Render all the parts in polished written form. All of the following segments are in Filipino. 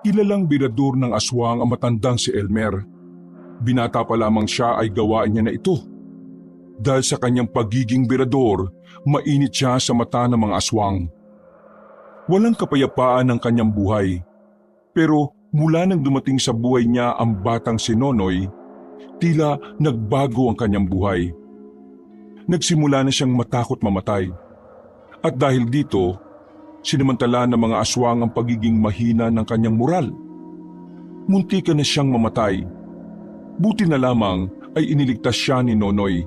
Kilalang birador ng aswang ang matandang si Elmer. Binata pa lamang siya ay gawain niya na ito. Dahil sa kanyang pagiging birador, mainit siya sa mata ng mga aswang. Walang kapayapaan ang kanyang buhay. Pero mula nang dumating sa buhay niya ang batang si Nonoy, tila nagbago ang kanyang buhay. Nagsimula na siyang matakot mamatay. At dahil dito, sinamantala ng mga aswang ang pagiging mahina ng kanyang moral. Muntikan na siyang mamatay. Buti na lamang ay iniligtas siya ni Nonoy.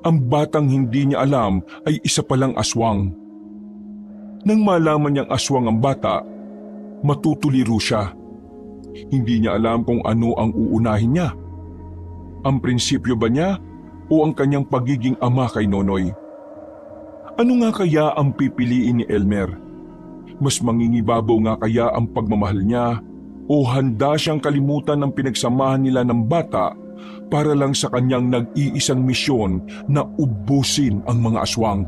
Ang batang hindi niya alam ay isa palang aswang. Nang malaman niyang aswang ang bata, matutuliro siya. Hindi niya alam kung ano ang uunahin niya. Ang prinsipyo ba niya o ang kanyang pagiging ama kay Nonoy? Ano nga kaya ang pipiliin ni Elmer? Mas mangingibabaw nga kaya ang pagmamahal niya o handa siyang kalimutan ng pinagsamahan nila ng bata para lang sa kanyang nag-iisang misyon na ubusin ang mga aswang?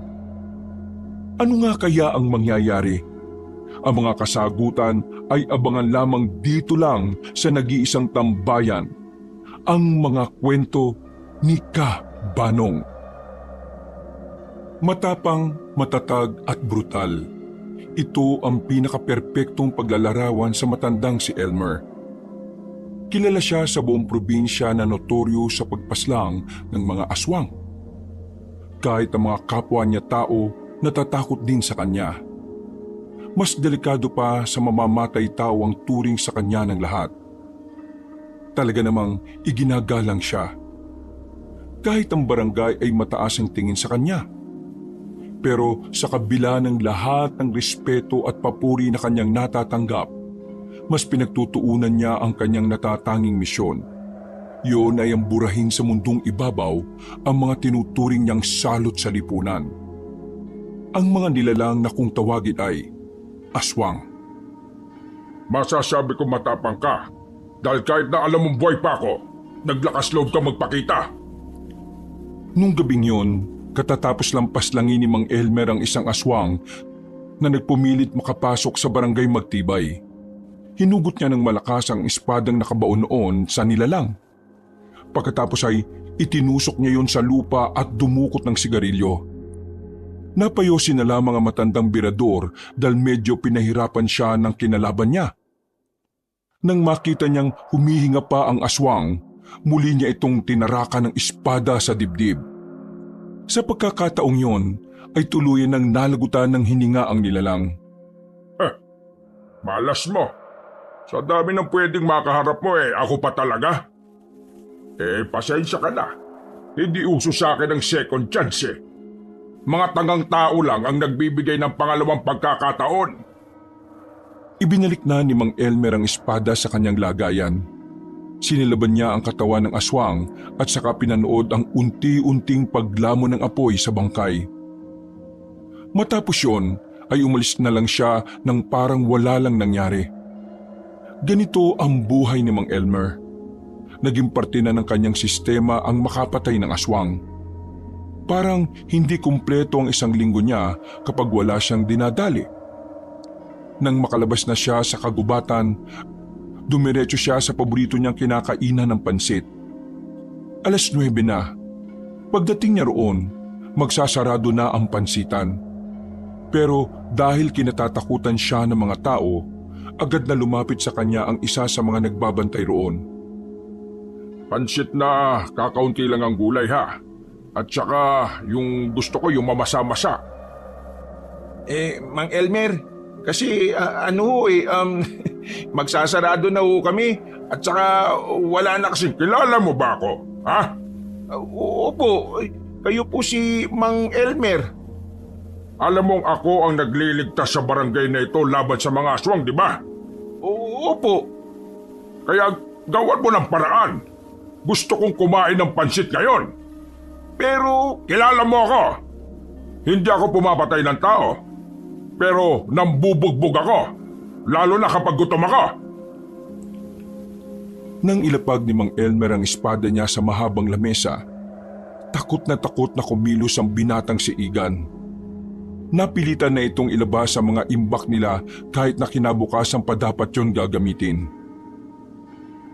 Ano nga kaya ang mangyayari? Ang mga kasagutan ay abangan lamang dito lang sa nag-iisang tambayan, ang mga kwento ni Ka Banong. Matapang, matatag at brutal. Ito ang pinaka-perpektong paglalarawan sa matandang si Elmer. Kilala siya sa buong probinsya na notoryo sa pagpaslang ng mga aswang. Kahit ang mga kapwa niya tao natatakot din sa kanya. Mas delikado pa sa mamamatay tao ang turing sa kanya ng lahat. Talaga namang iginagalang siya. Kahit ang barangay ay mataas ang tingin sa kanya. Pero sa kabila ng lahat ng respeto at papuri na kanyang natatanggap, mas pinagtutuunan niya ang kanyang natatanging misyon. Yun ay ang burahin sa mundong ibabaw ang mga tinuturing niyang salot sa lipunan. Ang mga nilalang na kung tawagin ay aswang. Masasabi ko matapang ka dahil kahit na alam mong buhay pa ako, naglakas loob ka magpakita. Nung gabing yun, katatapos lang paslangin ni Mang Elmer ang isang aswang na nagpumilit makapasok sa barangay Magtibay. Hinugot niya ng malakas ang espadang nakabaon noon sa nilalang. Pagkatapos ay itinusok niya yon sa lupa at dumukot ng sigarilyo. Napayosin na lamang ang matandang birador dahil medyo pinahirapan siya ng kinalaban niya. Nang makita niyang humihinga pa ang aswang, muli niya itong tinarakan ng espada sa dibdib. Sa pagkakataong yon ay tuluyan ng nalagutan ng hininga ang nilalang. Malas mo. Sa dami ng pwedeng makaharap mo ako pa talaga. Pasensya ka na. Hindi uso sa akin ang second chance Mga tangang tao lang ang nagbibigay ng pangalawang pagkakataon. Ibinalik na ni Mang Elmer ang espada sa kanyang lagayan. Sinilaban niya ang katawan ng aswang at saka pinanood ang unti-unting paglamon ng apoy sa bangkay. Matapos yun ay umalis na lang siya nang parang wala lang nangyari. Ganito ang buhay ni Mang Elmer. Naging parte na ng kanyang sistema ang makapatay ng aswang. Parang hindi kumpleto ang isang linggo niya kapag wala siyang dinadali. Nang makalabas na siya sa kagubatan, dumiretso siya sa paborito niyang kinakainan ng pansit. 9:00 na. Pagdating niya roon, magsasarado na ang pansitan. Pero dahil kinatatakutan siya ng mga tao, agad na lumapit sa kanya ang isa sa mga nagbabantay roon. Pansit na kakaunti lang ang gulay ha. At saka yung gusto ko yung mamasa-masa. Mang Elmer, kasi magsasarado na ho kami at saka wala na kasi. Kilala mo ba ako? Ha? Opo, kayo po si Mang Elmer. Alam mong ako ang nagliligtas sa barangay na ito laban sa mga aswang, di ba? Opo. Kaya gawan mo ng paraan. Gusto kong kumain ng pansit ngayon. Pero kilala mo ako. Hindi ako pumapatay ng tao. Pero nambubugbog ako. Lalo na kapag gutom ako. Nang ilapag ni Mang Elmer ang espada niya sa mahabang lamesa, takot na kumilos ang binatang si Igan. Napilitan na itong ilabas sa mga imbak nila kahit na kinabukasan pa dapat yon gagamitin.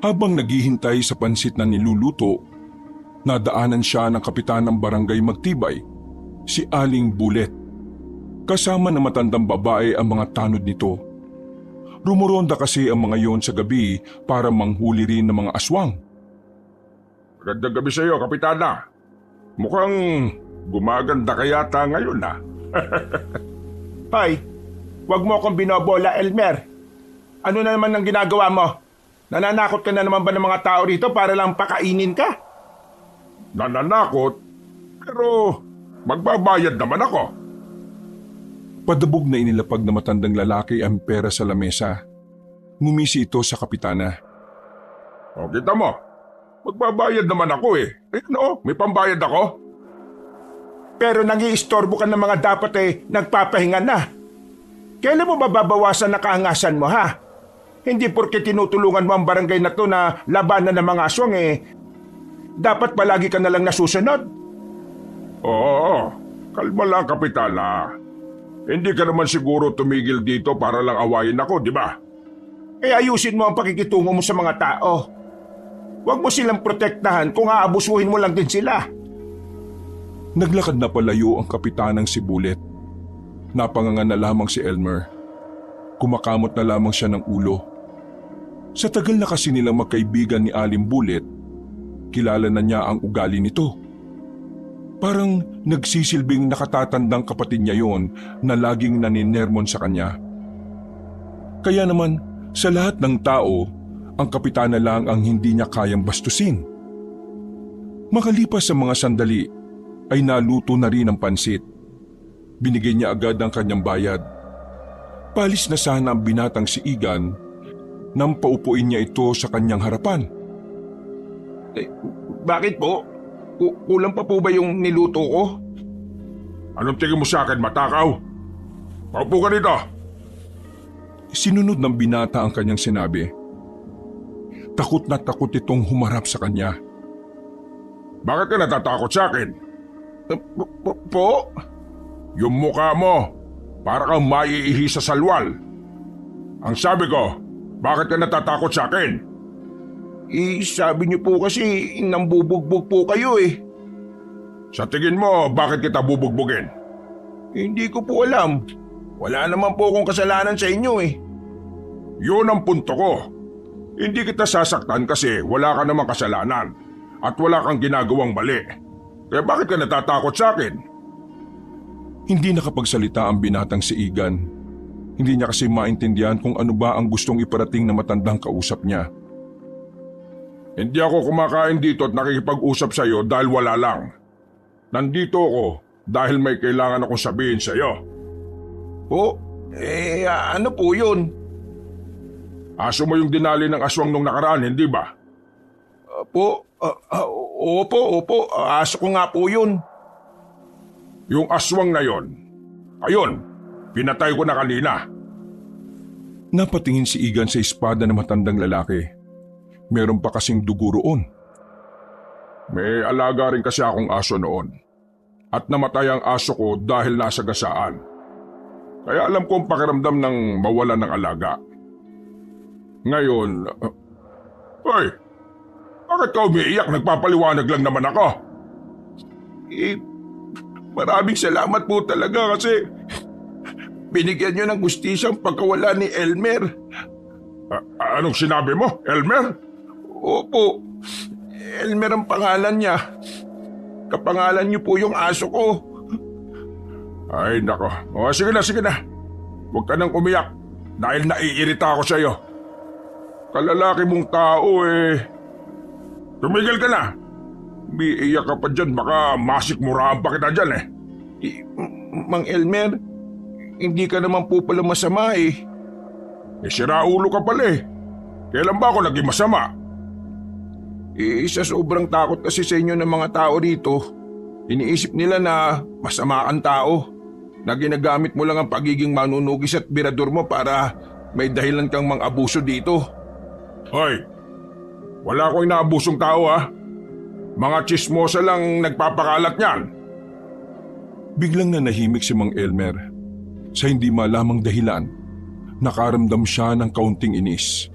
Habang naghihintay sa pansit na niluluto, nadaanan siya ng kapitan ng barangay Magtibay, si Aling Bulet. Kasama ng matandang babae ang mga tanod nito. Rumuronda kasi ang mga yon sa gabi para manghuli rin ng mga aswang. Magandang gabi sa iyo, Kapitana. Mukhang gumaganda ka yata ngayon na. Hoy, wag mo akong binobola, Elmer. Ano na naman ang ginagawa mo? Nananakot ka na naman ba ng mga tao rito para lang pakainin ka? Nananakot? Pero magbabayad naman ako. Padabog na inilapag na matandang lalaki ang pera sa lamesa. Ngumisi ito sa kapitana. O kita mo, magbabayad naman ako eh. May pambayad ako. Pero nang-iistorbo ka ng mga dapat nagpapahinga na. Kailan mo mababawasan na kaangasan mo, ha? Hindi porke tinutulungan mo ang barangay na to na labanan ng mga aswang dapat palagi ka na lang nasusunod. Oo, kalma lang, Kapitana. Hindi ka naman siguro tumigil dito para lang awayin ako, di ba? Ayusin mo ang pakikitungo mo sa mga tao. Huwag mo silang protektahan kung aabusuhin mo lang din sila. Naglakad na palayo ang kapitanang si Bulet. Napangangan na lamang si Elmer. Kumakamot na lamang siya ng ulo. Sa tagal na kasi nilang magkaibigan ni Aling Bulet, kilala na niya ang ugali nito. Parang nagsisilbing nakatatandang kapatid niya yon na laging naninermon sa kanya. Kaya naman, sa lahat ng tao, ang kapitana lang ang hindi niya kayang bastusin. Makalipas sa mga sandali, ay naluto na rin ang pansit. Binigay niya agad ang kanyang bayad. Palis na sana ang binatang si Igan nang paupuin niya ito sa kanyang harapan. Bakit po? Kulang pa po ba yung niluto ko? Anong tingin mo sa akin, matakaw? Paupo ka dito. Sinunod ng binata ang kanyang sinabi. Takot na takot itong humarap sa kanya. Bakit ka natatakot sa akin? Po? Yung mukha mo, para kang maiihi sa salwal. Ang sabi ko, bakit ka natatakot sa akin? Sabi niyo po kasi nambubugbog po kayo eh. Sa tingin mo, bakit kita bubugbugin? Hindi ko po alam. Wala naman po akong kasalanan sa inyo eh. Yun ang punto ko. Hindi kita sasaktan kasi wala ka namang kasalanan at wala kang ginagawang mali. Kaya bakit ka natatakot sa akin? Hindi nakapagsalita ang binatang si Igan. Hindi niya kasi maintindihan kung ano ba ang gustong iparating na matandang kausap niya. Hindi ako kumakain dito at nakikipag-usap sa iyo dahil wala lang. Nandito ako dahil may kailangan akong sabihin sa iyo. Po? Ano po yun? Aso mo yung dinali ng aswang nung nakaraan, hindi ba? Opo. Aso ko nga po yun. Yung aswang na yon, ayun, pinatay ko na kanina. Napatingin si Igan sa espada ng matandang lalaki. Meron pa kasing dugo roon. May alaga rin kasi akong aso noon. At namatay ang aso ko dahil nasa gasaan. Kaya alam ko ang pakiramdam ng mawalan ng alaga. Ngayon, hoy, bakit ka umiiyak? Nagpapaliwanag lang naman ako. Maraming salamat po talaga kasi binigyan niyo ng hustisya ang pagkawala ni Elmer. Anong sinabi mo, Elmer? Opo, Elmer ang pangalan niya. Kapangalan niyo po yung aso ko. Ay nako, sige na. Huwag ka nang umiyak dahil naiirita ako sa iyo. Kalalaki mong tao tumigil ka na. Umiiyak ka pa dyan, baka masikmuraan pa kita dyan Mang Elmer, hindi ka naman po pala masama eh. Sira ulo ka pala Kailan ba ako naging masama? Sa sobrang takot kasi sa inyo ng mga tao rito, iniisip nila na masama kang tao, na ginagamit mo lang ang pagiging manunugis at birador mo para may dahilan kang mang-abuso dito. Hoy, wala akong inaabusong tao Mga chismosa lang nagpapakalat niyan. Biglang nanahimik si Mang Elmer. Sa hindi malamang dahilan, nakaramdam siya ng kaunting inis.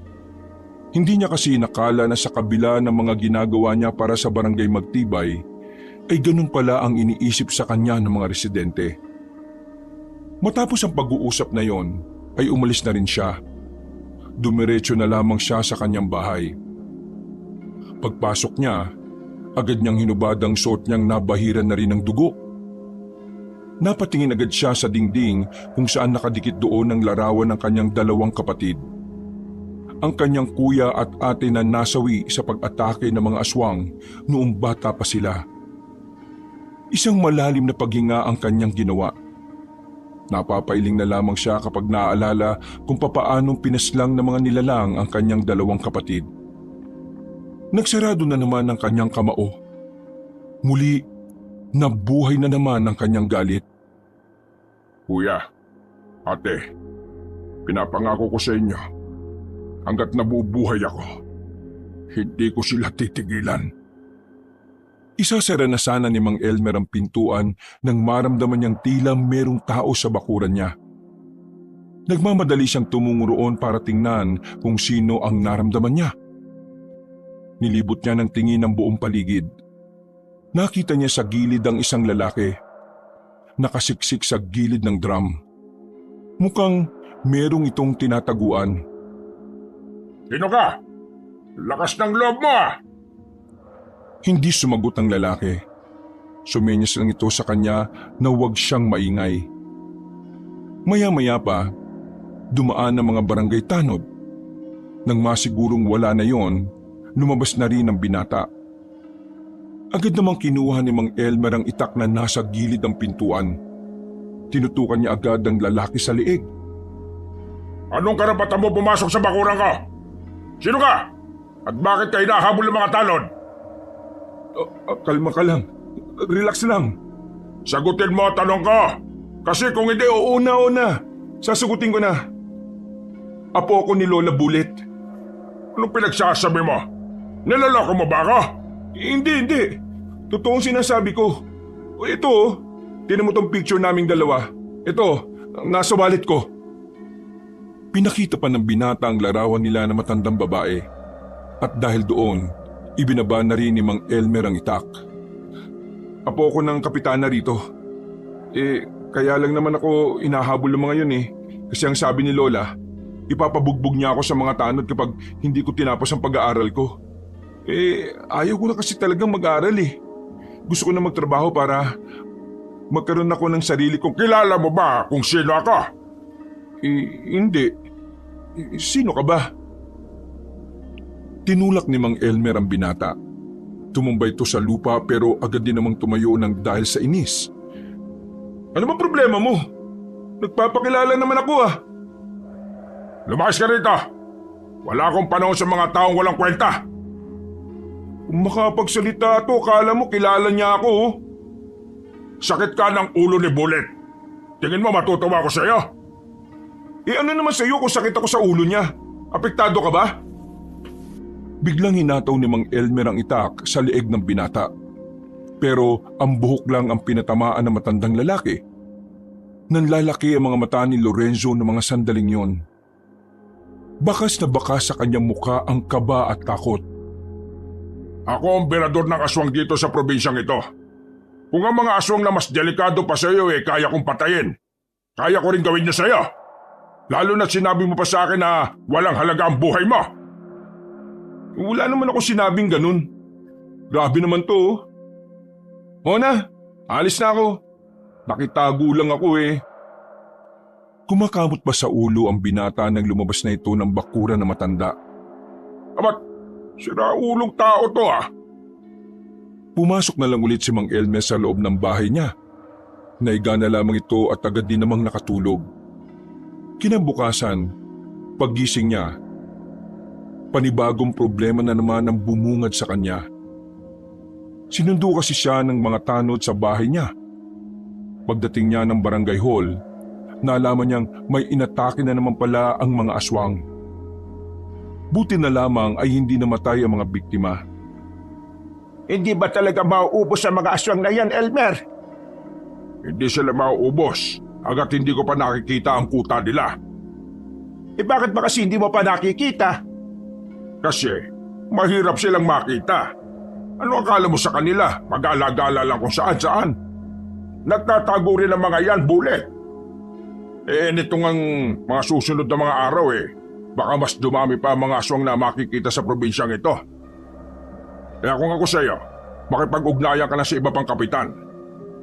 Hindi niya kasi nakala na sa kabila ng mga ginagawa niya para sa barangay Magtibay, ay ganun pala ang iniisip sa kanya ng mga residente. Matapos ang pag-uusap na yon, ay umalis na rin siya. Dumiretso na lamang siya sa kanyang bahay. Pagpasok niya, agad niyang hinubad ang suot niyang nabahiran na rin ng dugo. Napatingin agad siya sa dingding kung saan nakadikit doon ang larawan ng kanyang dalawang kapatid. Ang kanyang kuya at ate na nasawi sa pag-atake ng mga aswang noong bata pa sila. Isang malalim na paghinga ang kanyang ginawa. Napapailing na lamang siya kapag naaalala kung papaanong pinaslang ng mga nilalang ang kanyang dalawang kapatid. Nagsarado na naman ang kanyang kamao. Muli, nabuhay na naman ang kanyang galit. Kuya, ate, pinapangako ko sa inyo, hanggat nabubuhay ako, hindi ko sila titigilan. Isasara na sana ni Mang Elmer ang pintuan nang maramdaman niyang tila merong tao sa bakuran niya. Nagmamadali siyang tumungo roon para tingnan kung sino ang naramdaman niya. Nilibot niya ng tingin ang buong paligid. Nakita niya sa gilid ang isang lalaki. Nakasiksik sa gilid ng drum. Mukhang merong itong tinataguan. Sino ka? Lakas ng loob mo ah! Hindi sumagot ang lalaki. Sumenyas lang ito sa kanya na huwag siyang maingay. Maya-maya pa, dumaan ang mga barangay tanod. Nang masigurong wala na yon, lumabas na rin ang binata. Agad namang kinuha ni Mang Elmer ang itak na nasa gilid ng pintuan. Tinutukan niya agad ang lalaki sa liig. Anong karapatan mo pumasok sa bakuran ko? Sino ka? At bakit ka hinahabol ng mga tanod? Kalma ka lang. Relax lang. Sagutin mo ang tanong ko! Kasi kung hindi, Una. Sasagutin ko na. Apo ako ni Lola Bullet. anong pinagsasabi mo? Nilaloko mo ba ako? Hindi. Totoong sinasabi ko. Ito, tinan mo tong picture naming dalawa. Ito, nasa wallet ko. Pinakita pa ng binata ang larawan nila na matandang babae. At dahil doon, ibinaba na rin ni Mang Elmer ang itak. Apo ko ng kapitana rito. Kaya lang naman ako inahabol ng mga yun Kasi ang sabi ni Lola, ipapabugbog niya ako sa mga tanod kapag hindi ko tinapos ang pag-aaral ko. Ayaw ko na kasi talagang mag-aaral Gusto ko na magtrabaho para magkaroon ako ng sarili kong... Kilala mo ba kung sino ako? Hindi. Sino ka ba? Tinulak ni Mang Elmer ang binata. Tumambay ito sa lupa pero agad din namang tumayo ng dahil sa inis. Ano ba problema mo? Nagpapakilala naman ako Lumayas ka rito! Wala akong panahon sa mga taong walang kwenta! Kung makapagsalita to, kala mo kilala niya ako Sakit ka ng ulo ni Bullet. Tingin mo matutuwa ako sa'yo? Ano naman sa'yo kung sakit ako sa ulo niya? Apektado ka ba? Biglang hinataw ni Mang Elmer ang itak sa lieg ng binata. Pero ang buhok lang ang pinatamaan ng matandang lalaki. Nanlalaki ang mga mata ni Lorenzo ng mga sandaling yon. Bakas na bakas sa kanyang mukha ang kaba at takot. Ako ang berador ng aswang dito sa probinsyang ito. Kung ang mga aswang na mas delikado pa sa iyo kaya kong patayin, kaya ko rin gawin niya sa iyo. Lalo na sinabi mo pa sa akin na walang halaga ang buhay mo. Wala naman ako sinabing ganun. Grabe naman to. O na, alis na ako. Nakitago lang ako Kumakamot pa sa ulo ang binata nang lumabas na ito ng bakuran na matanda. Abat, siraulong tao to Pumasok na lang ulit si Mang Elmer sa loob ng bahay niya. Naiga na lamang ito at agad din namang nakatulog. Kinabukasan, paggising niya, panibagong problema na naman ang bumungad sa kanya. Sinundo kasi siya ng mga tanod sa bahay niya. Pagdating niya ng barangay hall, nalaman niyang may inatake na naman pala ang mga aswang. Buti na lamang ay hindi namatay ang mga biktima. Hindi ba talaga mauubos ang mga aswang na yan, Elmer? Hindi sila mauubos hanggat hindi ko pa nakikita ang kuta nila. Bakit ba kasi hindi mo pa nakikita? Kasi mahirap silang makita. Ano akala mo sa kanila? Mag-alagala lang kung saan-saan. Nagtatago rin ang mga yan, bulit. Nitong ang mga susunod na mga araw baka mas dumami pa ang mga aswang na makikita sa probinsyang ito. Kaya kung ako sa iyo, makipag-ugnayan ka na sa iba pang kapitan.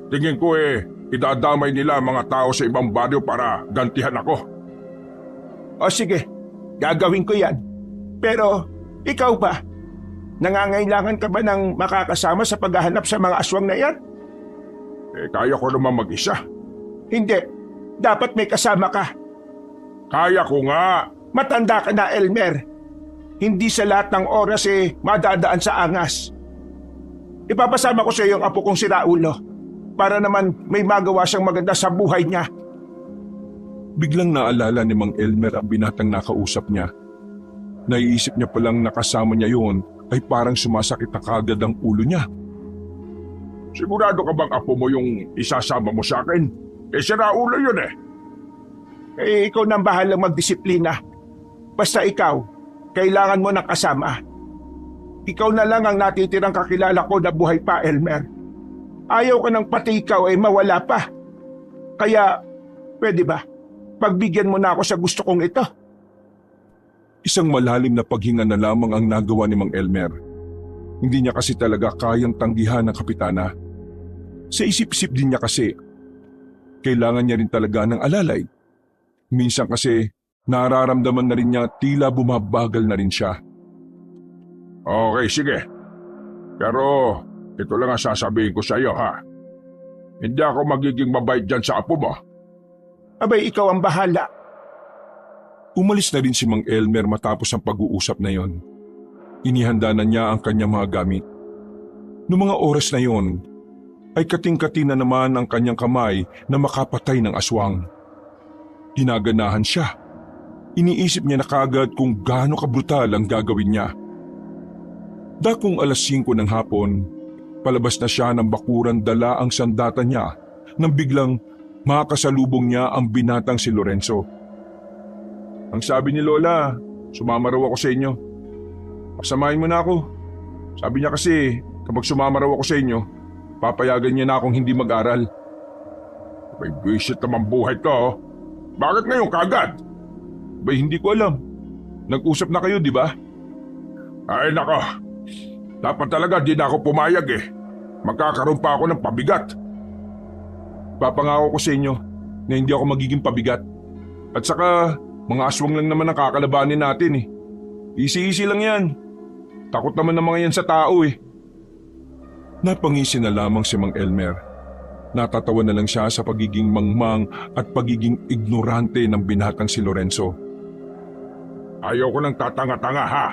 Tingin ko idadamay nila ang mga tao sa ibang baryo para gantihan ako. O sige, gagawin ko yan. Pero ikaw ba? Nangangailangan ka ba ng makakasama sa paghahanap sa mga aswang na yan? Kaya ko naman mag-isa. Hindi. Dapat may kasama ka. Kaya ko nga. Matanda ka na, Elmer. Hindi sa lahat ng oras madadaan sa angas. Ipapasama ko sa iyo ang apo kong si Raulo para naman may magawa siyang maganda sa buhay niya. Biglang naalala ni Mang Elmer ang binatang nakausap niya. Naiisip niya palang nakasama niya yon ay parang sumasakit na kagad ang ulo niya. Sigurado ka bang apo mo yung isasama mo sa akin? Si Raulo yun Ikaw nang bahalang magdisiplina. Basta ikaw, kailangan mo ng kasama. Ikaw na lang ang natitirang kakilala ko na buhay pa, Elmer. Ayaw ko nang pati ikaw mawala pa. Kaya, pwede ba? Pagbigyan mo na ako sa gusto kong ito. Isang malalim na paghinga na lamang ang nagawa ni Mang Elmer. Hindi niya kasi talaga kayang tanggihan ng kapitana. Sa isip-isip din niya kasi, kailangan niya rin talaga ng alalay. Minsan kasi, nararamdaman na rin niya tila bumabagal na rin siya. Okay, sige. Pero ito lang ang sasabihin ko sa iyo, ha? Hindi ako magiging mabait dyan sa apo mo. Abay, ikaw ang bahala. Umalis na rin si Mang Elmer matapos ang pag-uusap na yon. Inihanda na niya ang kanyang mga gamit. Noong mga oras na yon, ay kating-kati na naman ang kanyang kamay na makapatay ng aswang. Ginaganahan siya. Iniisip niya na kagad kung gaano kabrutal ang gagawin niya. Dakong 5:00 ng hapon, palabas na siya ng bakuran dala ang sandata niya nang biglang makasalubong niya ang binatang si Lorenzo. Ang sabi ni Lola, sumama raw ako sa inyo. Pasamahin mo na ako. Sabi niya kasi kapag sumama raw ako sa inyo, papayagan niya na akong hindi mag-aral. May buwisit naman buhay ko. Bakit ngayon kagad? Bay, hindi ko alam. Nag-usap na kayo, di ba? Ay nako, dapat talaga di na ako pumayag Magkakaroon pa ako ng pabigat. Papangako ko sa inyo na hindi ako magiging pabigat. At saka, mga aswang lang naman ang kakalabanin natin Easy-easy lang yan. Takot naman ng mga yan sa tao Napangisi na lamang si Mang Elmer. Natatawa na lang siya sa pagiging mangmang at pagiging ignorante ng binatang si Lorenzo. Ayaw ko ng tatanga-tanga ha.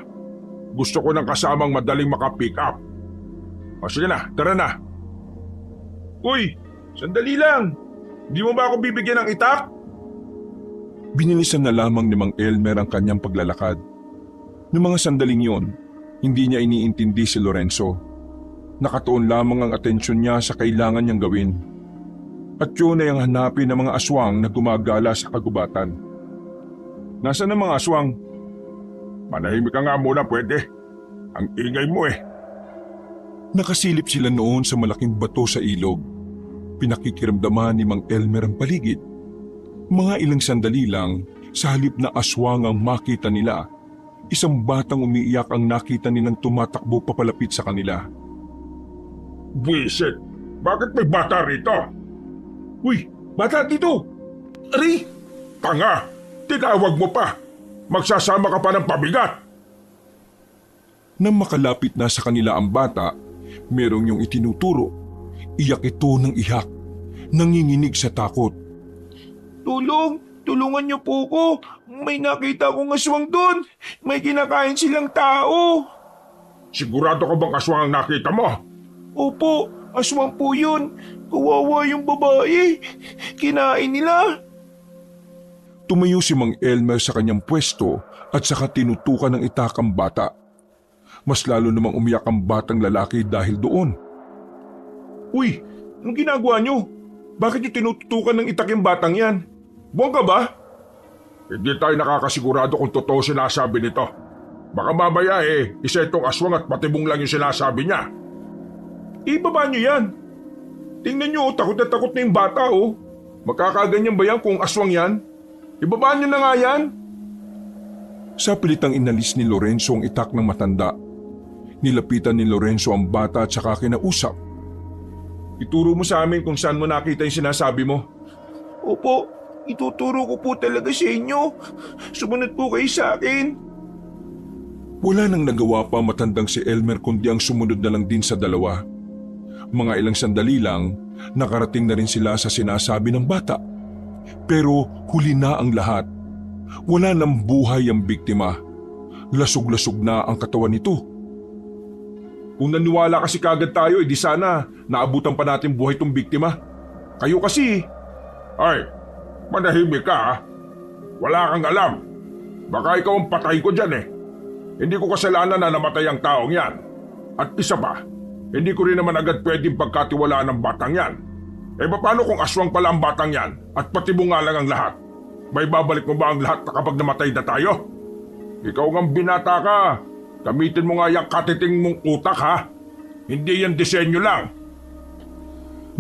Gusto ko ng kasamang madaling makapick up. O sige na, tara na. Uy, sandali lang. Hindi mo ba ako bibigyan ng itak? Binilisan na lamang ni Mang Elmer ang kanyang paglalakad. Noong mga sandaling yon, hindi niya iniintindi si Lorenzo. Nakatuon lamang ang atensyon niya sa kailangan niyang gawin. At yun ay ang hanapin ng mga aswang na gumagala sa kagubatan. Nasaan ang mga aswang? Manahimik ka nga muna, pwede. Ang ingay mo Nakasilip sila noon sa malaking bato sa ilog. Pinakikiramdaman ni Mang Elmer ang paligid. Mga ilang sandali lang, sa halip na aswang ang makita nila, isang batang umiiyak ang nakita nilang tumatakbo papalapit sa kanila. Buisit! Bakit may bata rito? Uy! Bata dito! Ari! Tanga! Tinawag mo pa! Magsasama ka pa ng pabigat! Nang makalapit na sa kanila ang bata, merong yung itinuturo. Iyak ito ng iyak. Nanginginig sa takot. Tulong! Tulungan niyo po ko! May nakita akong aswang doon! May kinakain silang tao! Sigurado ka bang aswang ang nakita mo? Opo, aswang po yun. Kawawa yung babae. Kinain nila. Tumayo si Mang Elmer sa kanyang pwesto at saka tinutukan ng itak ang bata. Mas lalo namang umiyak ang batang lalaki dahil doon. Uy, anong ginagawa niyo? Bakit niyo tinututukan ng itak yung batang yan? Buwang ka ba? Hindi tayo nakakasigurado kung totoo sinasabi nito. Baka mamaya isa itong aswang at patibong lang yung sinasabi niya. Ibaba niyo yan. Tingnan niyo, takot na takot na yung bata oh. Magkakaganyan ba yan kung aswang yan? Ibaba niyo na nga yan. Sa pilitang inalis ni Lorenzo ang itak ng matanda. Nilapitan ni Lorenzo ang bata at saka kinausap. Ituro mo sa amin kung saan mo nakita yung sinasabi mo. Opo, ituturo ko po talaga sa inyo. Sumunod po kayo sa akin. Wala nang nagawa pa matandang si Elmer kundi ang sumunod na lang din sa dalawa. Mga ilang sandali lang, nakarating na rin sila sa sinasabi ng bata. Pero huli na ang lahat. Wala nang buhay ang biktima. Lasog-lasog na ang katawan nito. Kung naniwala kasi kagad tayo, di sana naabutan pa natin buhay tong biktima. Kayo kasi. Ay, manahimik ka ha. Wala kang alam. Baka ikaw ang patay ko dyan Hindi ko kasalanan na namatay ang taong yan. At isa pa, hindi ko rin naman agad pwedeng pagkatiwalaan ng batang yan. Paano kung aswang pala ang batang yan at patibong nga lang ang lahat? May babalik mo ba ang lahat kapag namatay na tayo? Ikaw ngang binata ka. Gamitin mo nga yung katiting mong utak ha. Hindi yan disenyo lang.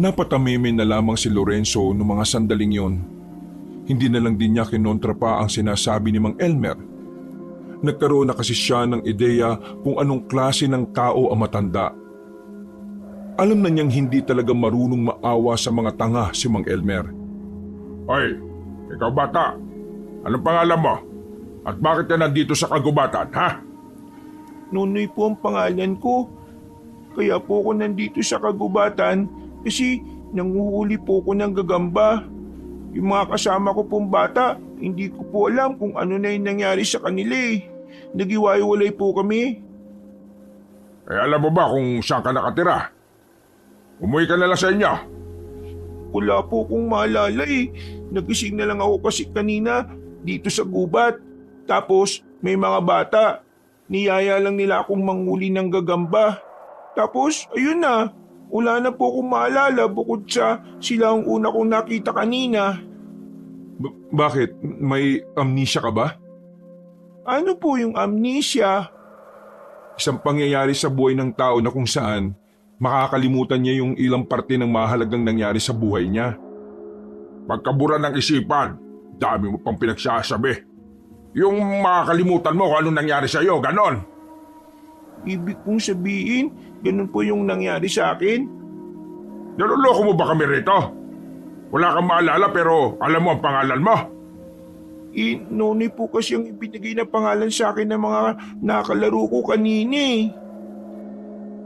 Napatamimin na lamang si Lorenzo noong mga sandaling yon. Hindi na lang din niya kinontra pa ang sinasabi ni Mang Elmer. Nagkaroon na kasi siya ng ideya kung anong klase ng tao ang matanda. Alam na niyang hindi talaga marunong maawa sa mga tanga si Mang Elmer. Hoy, ikaw bata. Anong pangalan mo? At bakit ka nandito sa kagubatan, ha? Nonoy po ang pangalan ko. Kaya po ako nandito sa kagubatan kasi nanguhuli po ako ng gagamba. Yung mga kasama ko pong bata, hindi ko po alam kung ano na yung nangyari sa kanila Nagiwaywalay po kami. Alam mo ba kung saan ka nakatira? Umuwi ka na lang sa inyo. Wala po kong maalala Nagising na lang ako kasi kanina dito sa gubat. Tapos may mga bata. Niyaya lang nila akong manghuli ng gagamba. Tapos ayun na. Wala na po akong maalala bukod sa sila ang una kong nakita kanina. Bakit? May amnesia ka ba? Ano po yung amnesia? Isang pangyayari sa buhay ng tao na kung saan makakalimutan niya yung ilang parte ng mahalagang nangyari sa buhay niya. Pagkabura ng isipan, dami mo pang pinagsasabi. Yung makakalimutan mo kung anong nangyari sa iyo, ganon. Ibig kong sabihin, ganun po yung nangyari sa akin? Naluloko mo ba kami rito? Wala kang maalala pero alam mo ang pangalan mo. Nonoy po kasi ang ibinigay na pangalan sa akin ng mga nakalaro ko kanina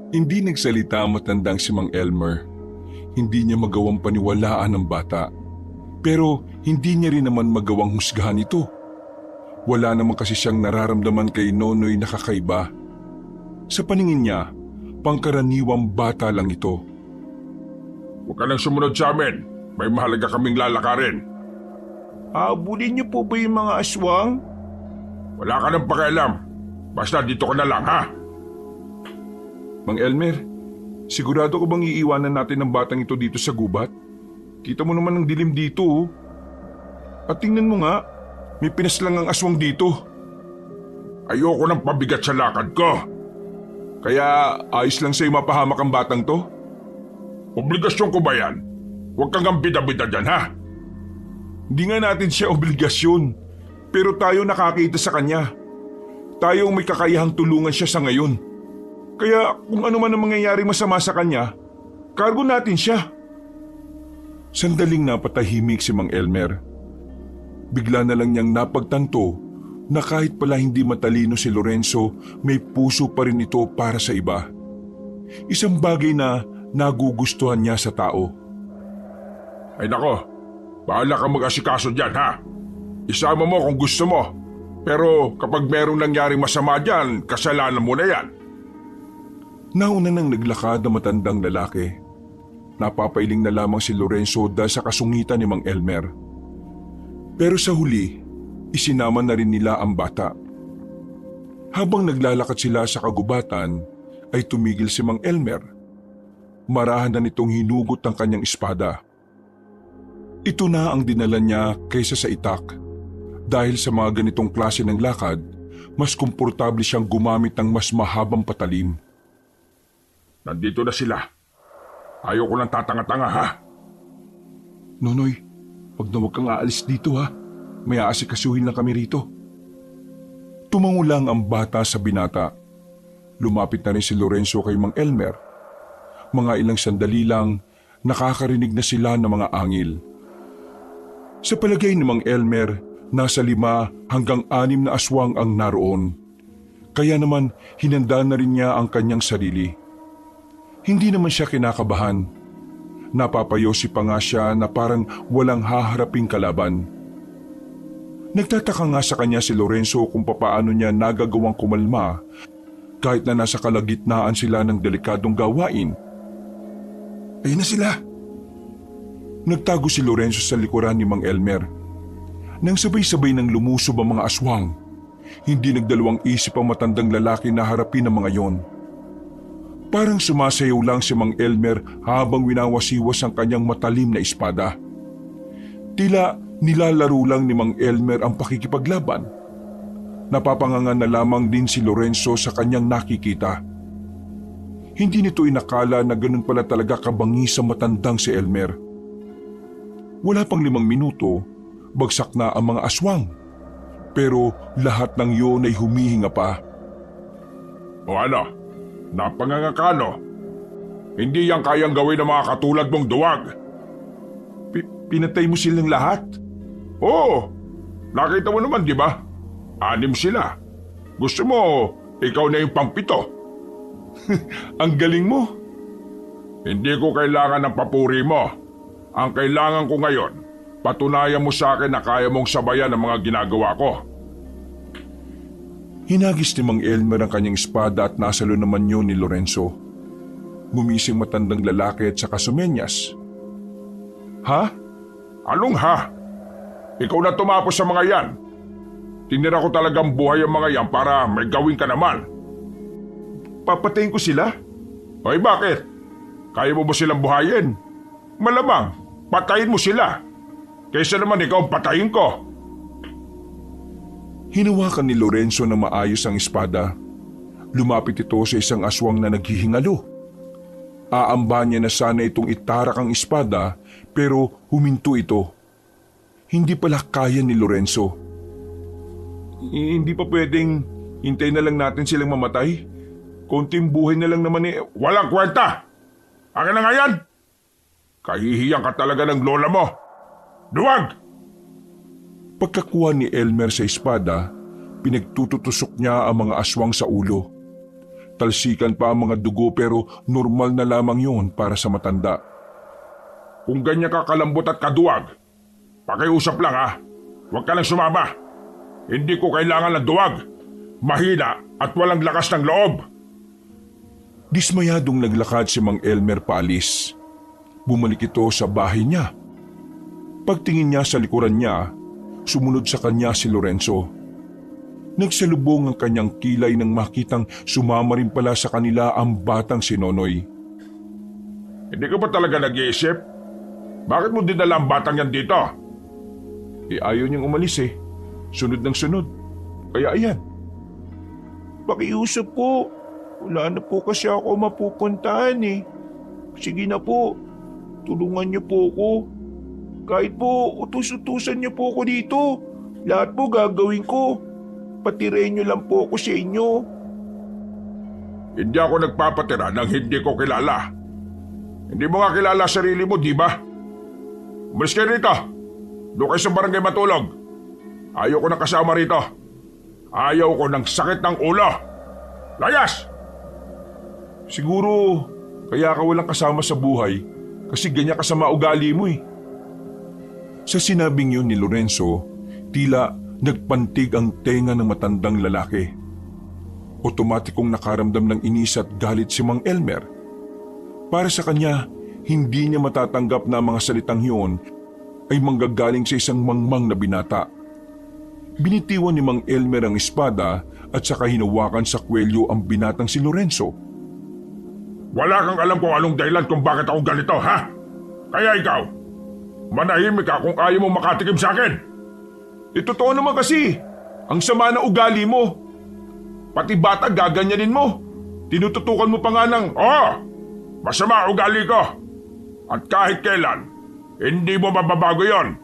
Hindi nagsalita ang matandang si Mang Elmer. Hindi niya magawang paniwalaan ang bata. Pero hindi niya rin naman magawang husgahan ito. Wala naman kasi siyang nararamdaman kay Nonoy na kakaiba. Sa paningin niya, pangkaraniwang bata lang ito. Huwag ka nang sumunod sa amin. May mahalaga kaming lalakarin. Habulin niyo po ba yung mga aswang? Wala ka nang pakialam. Basta dito ka na lang, ha? Mang Elmer, sigurado ko bang iiwanan natin ang batang ito dito sa gubat? Kita mo naman ang dilim dito At tingnan mo nga, may pinaslang ang aswang dito. Ayoko ng pabigat sa lakad ko. Kaya ayos lang sa'yo mapahamak ang batang to? Obligasyon ko ba yan? Huwag kang ang bida-bida dyan, ha? Hindi nga natin siya obligasyon, pero tayo nakakita sa kanya. Tayo ang may kakayahang tulungan siya sa ngayon. Kaya kung ano man ang mangyayari masama sa kanya, kargo natin siya. Sandaling napatahimik si Mang Elmer. Bigla na lang niyang napagtanto na kahit pala hindi matalino si Lorenzo, may puso pa rin ito para sa iba. Isang bagay na nagugustuhan niya sa tao. Ay nako, bahala ka mag-asikaso dyan, ha? Isama mo kung gusto mo. Pero kapag merong nangyaring masama dyan, kasalanan mo na yan. Nauna nang naglakad na matandang lalaki. Napapailing na lamang si Lorenzo dahil sa kasungitan ni Mang Elmer. Pero sa huli, isinama na rin nila ang bata. Habang naglalakad sila sa kagubatan, ay tumigil si Mang Elmer. Marahan na nitong hinugot ang kanyang espada. Ito na ang dinala niya kaysa sa itak. Dahil sa mga ganitong klase ng lakad, mas komportable siyang gumamit ng mas mahabang patalim. Nandito na sila. Ayaw ko lang tatanga-tanga, ha? Nonoy, wag na wag kang aalis dito ha. May aasikasuhin lang kami rito. Tumango lang ang bata sa binata. Lumapit na rin si Lorenzo kay Mang Elmer. Mga ilang sandali lang, nakakarinig na sila ng mga angil. Sa palagay ni Mang Elmer, nasa 5 hanggang 6 na aswang ang naroon. Kaya naman hinanda na rin niya ang kanyang sarili. Hindi naman siya kinakabahan. Napapayosi pa nga siya na parang walang haharaping kalaban. Nagtataka nga sa kanya si Lorenzo kung papaano niya nagagawang kumalma kahit na nasa kalagitnaan sila ng delikadong gawain. Ayun na sila! Nagtago si Lorenzo sa likuran ni Mang Elmer. Nang sabay-sabay nang lumusob ang mga aswang, hindi nagdalawang isip ang matandang lalaki na harapin ang mga yon. Parang sumasayaw lang si Mang Elmer habang winawasiwas ang kanyang matalim na espada. Tila nilalaro lang ni Mang Elmer ang pakikipaglaban. Napapangangan na lamang din si Lorenzo sa kanyang nakikita. Hindi nito inakala na ganun pala talaga kabangis sa matandang si Elmer. Wala pang 5 minuto, bagsak na ang mga aswang. Pero lahat ng yun ay humihinga pa. O ano? Napangangakano? Hindi yan kayang gawin ng mga katulad mong duwag. Pinatay mo silang lahat? Oo, nakita mo naman, di ba? 6 sila. Gusto mo, ikaw na yung pang-7. Ang galing mo. Hindi ko kailangan ng papuri mo. Ang kailangan ko ngayon, patunayan mo sa akin na kaya mong sabayan ang mga ginagawa ko. Hinagis ni Mang Elmer ang kanyang espada at nasalo naman yun ni Lorenzo. Gumising matandang lalaki at saka sumenyas. Ha? Anong ha? Ikaw na tumapos sa mga yan. Tinira ko talagang buhay ang mga yan para may gawin ka naman. Papatayin ko sila? Hoy, bakit? Kaya mo ba silang buhayin? Malamang, patayin mo sila. Kaysa naman ikaw patayin ko. Hinawakan ni Lorenzo na maayos ang espada. Lumapit ito sa isang aswang na naghihingalo. Aamba niya na sana itong itarak ang espada pero huminto ito. Hindi pala kaya ni Lorenzo. Hindi pa pwedeng hintayin na lang natin silang mamatay? Konting buhay na lang naman eh. Walang kwenta! Akin na nga yan! Kahihiyan ka talaga ng lola mo! Duwag! Pagkakuha ni Elmer sa espada, pinagtututusok niya ang mga aswang sa ulo. Talsikan pa ang mga dugo pero normal na lamang yun para sa matanda. Kung ganyan ka kalambot at kaduwag, pakiusap lang ha. Huwag ka lang sumama. Hindi ko kailangan ng duwag. Mahina at walang lakas ng loob. Dismayadong naglakad si Mang Elmer paalis. Bumalik ito sa bahay niya. Pagtingin niya sa likuran niya, sumunod sa kanya si Lorenzo. Nagsalubong ang kanyang kilay nang makitang sumama rin pala sa kanila ang batang si Nonoy. Hindi ka ba talaga nag-iisip? Bakit mo dinala ang batang yan dito? Ayaw niyang umalis eh. Sunod ng sunod. Kaya ayan. Pakiusap po. Wala na po kasi ako mapupuntahan eh. Sige na po. Tulungan niyo po ako. Kahit po utus-utusan niyo po ako dito. Lahat po gagawin ko. Patirayin niyo lang po ako sa inyo. Hindi ako nagpapatira nang hindi ko kilala. Hindi mo nga kilala sarili mo, di ba? Umalis kayo rito. Doon kayo sa barangay matulog. Ayaw ko ng kasama rito. Ayaw ko ng sakit ng ulo. Layas! Siguro kaya ka walang kasama sa buhay kasi ganyan ka sa ugali mo eh. Sa sinabing yun ni Lorenzo, tila nagpantig ang tenga ng matandang lalaki. Otomatikong nakaramdam ng inis at galit si Mang Elmer. Para sa kanya, hindi niya matatanggap na mga salitang yun ay manggagaling sa isang mangmang na binata. Binitiwan ni Mang Elmer ang espada at saka hinawakan sa kwelyo ang binatang si Lorenzo. Wala kang alam kung anong dahilan kung bakit ako ganito, ha? Kaya ikaw, Manahimik ka kung ayaw mo makatikim sa akin. Totoo naman kasi, ang sama na ugali mo. Pati bata gaganyanin mo. Tinututukan mo pa nga ng, Masama ugali ko. At kahit kailan, hindi mo mababago yon.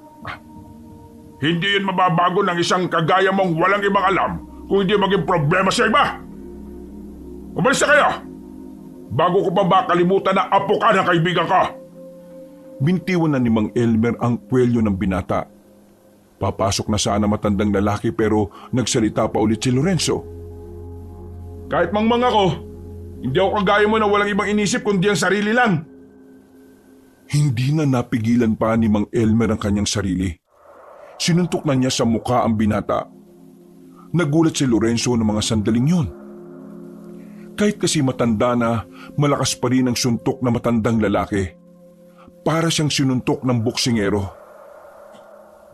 Hindi yun mababago ng isang kagaya mong walang ibang alam kung hindi maging problema sa iba. Umalis na kayo! Bago ko pa ba kalimutan na apo ka ng kaibigan ko? Bintiwan na ni Mang Elmer ang kwelyo ng binata. Papasok na sana matandang lalaki pero nagsalita pa ulit si Lorenzo. kahit mangmang ako, hindi ako kagaya mo na walang ibang inisip kundi ang sarili lang. Hindi na napigilan pa ni Mang Elmer ang kanyang sarili. Sinuntok na niya sa mukha ang binata. Nagulat si Lorenzo ng mga sandaling yun. Kahit kasi matanda na, malakas pa rin ang suntok na matandang lalaki. Para siyang sinuntok ng boksingero.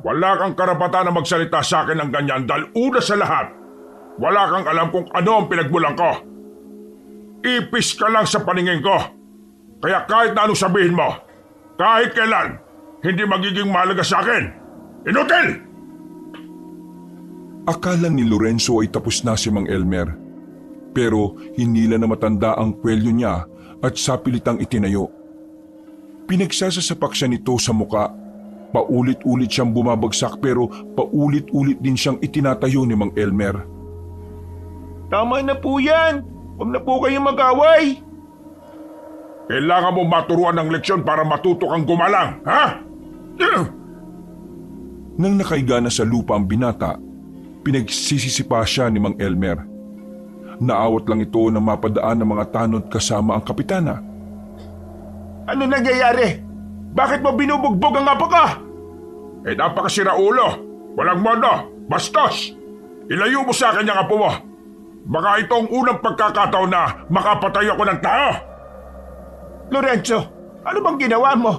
Wala kang karapatan na magsalita sa akin ng ganyan dahil una sa lahat, wala kang alam kung ano ang pinagmulan ko. Ipis ka lang sa paningin ko. Kaya kahit na anong sabihin mo, kahit kailan, hindi magiging mahalaga sa akin. Inutil! Akala ni Lorenzo ay tapos na si Mang Elmer. Pero hinila na matanda ang kwelyo niya at sapilitang itinayo. Pinagsasasapak siya nito sa muka. Paulit-ulit siyang bumabagsak pero paulit-ulit din siyang itinatayo ni Mang Elmer. Tama na po yan. Huwag na po kayong mag-away. Kailangan mo maturuan ng leksyon para matuto kang gumalang, ha? Nang nakaiga na sa lupa ang binata, pinagsisisipa siya ni Mang Elmer. Naawat lang ito na mapadaan ng mga tanod kasama ang kapitana. Ano nangyayari? Bakit mo binubugbog ang apo ka? Napakasira ulo. Walang modo. Bastos. Ilayo mo sa akin yung apo mo. Baka ito ang unang pagkakataon na makapatay ako ng tao. Lorenzo, ano bang ginawa mo?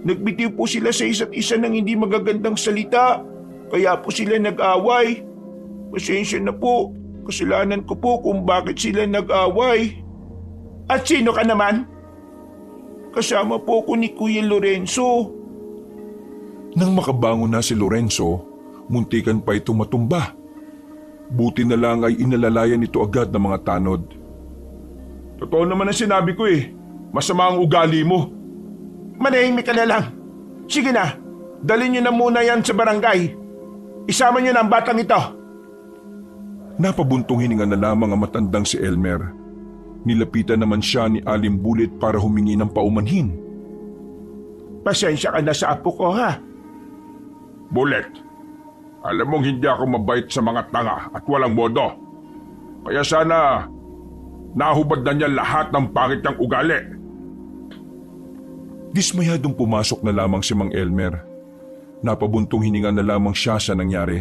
Nagbitiw po sila sa isa't isa ng hindi magagandang salita. Kaya po sila nag-away. Pasensya na po. Kasalanan ko po kung bakit sila nag-away. At sino ka naman? Kasama po ko ni Kuya Lorenzo. Nang makabangon na si Lorenzo, muntikan pa itong matumba. Buti na lang ay inalalayan ito agad ng mga tanod. Totoo naman ang sinabi ko eh. Masama ang ugali mo. Manahimik ka na lang. Sige na, dalhin niyo na muna yan sa barangay. Isama niyo na ang batang ito. Napabuntong hininga na lamang ang matandang si Elmer. Nilapitan naman siya ni Aling Bulit para humingi ng paumanhin. Pasensya ka na sa apo ko ha. Bulet, alam mong hindi ako mabait sa mga tanga at walang modo. Kaya sana nahubad na niya lahat ng pangit niyang ugali. Dismayadong pumasok na lamang si Mang Elmer. Napabuntong hininga na lamang siya sa nangyari.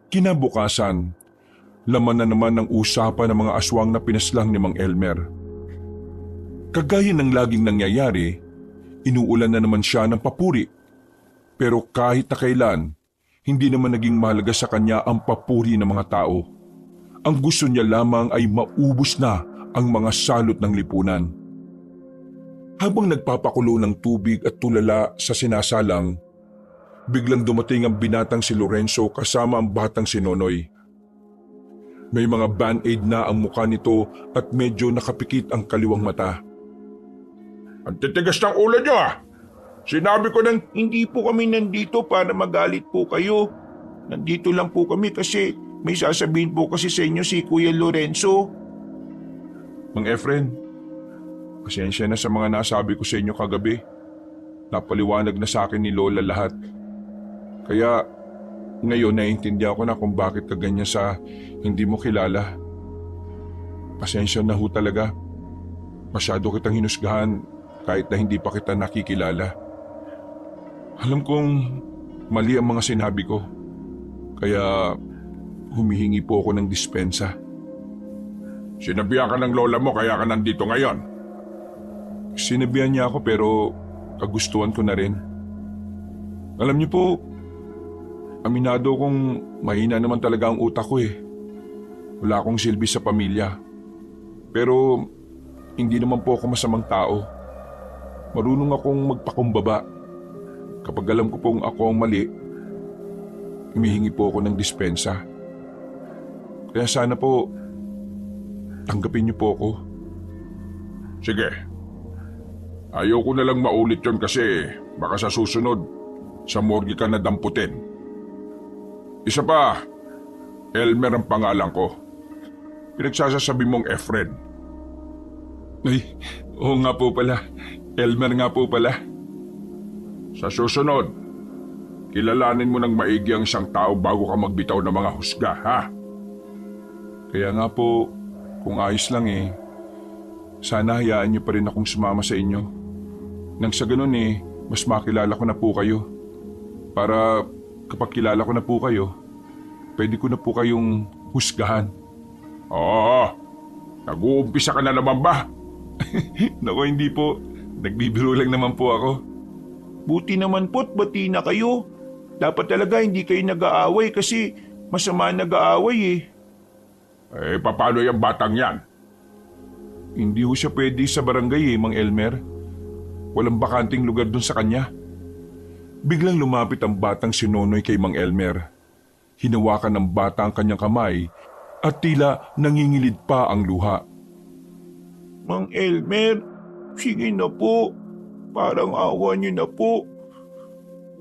Kinabukasan, laman na naman ng usapan ng mga aswang na pinaslang ni Mang Elmer. Kagaya ng laging nangyayari, inuulan na naman siya ng papuri. Pero kahit na kailan, hindi naman naging mahalaga sa kanya ang papuri ng mga tao. Ang gusto niya lamang ay maubos na ang mga salot ng lipunan. Habang nagpapakulo ng tubig at tulala sa sinasalang, biglang dumating ang binatang si Lorenzo kasama ang batang si Nonoy. May mga band-aid na ang mukha nito at medyo nakapikit ang kaliwang mata. Ang titigas ng ulo niyo ah! Sinabi ko ng Hindi po kami nandito para magalit po kayo. Nandito lang po kami kasi may sasabihin po kasi sa inyo si Kuya Lorenzo. Mang Efren, pasensya na sa mga nasabi ko sa inyo kagabi. Napaliwanag na sa akin ni Lola lahat. Kaya ngayon naiintindihan ko na kung bakit ka ganyan sa hindi mo kilala. Pasensya na ho talaga. Masyado kitang hinusgahan kahit na hindi pa kita nakikilala. Alam kong mali ang mga sinabi ko. Kaya humihingi po ako ng dispensa. Sinabihan ka ng lola mo kaya ka nandito ngayon. Sinabihan niya ako pero kagustuhan ko na rin. Alam niyo po, aminado kong mahina naman talaga ang utak ko eh. Wala akong silbi sa pamilya. Pero hindi naman po ako masamang tao. Marunong akong magpakumbaba. Kapag alam ko pong ako ang mali, humihingi po ako ng dispensa. Kaya sana po, tanggapin niyo po ako. Sige. Ayoko na lang maulit yon kasi baka sa susunod, sa morgue ka na damputin. Isa pa, Elmer ang pangalan ko. Pinagsasasabi mong Efren. Ay, oo nga po pala. Elmer nga po pala. Sa susunod, kilalanin mo ng maigi ang isang tao bago ka magbitaw ng mga husga, ha? Kaya nga po, kung ayos lang sana hayaan niyo pa rin akong sumama sa inyo. Nang sa ganun mas makilala ko na po kayo. Para kapag kilala ko na po kayo, pwede ko na po kayong husgahan. Oo, nag-uumpisa ka na naman ba? Naku, hindi po. Nagbibiro lang naman po ako. Buti naman po't bati na kayo. Dapat talaga hindi kayo nag-aaway kasi masama nag-aaway Paano yung batang yan? Hindi ho siya pwede sa barangay Mang Elmer. Walang bakanting lugar dun sa kanya. Biglang lumapit ang batang si Nonoy kay Mang Elmer. Hinawakan ng bata ang kanyang kamay at tila nangingilid pa ang luha. Mang Elmer, sige na po. Parang awa niyo na po.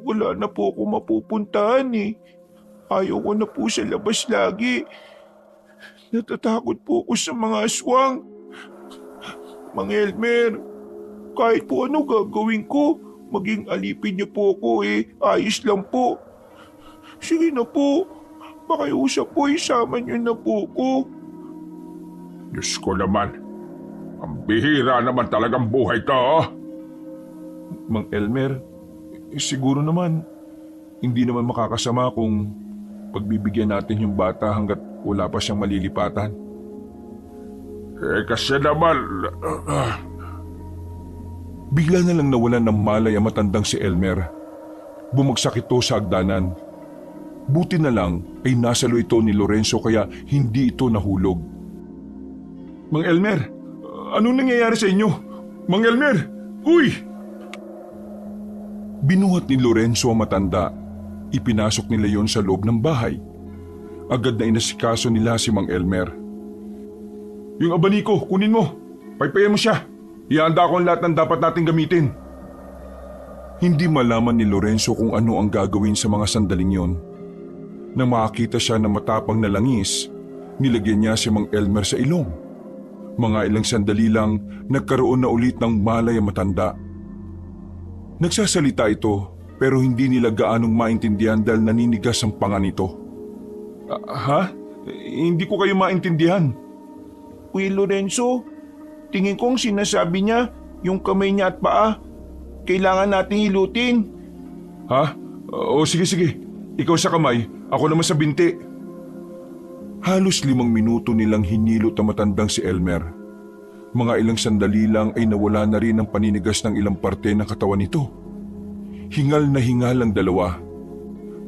Wala na po ako mapupuntahan Ayaw ko na po sa labas lagi. Natatakot po ako sa mga aswang. Mang Elmer, kahit po ano gagawin ko, maging alipin niyo po ako ayos lang po. Sige na po, pakiusap po, isama niyo na po ko. Diyos ko naman, ang bihira naman talagang buhay to. Mang Elmer, siguro naman, hindi naman makakasama kung pagbibigyan natin yung bata hanggat wala pa siyang malilipatan. Kasi naman... Bigla na lang nawalan ng malay ang matandang si Elmer. Bumagsak ito sa hagdanan. Buti na lang ay nasalo ito ni Lorenzo kaya hindi ito nahulog. Mang Elmer, anong nangyayari sa inyo? Mang Elmer, uy! Binuhat ni Lorenzo ang matanda. Ipinasok nila yon sa loob ng bahay. Agad na inasikaso nila si Mang Elmer. Yung abaniko, kunin mo. Paypayan mo siya. Ihanda ko ang lahat ng dapat nating gamitin. Hindi malaman ni Lorenzo kung ano ang gagawin sa mga sandaling yon. Nang makakita siya ng matapang na langis, nilagyan niya si Mang Elmer sa ilong. Mga ilang sandali lang, nagkaroon na ulit ng malay ang matanda. Nagsasalita ito pero hindi nila gaanong maintindihan dahil naninigas ang panga nito. Ha? Hindi ko kayo maintindihan. Kuya Lorenzo, tingin kong sinasabi niya yung kamay niya at paa. Kailangan nating hilutin. Ha? O sige. Ikaw sa kamay, ako naman sa binti. Halos 5 minuto nilang hinilot ang matandang si Elmer. Mga ilang sandali lang ay nawala na rin ang paninigas ng ilang parte ng katawan nito. Hingal na hingal ang dalawa.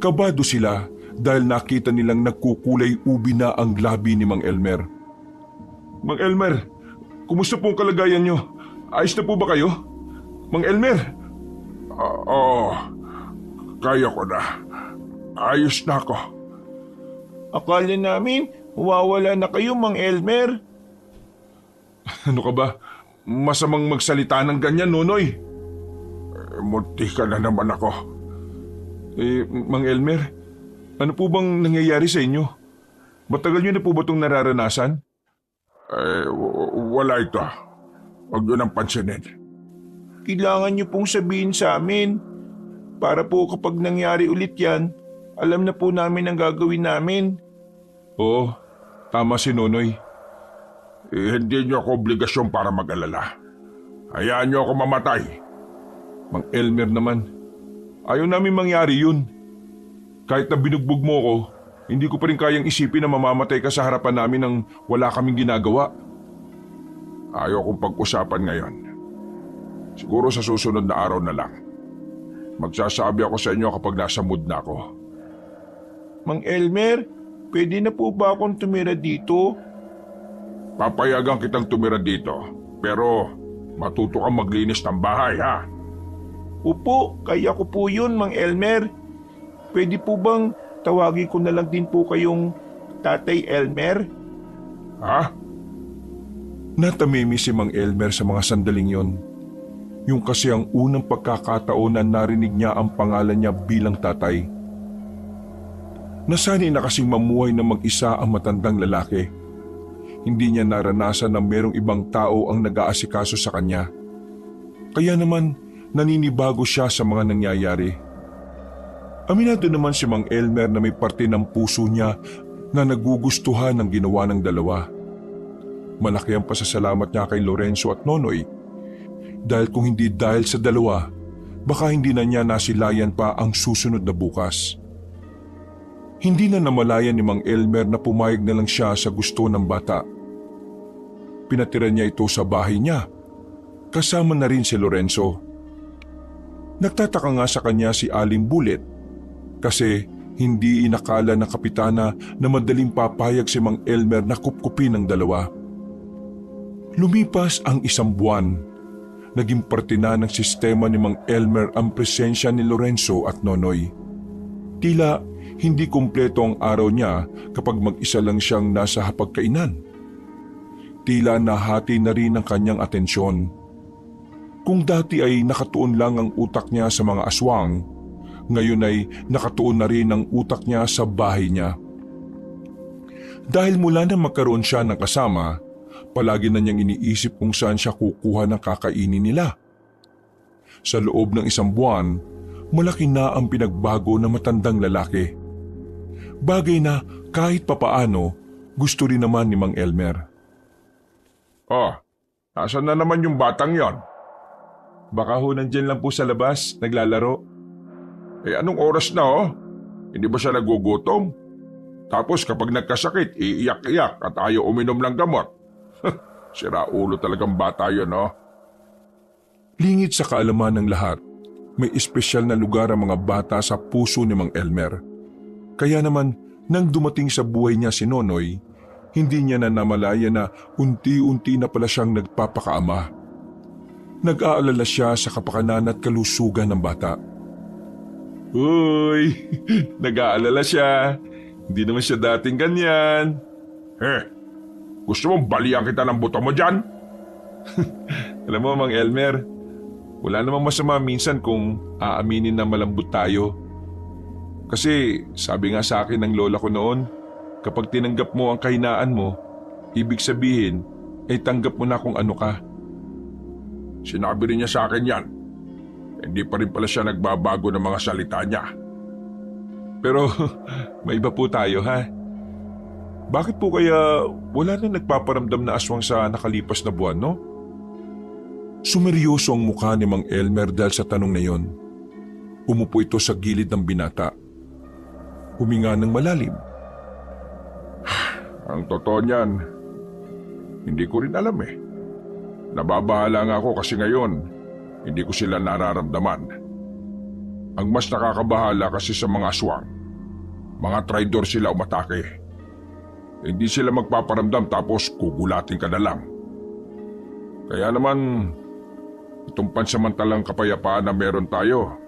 Kabado sila dahil nakita nilang nagkukulay ubi na ang labi ni Mang Elmer. Mang Elmer, kumusta po ang kalagayan niyo? Ayos na po ba kayo? Mang Elmer? Oo, kaya ko na. Ayos na ako. Akala namin, mawawala na kayo, Mang Elmer. Ano ka ba? Masamang magsalita ng ganyan, Nonoy. Munti ka na naman ako. Mang Elmer, ano po bang nangyayari sa inyo? Matagal niyo na po ba itong nararanasan? Wala ito. Huwag yun ang pansinin. Kailangan niyo pong sabihin sa amin. Para po kapag nangyari ulit yan, alam na po namin ang gagawin namin. Oo, tama si Nonoy. Hindi niyo ako obligasyon para mag-alala. Hayaan niyo ako mamatay. Mang Elmer naman, ayaw namin mangyari yun. Kahit na binugbog mo ko, hindi ko pa rin kayang isipin na mamamatay ka sa harapan namin nang wala kaming ginagawa. Ayaw kong pag-usapan ngayon. Siguro sa susunod na araw na lang. Magsasabi ako sa inyo kapag nasa mood na ako. Mang Elmer, pwede na po ba akong tumira dito? Papayagan kitang tumira dito, pero matuto kang maglinis ng bahay, ha? Opo, kaya ko po yun, Mang Elmer. Pwede po bang tawagin ko na lang din po kayong Tatay Elmer? Ha? Natamimi si Mang Elmer sa mga sandaling yon. Yung kasi ang unang pagkakataon na narinig niya ang pangalan niya bilang tatay. Nasanay na kasing mamuhay na mag-isa ang matandang lalaki. Hindi niya naranasan na merong ibang tao ang nag-aasikaso sa kanya. Kaya naman naninibago siya sa mga nangyayari. Aminado naman si Mang Elmer na may parte ng puso niya na nagugustuhan ng ginawa ng dalawa. Malaki ang pasasalamat niya kay Lorenzo at Nonoy. Dahil kung hindi dahil sa dalawa, baka hindi na niya nasilayan pa ang susunod na bukas. Hindi na namalayan ni Mang Elmer na pumayag na lang siya sa gusto ng bata. Pinatira niya ito sa bahay niya. Kasama na rin si Lorenzo. Nagtataka nga sa kanya si Aling Bulit kasi hindi inakala ng kapitana na madaling papayag si Mang Elmer na kupkupin ng dalawa. Lumipas ang 1 buwan. Naging parte na ng sistema ni Mang Elmer ang presensya ni Lorenzo at Nonoy. Tila hindi kumpleto ang araw niya kapag mag-isa lang siyang nasa hapagkainan. Tila nahati na rin ang kanyang atensyon. Kung dati ay nakatuon lang ang utak niya sa mga aswang, ngayon ay nakatuon na rin ang utak niya sa bahay niya. Dahil mula na magkaroon siya ng kasama, palagi na niyang iniisip kung saan siya kukuha ng kakainin nila. Sa loob ng 1 buwan, malaki na ang pinagbago ng matandang lalaki. Bagay na kahit papaano gusto rin naman ni Mang Elmer. Oh, asan na naman yung batang yon? Baka ho nandyan lang po sa labas, naglalaro. Anong oras na oh? Hindi ba siya nagugutom? Tapos kapag nagkasakit, iiyak-iyak at ayaw uminom ng gamot. Sira ulo talagang bata yun, oh. Lingid sa kaalaman ng lahat, may espesyal na lugar ang mga bata sa puso ni Mang Elmer. Kaya naman, nang dumating sa buhay niya si Nonoy, hindi niya na namalaya na unti-unti na pala siyang nagpapakaama. Nag-aalala siya sa kapakanan at kalusugan ng bata. Uy, nag-aalala siya. Hindi naman siya dating ganyan. Gusto mong balian kita ng buto mo dyan? Alam mo, Mang Elmer, wala namang masama minsan kung aaminin na malambot tayo. Kasi sabi nga sa akin ng lola ko noon, kapag tinanggap mo ang kahinaan mo, ibig sabihin ay tanggap mo na kung ano ka. Sinabi rin niya sa akin yan. Hindi pa rin pala siya nagbabago ng mga salita niya. Pero may iba po tayo, ha? Bakit po kaya wala na nagpaparamdam na aswang sa nakalipas na buwan, no? Sumeryoso ang mukha ni Mang Elmer dahil sa tanong na yon. Umupo ito sa gilid ng binata. Huminga ng malalim. Ang totoo niyan, hindi ko rin alam eh. Nababahala nga ako kasi ngayon, hindi ko sila nararamdaman. Ang mas nakakabahala kasi sa mga aswang, mga traidor sila umatake. Hindi sila magpaparamdam tapos kugulatin ka na lang. Kaya naman, itong pansamantalang kapayapaan na meron tayo,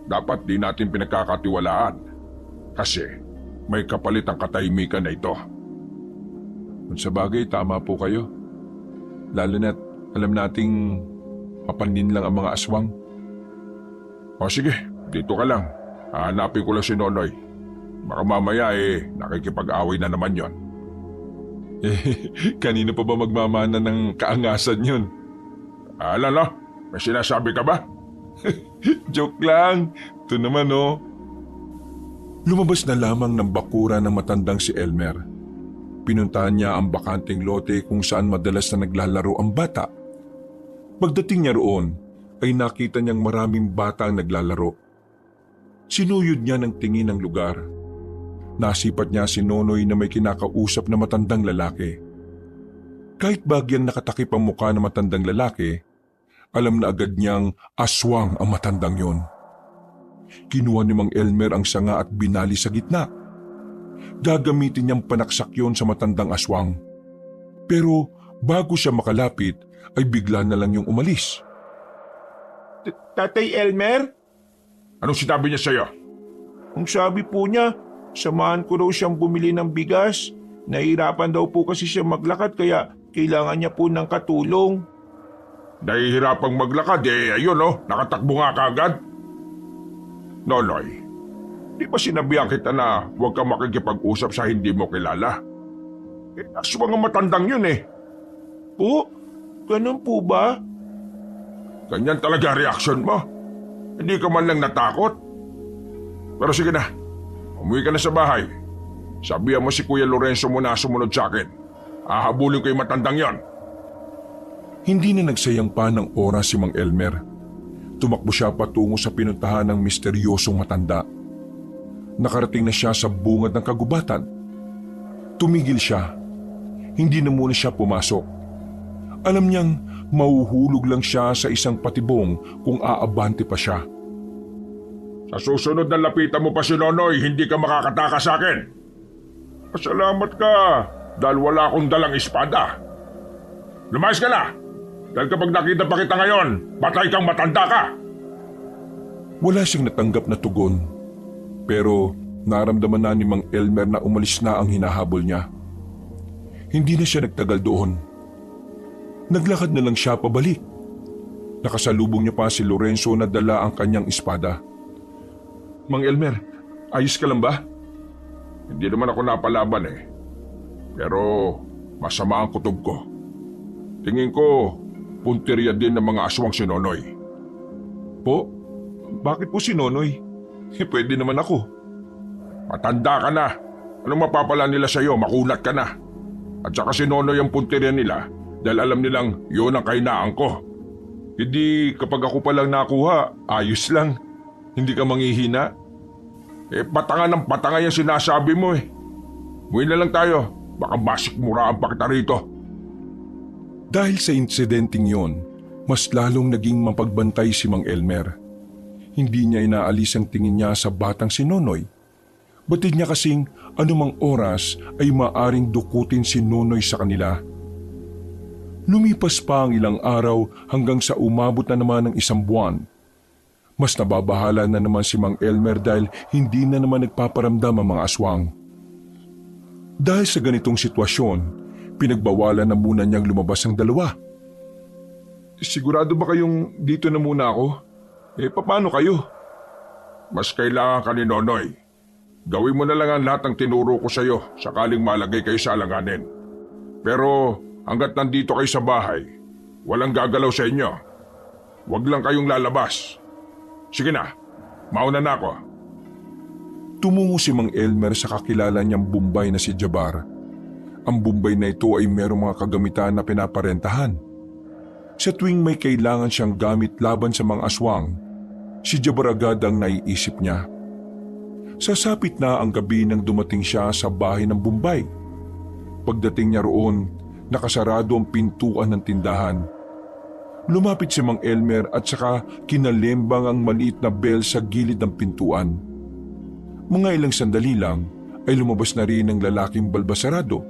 dapat di natin pinagkakatiwalaan. Kasi may kapalit ang katahimikan na ito. Kung sa bagay, tama po kayo. Lalo na't alam nating mapanin lang ang mga aswang. O sige, dito ka lang. Hahanapin ko lang si Nonoy. Baka mamaya nakikipag-away na naman yon. Kanino pa ba magmamana ng kaangasan yun? Alala, may sinasabi ka ba? Joke lang. Ito naman oh. Lumabas na lamang ng bakura ng matandang si Elmer. Pinuntahan niya ang bakanting lote kung saan madalas na naglalaro ang bata. Pagdating niya roon, ay nakita niyang maraming bata ang naglalaro. Sinuyod niya ng tingin ang lugar. Nasipat niya si Nonoy na may kinakausap na matandang lalaki. Kahit bagyang nakatakip ang mukha ng matandang lalaki, alam na agad niyang aswang ang matandang yon. Kinuha ni Mang Elmer ang sanga at binali sa gitna. Gagamitin niyang panaksak yon sa matandang aswang. Pero bago siya makalapit, ay bigla na lang yung umalis. Tatay Elmer? Anong sinabi niya sa'yo? Ang sabi po niya, samahan ko raw siyang bumili ng bigas. Nahihirapan daw po kasi siya maglakad kaya kailangan niya po ng katulong. Nahihirapang maglakad ayun nakatakbo nga kagad. Nonoy, di ba sinabihan kita na huwag kang makikipag-usap sa hindi mo kilala? Aswang ang matandang yun Po? Ganun po ba? Ganyan talaga reaksyon mo. Hindi ka man lang natakot. Pero sige na, umuwi ka na sa bahay. Sabihan mo si Kuya Lorenzo muna sumunod sa akin. Hahabulin ko yung matandang yon. Hindi na nagsayang pa ng oras si Mang Elmer. Tumakbo siya patungo sa pinuntahan ng misteryosong matanda. Nakarating na siya sa bungad ng kagubatan. Tumigil siya. Hindi na muna siya pumasok. Alam niyang mahuhulog lang siya sa isang patibong kung aabante pa siya. Sa susunod na lapitan mo pa si Nonoy, hindi ka makakatakas sa akin. Pasalamat ka dahil wala akong dalang espada. Lumayas ka na! Dahil kapag nakita pa kita ngayon, patay kang matanda ka! Wala siyang natanggap na tugon. Pero naramdaman na ni Mang Elmer na umalis na ang hinahabol niya. Hindi na siya nagtagal doon. Naglakad na lang siya pabalik. Nakasalubong niya pa si Lorenzo na dala ang kanyang espada. Mang Elmer, ayos ka lang ba? Hindi naman ako napalaban Pero masama ang kutob ko. Tingin ko, punteriya din ng mga aswang si Nonoy. Po? Bakit po si Nonoy? Pwede naman ako. Matanda ka na. Anong mapapala nila sa'yo? Makulat ka na. At saka si Nonoy ang punteriya nila dahil alam nilang yun ang kahinaan ko. Hindi kapag ako palang nakuha, ayos lang. Hindi ka manghihina. Patanga ng patanga yung sinasabi mo Muwi na lang tayo. Baka masikmuraan pa kita rito. Dahil sa insidenteng yon, mas lalong naging mapagbantay si Mang Elmer. Hindi niya inaalis ang tingin niya sa batang si Nonoy. Batid niya kasing anumang oras ay maaring dukutin si Nonoy sa kanila. Lumipas pa ang ilang araw hanggang sa umabot na naman ng isang buwan. Mas nababahala na naman si Mang Elmer dahil hindi na naman nagpaparamdam ang mga aswang. Dahil sa ganitong sitwasyon, pinagbawalan na muna niyang lumabas ang dalawa. Sigurado ba kayong dito na muna ako? Paano kayo? Mas kailangan ka ni Nonoy. Gawin mo na lang ang lahat ng tinuro ko sa'yo sakaling malagay kayo sa alanganin. Pero hanggat nandito kayo sa bahay, walang gagalaw sa inyo. Huwag lang kayong lalabas. Sige na, mauna na ako. Tumungo si Mang Elmer sa kakilala niyang Bombay na si Jabar. Ang Bombay na ito ay merong mga kagamitan na pinaparentahan. Sa tuwing may kailangan siyang gamit laban sa mga aswang, si Jabar agad ang naiisip niya. Sasapit na ang gabi nang dumating siya sa bahay ng Bombay. Pagdating niya roon, nakasarado ang pintuan ng tindahan. Lumapit si Mang Elmer at saka kinalembang ang maliit na bell sa gilid ng pintuan. Mga ilang sandali lang ay lumabas na rin ang lalaking balbasarado.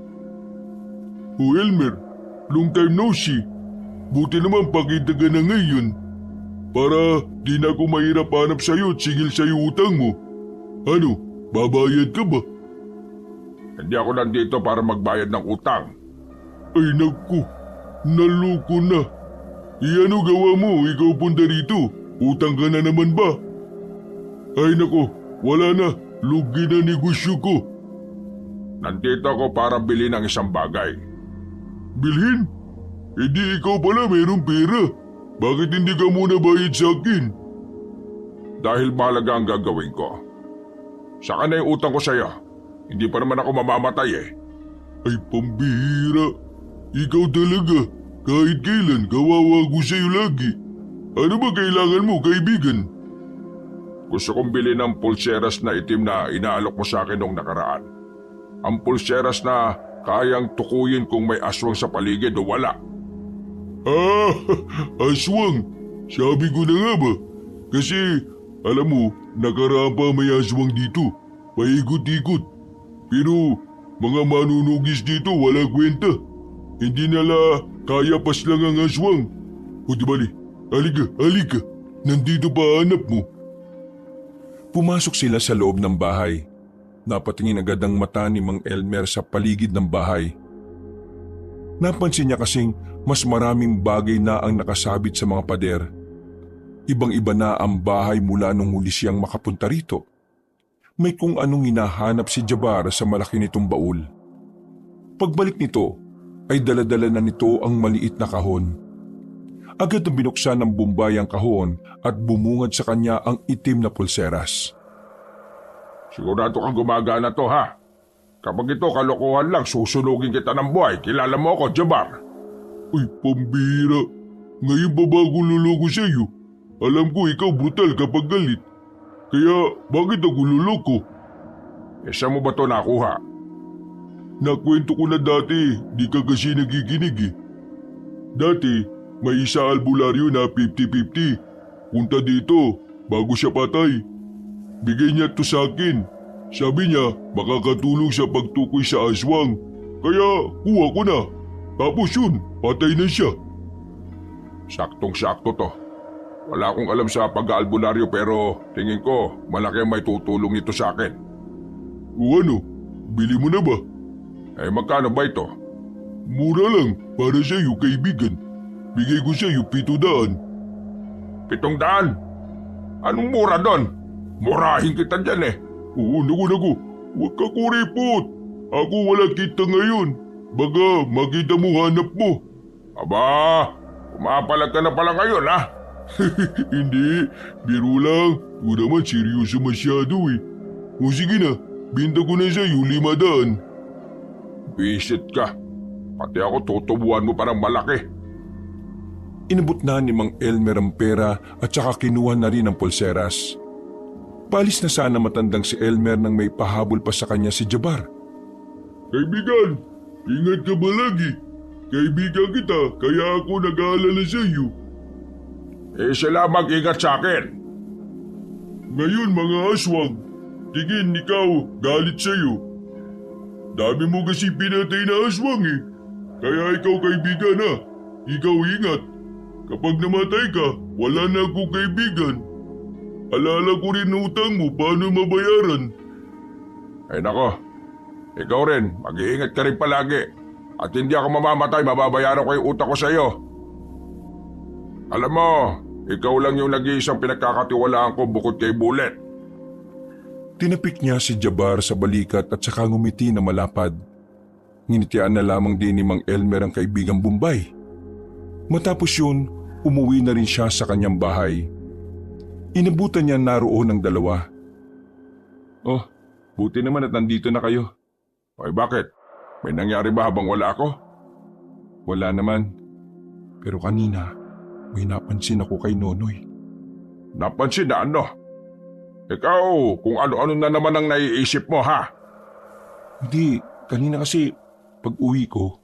Elmer, long time no see. Buti naman pakita ka na ngayon. Para di na ako mahirap hanap sa'yo at singil sa'yo utang mo. Ano, babayad ka ba? Hindi ako nandito para magbayad ng utang. Ay naku, naloko na. Ano gawa mo, ikaw punta rito? Utang ka na naman ba? Ay naku, wala na. Lugi na negosyo ko. Nandito ako para bilhin ng isang bagay. Bilhin? Hindi ikaw pala mayroong pera. Bakit hindi ka muna bayad sa akin? Dahil mahalaga ang gagawin ko. Saka na yung utang ko sa'yo. Hindi pa naman ako mamamatay Ay pambihira. Ikaw talaga. Kahit kailan kawawa ko sa'yo lagi. Ano ba kailangan mo, kaibigan? Gusto kong bilhin ng pulseras na itim na inaalok mo sa akin noong nakaraan. Ang pulseras na kayang tukuyin kung may aswang sa paligid o wala. Aswang. Sabi ko na nga ba? Kasi, alam mo, nakaraan pa may aswang dito. Paikot-ikot. Pero, mga manunugis dito wala kwenta. Hindi nila kaya paslang ang aswang. O di bali, halika. Nandito ba hanap mo? Pumasok sila sa loob ng bahay. Napatingin agad ang mata ni Mang Elmer sa paligid ng bahay. Napansin niya kasing mas maraming bagay na ang nakasabit sa mga pader. Ibang-iba na ang bahay mula nung huli siyang makapunta rito. May kung anong hinahanap si Jabar sa malaki nitong baul. Pagbalik nito, ay daladala na nito ang maliit na kahon. Agad na binuksan ng Bombay ang kahon at bumungad sa kanya ang itim na pulseras. Sigurado kang gumagana to, ha? Kapag ito kalokohan lang, susunugin kita ng buhay. Kilala mo ako, Jabar. Uy, pambira. Ngayon ba bago luloko sa iyo? Alam ko ikaw brutal kapag galit. Kaya bakit ako luloko? Saan mo ba to nakuha? Nakwento ko na dati, di ka kasi nagiginig eh. Dati, may isa albularyo na 50-50. Punta dito, bago siya patay. Bigay niya to sa akin. Sabi niya, makakatulong sa pagtukoy sa aswang. Kaya kuha ko na. Tapos yun, patay na siya. Saktong-sakto to. Wala akong alam sa pag-aalbularyo pero tingin ko malaki ang may tutulong nito sa akin. O ano, bili mo na ba? Magkano ba ito? Mura lang, para sa iyo kaibigan. Bigay ko sa iyo 700. 700? Anong mura doon? Murahin kita dyan eh. Oo, naku. Huwag ka kuripot. Ako wala kita ngayon. Baga makita mo hanap mo. Aba, kumapalag ka na pala ngayon ha? Hindi, biro lang. Huwag naman seryoso masyado eh. O sige na, binta ko na sa iyo 500. Visit ka. Pati ako tutubuan mo parang malaki. Inabot na ni Mang Elmer ang pera at saka kinuha na rin ang pulseras. Palis na sana matandang si Elmer nang may pahabol pa sa kanya si Jabar. Kaibigan, ingat ka ba lagi? Kaibigan kita kaya ako nag-aalala sa iyo. Siya lamang ingat sa akin. Ngayon mga aswang, tingin ikaw galit sa iyo. Dami mo kasi pinatay na aswang eh. Kaya ikaw kaibigan ha, ikaw ingat. Kapag namatay ka, wala na akong kaibigan. Alala ko rin utang mo, paano mabayaran? Ay nako, ikaw rin, mag-iingat ka rin palagi. At hindi ako mamamatay, mababayaran ko yung utang ko sa iyo. Alam mo, ikaw lang yung nag-iisang pinagkakatiwalaan ko bukod kay Bullet. Tinapik niya si Jabar sa balikat at saka ngumiti na malapad. Nginitian na lamang din ni Mang Elmer ang kaibigang Bombay. Matapos yun, umuwi na rin siya sa kanyang bahay. Inabutan niya naroon ng dalawa. Oh, buti naman at nandito na kayo. Ay bakit? May nangyari ba habang wala ako? Wala naman. Pero kanina, may napansin ako kay Nonoy. Napansin na ano? Ikaw, kung ano-ano na naman ang naiisip mo ha? Hindi, kanina kasi pag uwi ko,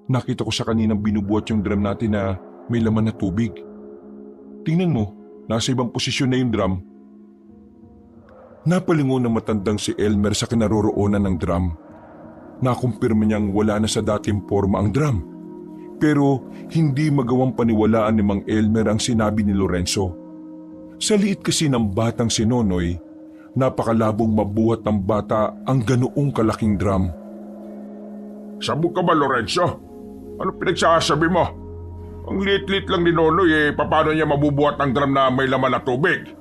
nakita ko sa kaninang binubuhat yung drum natin na may laman na tubig. Tingnan mo, nasa ibang posisyon na yung drum. Napalingon na matandang si Elmer sa kinaroroonan ng drum. Nakumpirma niyang wala na sa dating forma ang drum. Pero hindi magawang paniwalaan ni Mang Elmer ang sinabi ni Lorenzo. Sa liit kasi ng batang si Nonoy, napakalabong mabuhat ng bata ang ganoong kalaking drum. Sabog ka ba, Lorenzo? Ano pinagsasabi mo? Ang liit-liit lang ni Nonoy paano niya mabubuhat ang drum na may laman na tubig?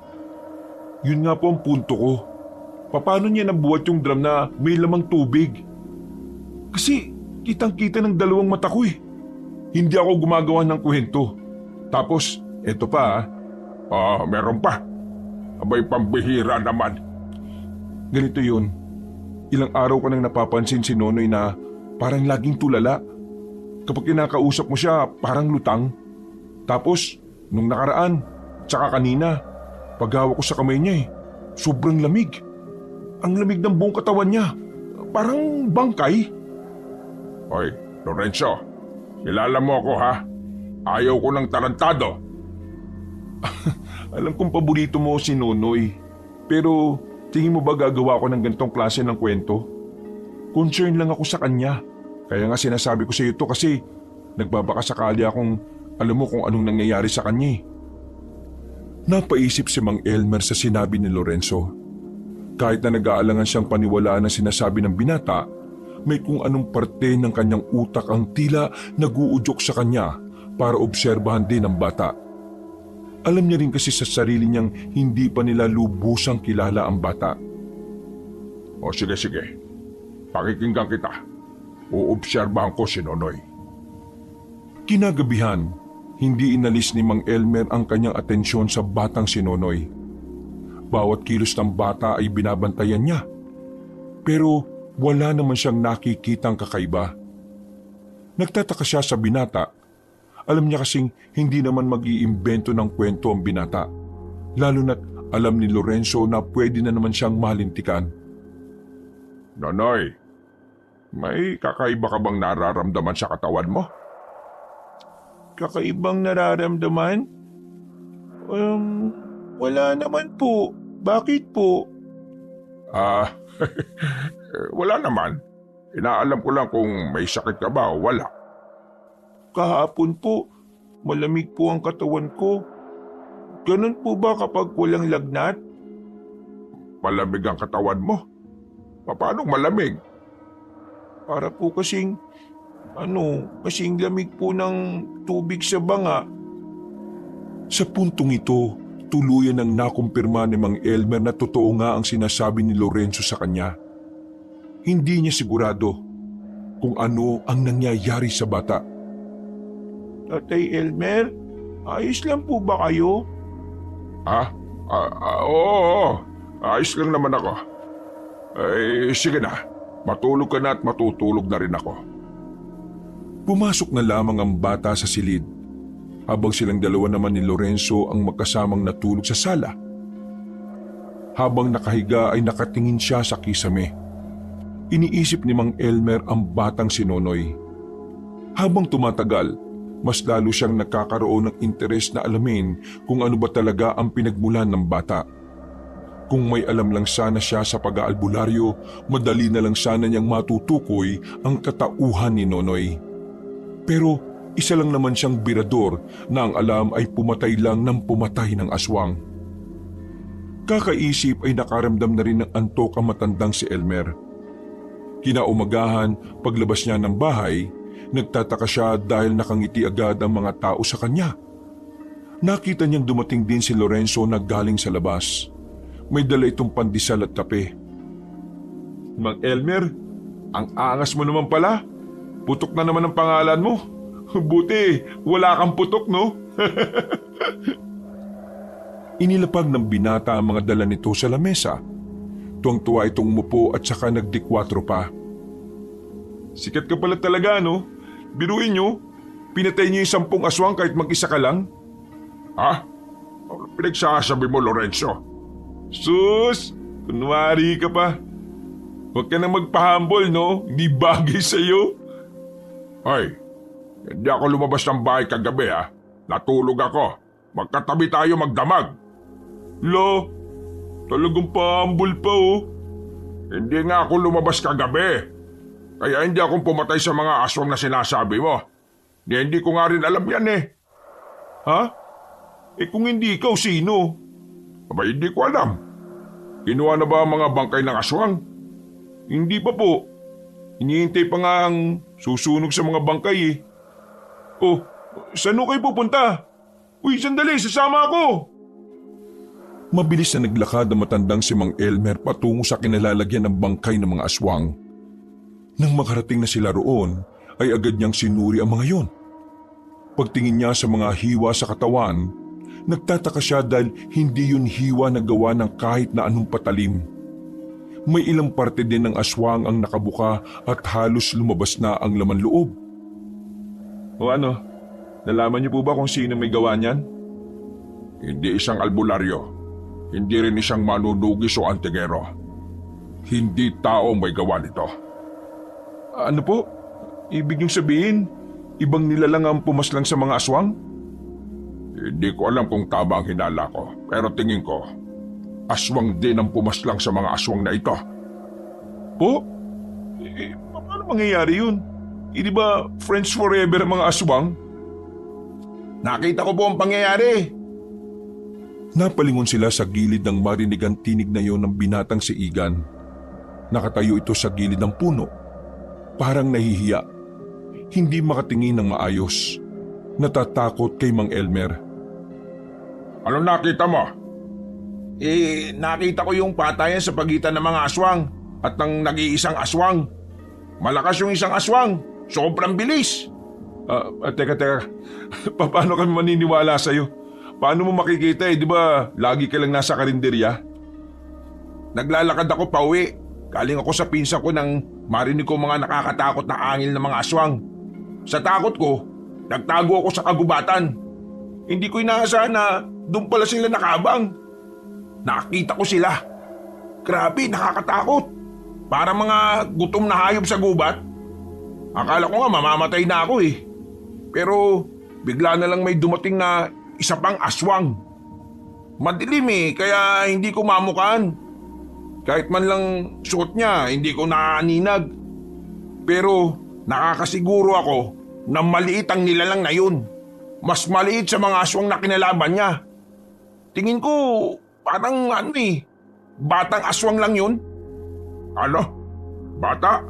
Yun nga po ang punto ko. Paano niya nabuhat yung drum na may lamang tubig? Kasi kitang-kita ng dalawang mata ko eh. Hindi ako gumagawa ng kwento. Tapos, eto pa meron pa. Abay pambihira naman. Ganito yun. Ilang araw ko nang napapansin si Nonoy na parang laging tulala. Kapag kinakausap mo siya, parang lutang. Tapos, nung nakaraan, tsaka kanina, paghawak ko sa kamay niya sobrang lamig. Ang lamig ng buong katawan niya. Parang bangkay. Hoy, Lorenzo, kilala mo ako ha? Ayaw ko ng tarantado. Alam kong paborito mo si Nonoy. Pero tingin mo ba gagawa ko ng ganitong klase ng kwento? Concern lang ako sa kanya. Kaya nga sinasabi ko sa iyo ito kasi nagbabaka sakali akong alam mo kung anong nangyayari sa kanya. Napaisip si Mang Elmer sa sinabi ni Lorenzo. Kahit na nag-aalangan siyang paniwalaan ang sinasabi ng binata, may kung anong parte ng kanyang utak ang tila naguudyok sa kanya para obserbahan din ang bata. Alam niya rin kasi sa sarili niyang hindi pa nila lubusang kilala ang bata. O sige, pakikinggan kita. Uobserbahan ko si Nonoy. Kinagabihan, hindi inalis ni Mang Elmer ang kanyang atensyon sa batang si Nonoy. Bawat kilos ng bata ay binabantayan niya. Pero wala naman siyang nakikitang kakaiba. Nagtataka siya sa binata. Alam niya kasing hindi naman mag-iimbento ng kwento ang binata. Lalo na't alam ni Lorenzo na pwede na naman siyang malintikan. Nonoy, may kakaiba ka bang nararamdaman sa katawan mo? Kakaibang nararamdaman? Wala naman po. Bakit po? Wala naman. Inaalam ko lang kung may sakit ka ba o wala. Kahapon po, malamig po ang katawan ko. Ganun po ba kapag walang lagnat? Malamig ang katawan mo? Paano malamig? Para po kasing lamig po ng tubig sa banga. Sa puntong ito, tuluyan ang nakumpirma ni Mang Elmer na totoo nga ang sinasabi ni Lorenzo sa kanya. Hindi niya sigurado kung ano ang nangyayari sa bata. Tatay Elmer, ayos lang po ba kayo? Oo. Ayos lang naman ako. Sige na. Matulog ka na at matutulog na rin ako. Pumasok na lamang ang bata sa silid, habang silang dalawa naman ni Lorenzo ang magkasamang natulog sa sala. Habang nakahiga ay nakatingin siya sa kisame. Iniisip ni Mang Elmer ang batang si Nonoy. Habang tumatagal, mas lalo siyang nakakaroon ng interes na alamin kung ano ba talaga ang pinagmulan ng bata. Kung may alam lang sana siya sa pag-aalbularyo, madali na lang sana niyang matutukoy ang katauhan ni Nonoy. Pero isa lang naman siyang birador na ang alam ay pumatay lang ng pumatay ng aswang. Kakaisip ay nakaramdam na rin ng antok ang matandang si Elmer. Kinaumagahan, paglabas niya ng bahay, nagtataka siya dahil nakangiti agad ang mga tao sa kanya. Nakita niyang dumating din si Lorenzo na galing sa labas. May dala itong pandesal at kape. Mang Elmer, ang angas mo naman pala. Putok na naman ang pangalan mo. Buti, wala kang putok, no? Inilapag ng binata ang mga dala nito sa lamesa. Tuwang-tuwa itong umupo at saka nagdikwatro pa. Sikat ka pala talaga, no? Biruin nyo, pinatay niyo yung 10 aswang kahit mag-isa ka lang. Ha? Ano pinagsasabi mo, Lorenzo? Sus, kunwari ka pa. Huwag ka na magpahambol, no? Hindi bagay sa'yo. Ay, hindi ako lumabas ng bahay kagabi, ha? Natulog ako. Magkatabi tayo magdamag. Lo, talagang pahambol pa, oh. Hindi nga ako lumabas kagabi. Kaya hindi akong pumatay sa mga aswang na sinasabi mo. Hindi ko nga rin alam yan, eh. Ha? Kung hindi ikaw, sino? Aba, hindi ko alam. Kinuha na ba ang mga bangkay ng aswang? Hindi pa po. Hinihintay pa nga ang susunog sa mga bangkay, eh. Oh, saan kayo pupunta? Uy, sandali, sasama ako! Mabilis na naglakad ang matandang si Mang Elmer patungo sa kinalalagyan ng bangkay ng mga aswang. Nang makarating na sila roon, ay agad niyang sinuri ang mga yon. Pagtingin niya sa mga hiwa sa katawan, nagtataka siya dahil hindi yun hiwa na gawa ng kahit na anong patalim. May ilang parte din ng aswang ang nakabuka at halos lumabas na ang laman loob. O ano, nalaman niyo po ba kung sino may gawa niyan? Hindi isang albularyo. Hindi rin isang manunugis o antigero. Hindi tao may gawa nito. Ano po? Ibig niyong sabihin, ibang nilalang ang pumaslang sa mga aswang? Hindi ko alam kung tama ang hinala ko, pero tingin ko, aswang din ang pumaslang sa mga aswang na ito. Po? Paano mangyayari yun? Hindi ba friends forever ang mga aswang? Nakita ko po ang pangyayari. Napalingon sila sa gilid ng marinigang tinig na yon ng binatang si Igan. Nakatayo ito sa gilid ng puno. Parang nahihiya. Hindi makatingin ng maayos. Natatakot kay Mang Elmer. Anong nakita mo? Nakita ko yung patayan sa pagitan ng mga aswang at ng nag-iisang aswang. Malakas yung isang aswang. Sobrang bilis. Teka. Paano kami maniniwala sa'yo? Paano mo makikita di ba lagi ka lang nasa karinderya? Naglalakad ako pauwi. Galing ako sa pinsan ko nang marinig ko mga nakakatakot na angil ng mga aswang. Sa takot ko, nagtago ako sa kagubatan. Hindi ko inaasahan na doon pala sila nakabang. Nakita ko sila. Grabe, nakakatakot. Para mga gutom na hayop sa gubat. Akala ko nga mamamatay na ako eh. Pero bigla na lang may dumating na isa pang aswang. Madilim kaya hindi ko mamukaan. Kahit man lang suot niya, hindi ko naaninag. Pero nakakasiguro ako na maliit ang nilalang na yun. Mas maliit sa mga aswang na kinalaban niya. Tingin ko parang batang aswang lang yun. Ano? Bata?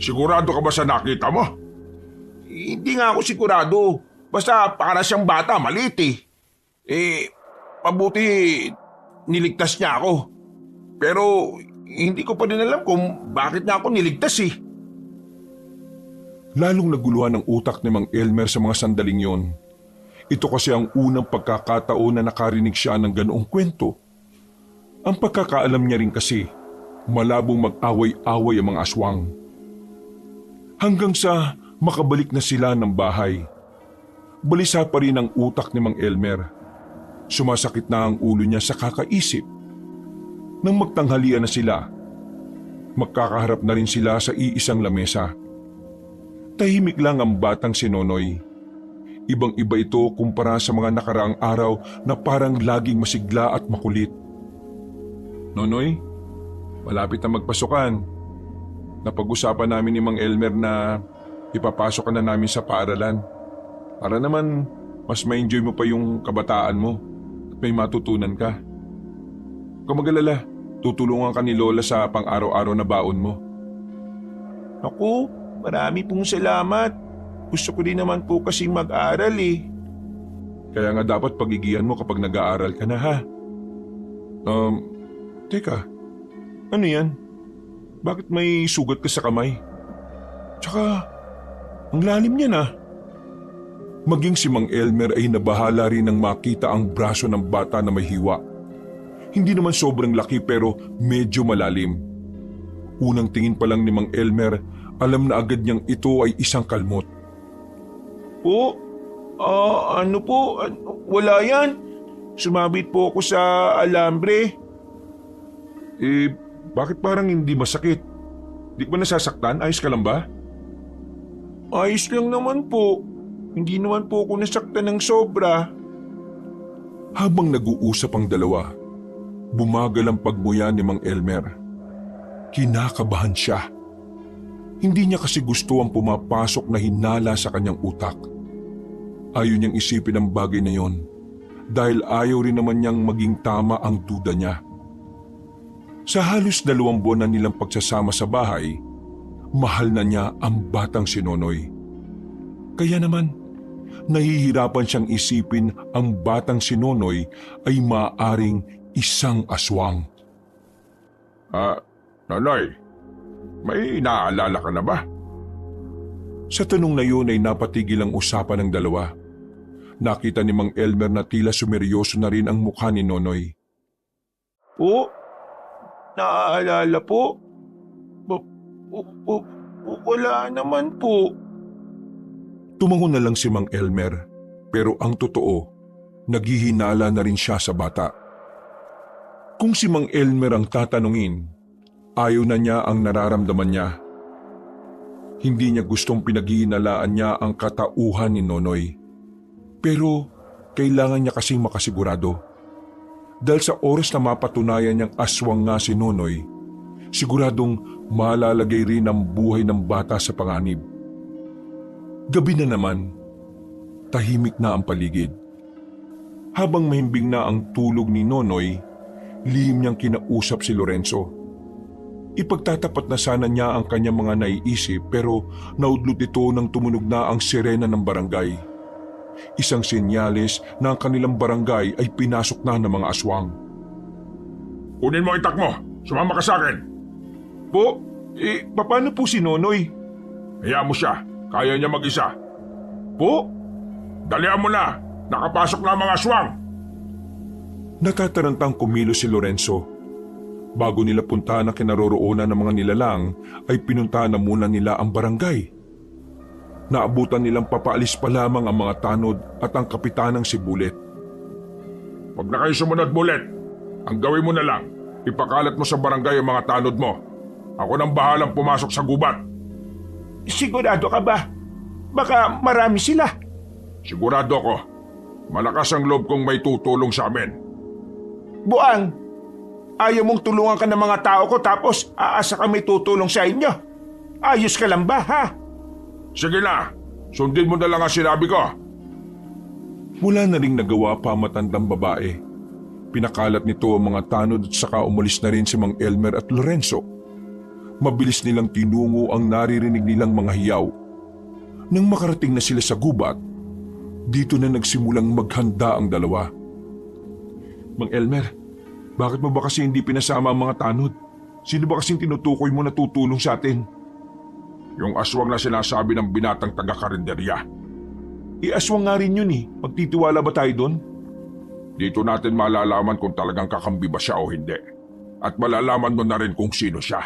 Sigurado ka ba sa nakita mo? Hindi nga ako sigurado. Basta para siyang bata, maliit Mabuti niligtas niya ako. Pero hindi ko pa din alam kung bakit niya ako niligtas Lalong naguluhan ang utak ni Mang Elmer sa mga sandaling yon. Ito kasi ang unang pagkakataon na nakarinig siya ng ganoong kwento. Ang pagkakaalam niya rin kasi, malabong mag-away-away ang mga aswang. Hanggang sa makabalik na sila ng bahay. Balisa pa rin ang utak ni Mang Elmer. Sumasakit na ang ulo niya sa kakaisip. Nang magtanghalian na sila, magkakaharap na rin sila sa iisang lamesa. Tahimik lang ang batang si Nonoy. Ibang-iba ito kumpara sa mga nakaraang araw na parang laging masigla at makulit. Nonoy, malapit na magpasukan. Napag-usapan namin ni Mang Elmer na ipapasok ka na namin sa paaralan. Para naman mas ma-enjoy mo pa yung kabataan mo at may matutunan ka. Huwag magalala, tutulungan ka ni Lola sa pang-araw-araw na baon mo. Ako, marami pong salamat. Gusto ko din naman po kasing mag-aral Kaya nga dapat pagigihan mo kapag nag-aaral ka na ha. Teka, ano yan? Bakit may sugat ka sa kamay? Tsaka, ang lalim niya na. Maging si Mang Elmer ay nabahala rin nang makita ang braso ng bata na may hiwa. Hindi naman sobrang laki pero medyo malalim. Unang tingin pa lang ni Mang Elmer, alam na agad niyang ito ay isang kalmot. Wala yan. Sumabit po ako sa alambre. Bakit parang hindi masakit? Di ba nasasaktan? Ayos ka lang ba? Ayos lang naman po. Hindi naman po ako nasaktan ng sobra. Habang nag-uusap ang dalawa, bumagal ang pagmuya ni Mang Elmer. Kinakabahan siya. Hindi niya kasi gusto ang pumapasok na hinala sa kanyang utak. Ayaw niyang isipin ang bagay na yon dahil ayaw rin naman niyang maging tama ang duda niya. Sa halos 2 buwan na nilang pagsasama sa bahay, mahal na niya ang batang si Nonoy. Kaya naman, nahihirapan siyang isipin ang batang si Nonoy ay maaaring isang aswang. Nonoy, may naalala ka na ba? Sa tanong na yun ay napatigil ang usapan ng dalawa. Nakita ni Mang Elmer na tila sumeryoso na rin ang mukha ni Nonoy. Naaalala po? Wala naman po. Tumango na lang si Mang Elmer, pero ang totoo, naghihinala na rin siya sa bata. Kung si Mang Elmer ang tatanungin, ayaw na niya ang nararamdaman niya. Hindi niya gustong pinaghihinalaan niya ang katauhan ni Nonoy. Pero kailangan niya kasing makasigurado. Dahil sa oras na mapatunayan niyang aswang nga si Nonoy, siguradong malalagay rin ang buhay ng bata sa panganib. Gabi na naman, tahimik na ang paligid. Habang mahimbing na ang tulog ni Nonoy, lihim niyang kinausap si Lorenzo. Ipagtatapat na sana niya ang kanyang mga naiisip pero naudlot ito nang tumunog na ang sirena ng barangay. Isang senyales na ang kanilang barangay ay pinasok na ng mga aswang. Kunin mo ang itak mo. Sumama ka sa akin. Po, paano po si Nonoy? Hayaan mo siya. Kaya niya mag-isa. Po? Dalihan mo na. Nakapasok na ang mga aswang. Natatarantang kumilos si Lorenzo. Bago nila puntahan ang kinaroroonan ng mga nilalang, ay pinuntahan na muna nila ang barangay. Naabutan nilang papaalis pa lamang ang mga tanod at ang kapitanang si Bullet. Huwag na kayo sumunod, Bullet. Ang gawin mo na lang, ipakalat mo sa barangay ang mga tanod mo. Ako nang bahalang pumasok sa gubat. Sigurado ka ba? Baka marami sila. Sigurado ako. Malakas ang loob kong may tutulong sa amin. Buang, ayaw mong tulungan ka ng mga tao ko tapos aasa ka may tutulong sa inyo. Ayos ka lang ba, ha? Sige na, sundin mo na lang ang sinabi ko. Wala na ring nagawa pa ang matandang babae. Pinakalat nito ang mga tanod at saka umalis na rin si Mang Elmer at Lorenzo. Mabilis nilang tinungo ang naririnig nilang mga hiyaw. Nang makarating na sila sa gubat, dito na nagsimulang maghanda ang dalawa. Mang Elmer, bakit mo ba kasi hindi pinasama ang mga tanod? Sino ba kasing tinutukoy mo na tutulong sa atin? Yung aswang na sinasabi ng binatang taga-karinderya. Aswang nga rin yun eh. Magtitiwala ba tayo doon? Dito natin malalaman kung talagang kakambi ba siya o hindi. At malalaman mo na rin kung sino siya.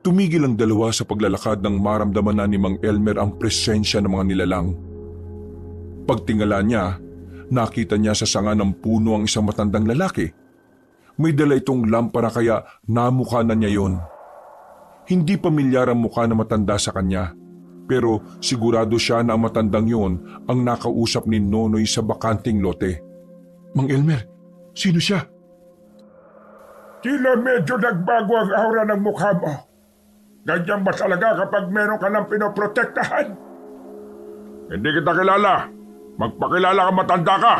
Tumigil ang dalawa sa paglalakad nang maramdaman na ni Mang Elmer ang presensya ng mga nilalang. Pagtingala niya, nakita niya sa sanga ng puno ang isang matandang lalaki. May dala itong lampara kaya namukha na niya yon. Hindi pamilyar ang mukha na matanda sa kanya, pero sigurado siya na ang matandang yon ang nakausap ni Nonoy sa bakanting lote. Mang Elmer, sino siya? Tila medyo nagbago ang aura ng mukha mo. Ganyan ba talaga kapag meron ka ng pinoprotektahan? Hindi kita kilala. Magpakilala ka, matanda ka.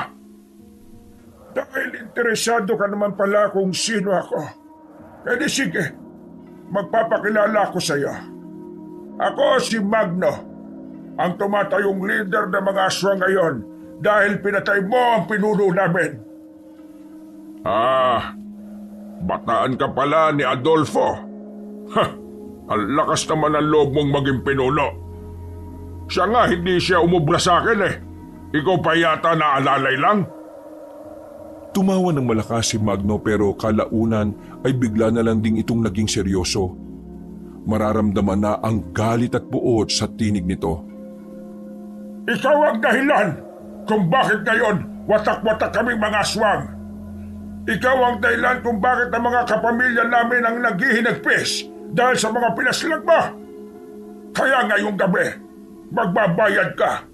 Dahil interesado ka naman pala kung sino ako. Pwede sige, magpapakilala ako sa iyo. Ako si Magno, ang tumatayong leader ng mga aswang ngayon dahil pinatay mo ang pinuno namin. Bataan ka pala ni Adolfo. Ang lakas naman ang loob mong maging pinuno. Siya nga, hindi siya umubra sa akin eh. Ikaw pa yata naalalay lang? Tumawa ng malakas si Magno pero kalaunan ay bigla na lang ding itong naging seryoso. Mararamdaman na ang galit at puot sa tinig nito. Ikaw ang dahilan kung bakit ngayon watak-watak kaming mga aswang. Ikaw ang dahilan kung bakit ang mga kapamilya namin ang naghihinagpis dahil sa mga pinaslag mo. Kaya ngayong gabi, magbabayad ka.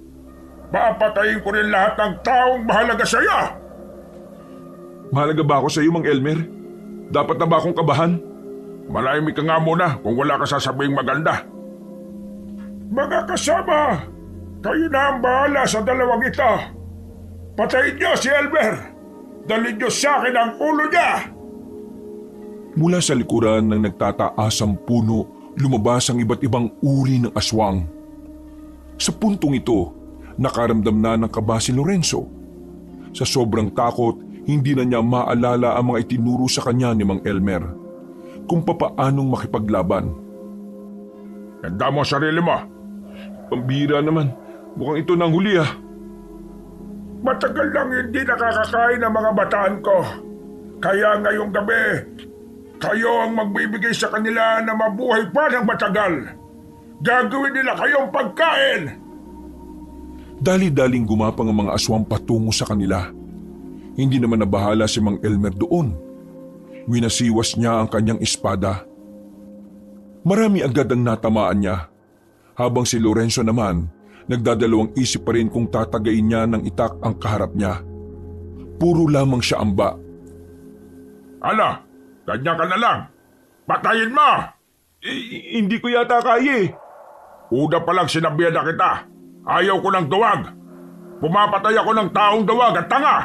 Papatayin ko rin lahat ng taong mahalaga sa iyo. Mahalaga ba ako sa iyo, Mang Elmer? Dapat na ba akong kabahan? Malahimik ka nga muna kung wala ka sasabing maganda. Mga kasama, kayo na ang bahala sa dalawang ito. Patayin niyo si Elmer. Dalhin niyo sa akin ang ulo niya. Mula sa likuran ng nagtataasang puno, lumabas ang iba't ibang uri ng aswang. Sa puntong ito, nakaramdam na ng kaba si Lorenzo. Sa sobrang takot, hindi na niya maalala ang mga itinuro sa kanya ni Mang Elmer kung papaanong makipaglaban. Ganda mo sarili mo. Pambira naman, mukhang ito nang huli ah. Matagal lang hindi nakakakain ang mga bataan ko. Kaya ngayong gabi, kayo ang magbibigay sa kanila na mabuhay pa ng matagal. Gagawin nila kayong pagkain. Dali-daling gumapang ang mga aswang patungo sa kanila. Hindi naman nabahala si Mang Elmer doon. Winasiwas niya ang kanyang espada. Marami agad ang natamaan niya. Habang si Lorenzo naman, nagdadalawang isip pa rin kung tatagayin niya ng itak ang kaharap niya. Puro lamang siya amba. Ala, ganyan ka na lang. Patayin mo! Hindi ko yata kaya eh. Una pa lang sinabihan na kita. Ayaw ko ng duwag. Pumapatay ako ng taong dawag at tanga!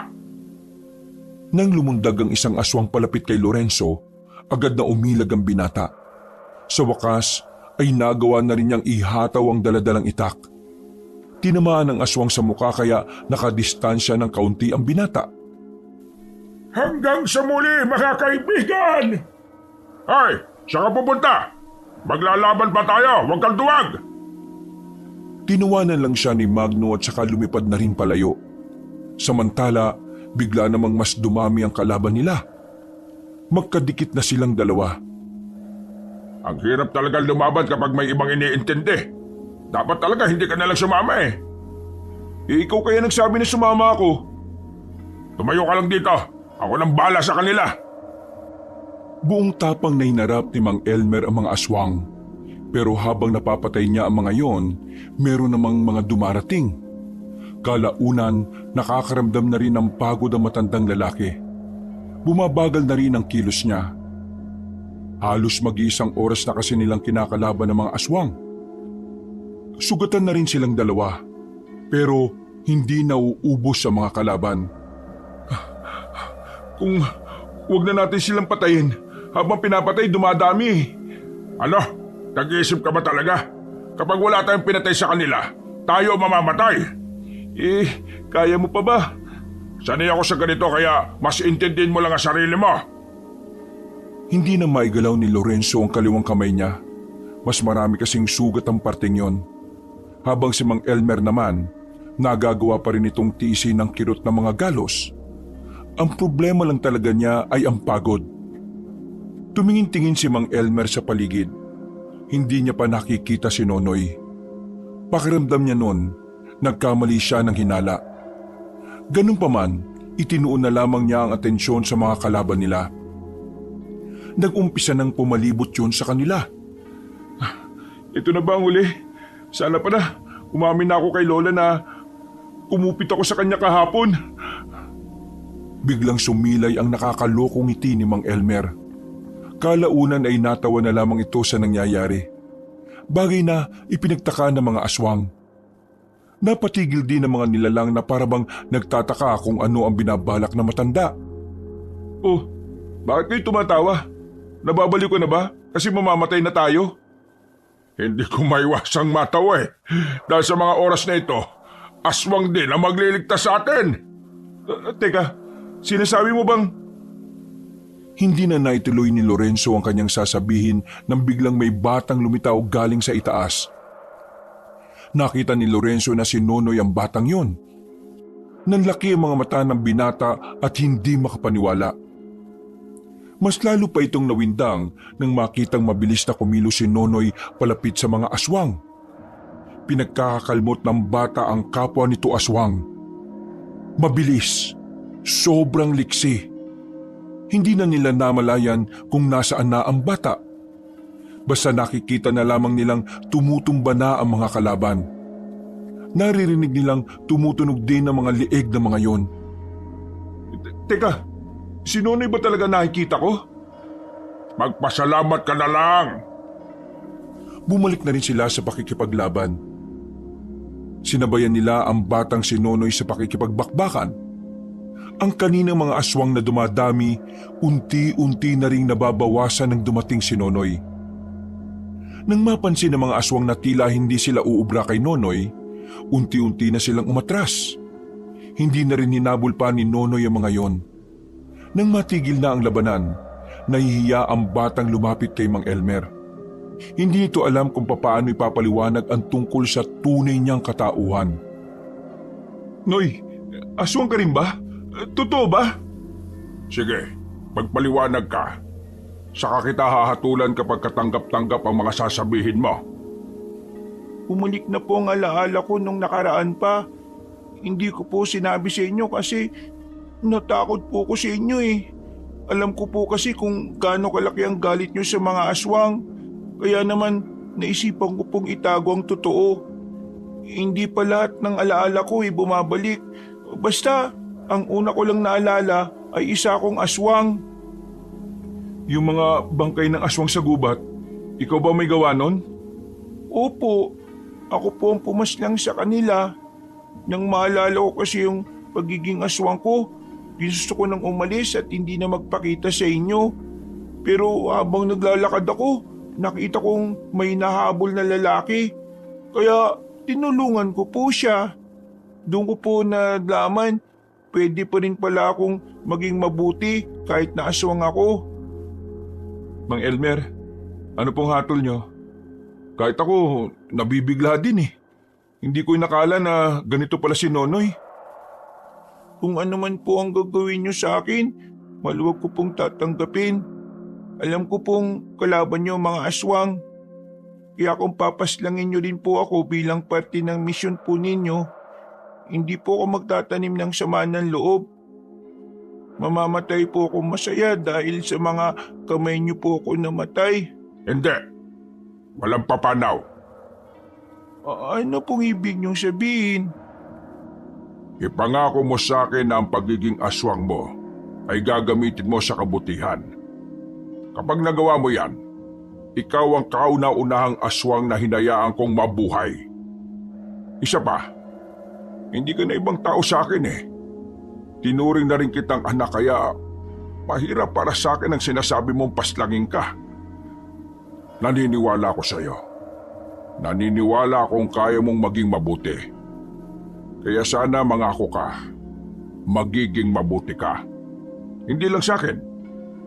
Nang lumundag ang isang aswang palapit kay Lorenzo, agad na umilag ang binata. Sa wakas ay nagawa na rin niyang ihataw ang daladalang itak. Tinamaan ang aswang sa mukha kaya nakadistansya ng kaunti ang binata. Hanggang sa muli, mga kaibigan! Hoy, saan ka pupunta? Maglalaban pa tayo, huwag kang duwag! Tinuwanan lang siya ni Magno at saka lumipad na rin palayo. Samantala, bigla namang mas dumami ang kalaban nila. Magkadikit na silang dalawa. Ang hirap talaga lumaban kapag may ibang iniintindi. Dapat talaga hindi ka nalang sumama eh. Ikaw kaya nagsabi na sumama ako. Tumayo ka lang dito. Ako nang bala sa kanila. Buong tapang na hinarap ni Mang Elmer ang mga aswang. Pero habang napapatay niya ang mga yon, meron namang mga dumarating. Kalaunan, nakakaramdam na rin ng pagod ang matandang lalaki. Bumabagal na rin ang kilos niya. Halos mag-iisang oras na kasi nilang kinakalaban ng mga aswang. Sugatan na rin silang dalawa, pero hindi nauubos sa mga kalaban. Kung wag na natin silang patayin, habang pinapatay dumadami. Ano? Nag-iisip ka ba talaga? Kapag wala tayong pinatay sa kanila, tayo mamamatay. Kaya mo pa ba? Sanay ako sa ganito kaya mas intindihin mo lang ang sarili mo. Hindi na maigalaw ni Lorenzo ang kaliwang kamay niya. Mas marami kasing sugat ang parteng yon. Habang si Mang Elmer naman, nagagawa pa rin itong tiisin ng kirot ng mga galos. Ang problema lang talaga niya ay ang pagod. Tumingin-tingin si Mang Elmer sa paligid. Hindi niya pa nakikita si Nonoy. Pakiramdam niya noon, nagkamali siya ng hinala. Ganun pa man, itinuon na lamang niya ang atensyon sa mga kalaban nila. Nag-umpisa nang pumalibot yun sa kanila. Ito na ba ang huli? Sana pa na, umamin na ako kay Lola na kumupit ako sa kanya kahapon. Biglang sumilay ang nakakalokong ngiti ni Mang Elmer. Kalaunan ay natawa na lamang ito sa nangyayari. Bagay na ipinagtaka ng mga aswang. Napatigil din ng mga nilalang na parabang nagtataka kung ano ang binabalak na matanda. Oh, bakit kayo tumatawa? Nababaliw ko na ba? Kasi mamamatay na tayo? Hindi ko maiwasang matawa eh. Dahil sa mga oras na ito, aswang din ang magliligtas sa atin. Teka, sinasabi mo bang... Hindi na naituloy ni Lorenzo ang kanyang sasabihin nang biglang may batang lumitaw galing sa itaas. Nakita ni Lorenzo na si Nonoy ang batang yon. Nanlaki ang mga mata ng binata at hindi makapaniwala. Mas lalo pa itong nawindang nang makitang mabilis na kumilos si Nonoy palapit sa mga aswang. Pinagkakakalmot ng bata ang kapwa nito aswang. Mabilis, sobrang liksi. Hindi na nila namalayan kung nasaan na ang bata. Basta nakikita na lamang nilang tumutumba na ang mga kalaban. Naririnig nilang tumutunog din ang mga lieg ng mga yon. Teka, si Nonoy ba talaga nakikita ko? Magpasalamat ka na lang. Bumalik na rin sila sa pakikipaglaban. Sinabayan nila ang batang si Nonoy sa pakikipagbakbakan. Ang kaninang mga aswang na dumadami, unti-unti na ring nababawasan ng dumating si Nonoy. Nang mapansin ng mga aswang na tila hindi sila uubra kay Nonoy, unti-unti na silang umatras. Hindi na rin hinabol pa ni Nonoy ang mga yon. Nang matigil na ang labanan, nahihiya ang batang lumapit kay Mang Elmer. Hindi nito alam kung papaano ipapaliwanag ang tungkol sa tunay niyang katauhan. Noy, aswang ka rin ba? Totoo ba? Sige, magpaliwanag ka. Saka kita hahatulan kapag katanggap-tanggap ang mga sasabihin mo. Bumalik na po ang alaala ko nung nakaraan pa. Hindi ko po sinabi sa inyo kasi natakot po ko sa inyo eh. Alam ko po kasi kung gaano kalaki ang galit nyo sa mga aswang. Kaya naman naisipan ko pong itago ang totoo. Hindi pa lahat ng alaala ko bumabalik. Basta ang una ko lang naalala ay isa akong aswang. Yung mga bangkay ng aswang sa gubat, ikaw ba may gawa nun? Opo, ako po ang pumaslang sa kanila. Nang maalala ko kasi yung pagiging aswang ko, gusto ko nang umalis at hindi na magpakita sa inyo. Pero habang naglalakad ako, nakita kong may nahabol na lalaki. Kaya tinulungan ko po siya. Doon ko po nalaman, pwede pa rin pala akong maging mabuti kahit na aswang ako. Mang Elmer, ano pong hatol nyo? Kahit ako, nabibigla din eh. Hindi ko inakala na ganito pala si Nonoy. Kung ano man po ang gagawin niyo sa akin, maluwag ko pong tatanggapin. Alam ko pong kalaban niyo mga aswang. Kaya kung papaslangin niyo rin po ako bilang parte ng misyon po ninyo, hindi po ako magtatanim ng sama ng loob. Mamamatay po akong masaya dahil sa mga kamay niyo po ako namatay. Hindi. Walang papanaw. Ano pong ibig niyong sabihin? Ipangako mo sa akin na ang pagiging aswang mo ay gagamitin mo sa kabutihan. Kapag nagawa mo yan, ikaw ang kauna-unahang aswang na hinayaan kong mabuhay. Isa pa, hindi ka na ibang tao sa akin eh. Tinuring na rin kitang anak kaya mahirap para sa akin ang sinasabi mong paslangin ka. Naniniwala ako sa iyo. Naniniwala akong kaya mong maging mabuti. Kaya sana mangako ka, magiging mabuti ka. Hindi lang sa akin,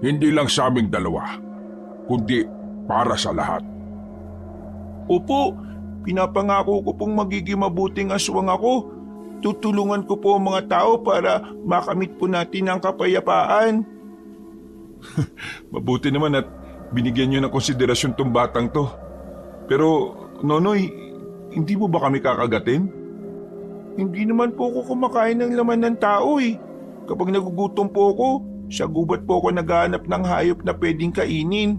hindi lang sa aming dalawa, kundi para sa lahat. Opo, pinapangako ko pong magiging mabuting aswang ako. Tutulungan ko po ang mga tao para makamit po natin ang kapayapaan. Mabuti naman at binigyan nyo ng konsiderasyon tong batang to. Pero, Nonoy, hindi mo ba kami kakagatin? Hindi naman po ako kumakain ng laman ng tao eh. Kapag nagugutom po ako, sa gubat po ako naghahanap ng hayop na pwedeng kainin.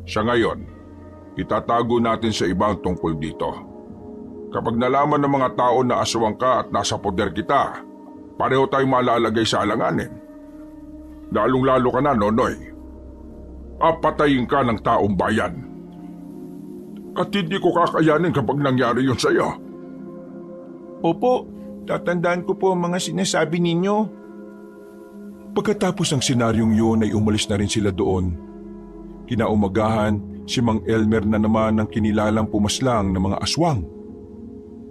Sa ngayon, itatago natin sa ibang tungkol dito. Kapag nalaman ng mga tao na aswang ka at nasa poder kita, pareho tayong malalagay sa alanganin. Lalong-lalo ka na, Nonoy. Papatayin ka ng taong bayan. At hindi ko kakayanin kapag nangyari yun sa iyo. Opo, tatandaan ko po ang mga sinasabi ninyo. Pagkatapos ng senaryong yun ay umalis na rin sila doon. Kinaumagahan, si Mang Elmer na naman ang kinilalang pumaslang ng mga aswang.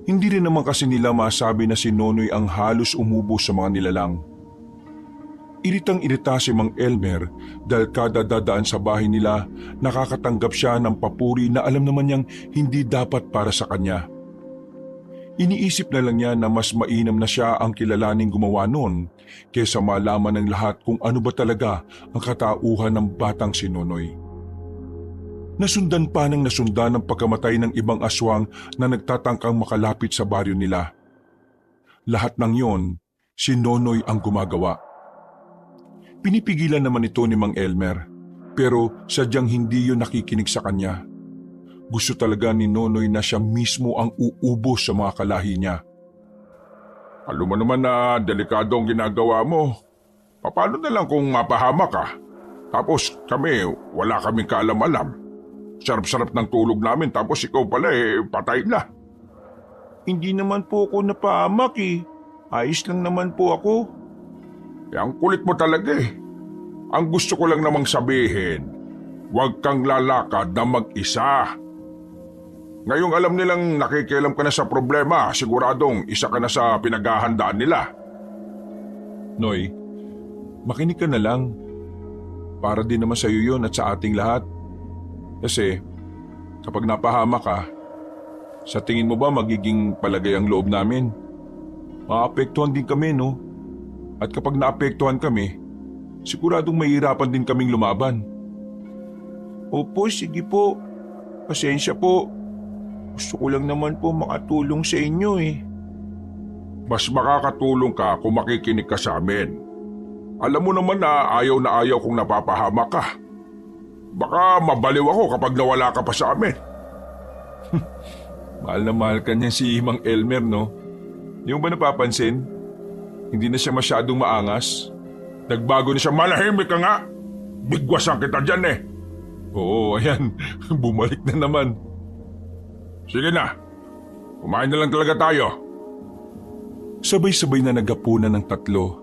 Hindi rin naman kasi nila masabi na si Nonoy ang halos umubo sa mga nilalang. Iritang-irita si Mang Elmer dahil kada dadaan sa bahay nila nakakatanggap siya ng papuri na alam naman niyang hindi dapat para sa kanya. Iniisip na lang niya na mas mainam na siya ang kilalaning gumawa noon kaysa malaman ng lahat kung ano ba talaga ang katauhan ng batang si Nonoy. Nasundan pa ng nasundan ang pagkamatay ng ibang aswang na nagtatangkang makalapit sa baryo nila. Lahat ng yon, si Nonoy ang gumagawa. Pinipigilan naman ito ni Mang Elmer, pero sadyang hindi yun nakikinig sa kanya. Gusto talaga ni Nonoy na siya mismo ang uubos sa mga kalahi niya. Alam mo naman na delikado ang ginagawa mo. Paano na lang kung mapahama ka? Tapos kami, wala kaming kaalam-alam. Sarap-sarap ng tulog namin tapos ikaw pala patay na. Hindi naman po ako napahamak eh. Ayos lang naman po ako. Ang kulit mo talaga eh. Ang gusto ko lang namang sabihin, huwag kang lalakad na mag-isa. Ngayong alam nilang nakikialam ka na sa problema, siguradong isa ka na sa pinaghahandaan nila. Noy, makinig ka na lang. Para din naman sa iyo yun at sa ating lahat. Kasi kapag napahama ka, sa tingin mo ba magiging palagay ang loob namin? Maapektuhan din kami, no? At kapag naapektuhan kami, siguradong mahihirapan din kaming lumaban. Opo, sige po. Pasensya po. Gusto ko lang naman po makatulong sa inyo eh. Mas makakatulong ka kung makikinig ka sa amin. Alam mo naman na ayaw kong napapahama ka. Baka mabaliw ako kapag nawala ka pa sa amin. Mahal na mahal ka niya si Mang Elmer, no? Di mo ba napapansin? Hindi na siya masyadong maangas. Nagbago na siya, malahimik ka nga. Bigwasan kita dyan eh. Oo, ayan. Bumalik na naman. Sige na. Kumain na lang talaga tayo. Sabay-sabay na naghapunan ng tatlo.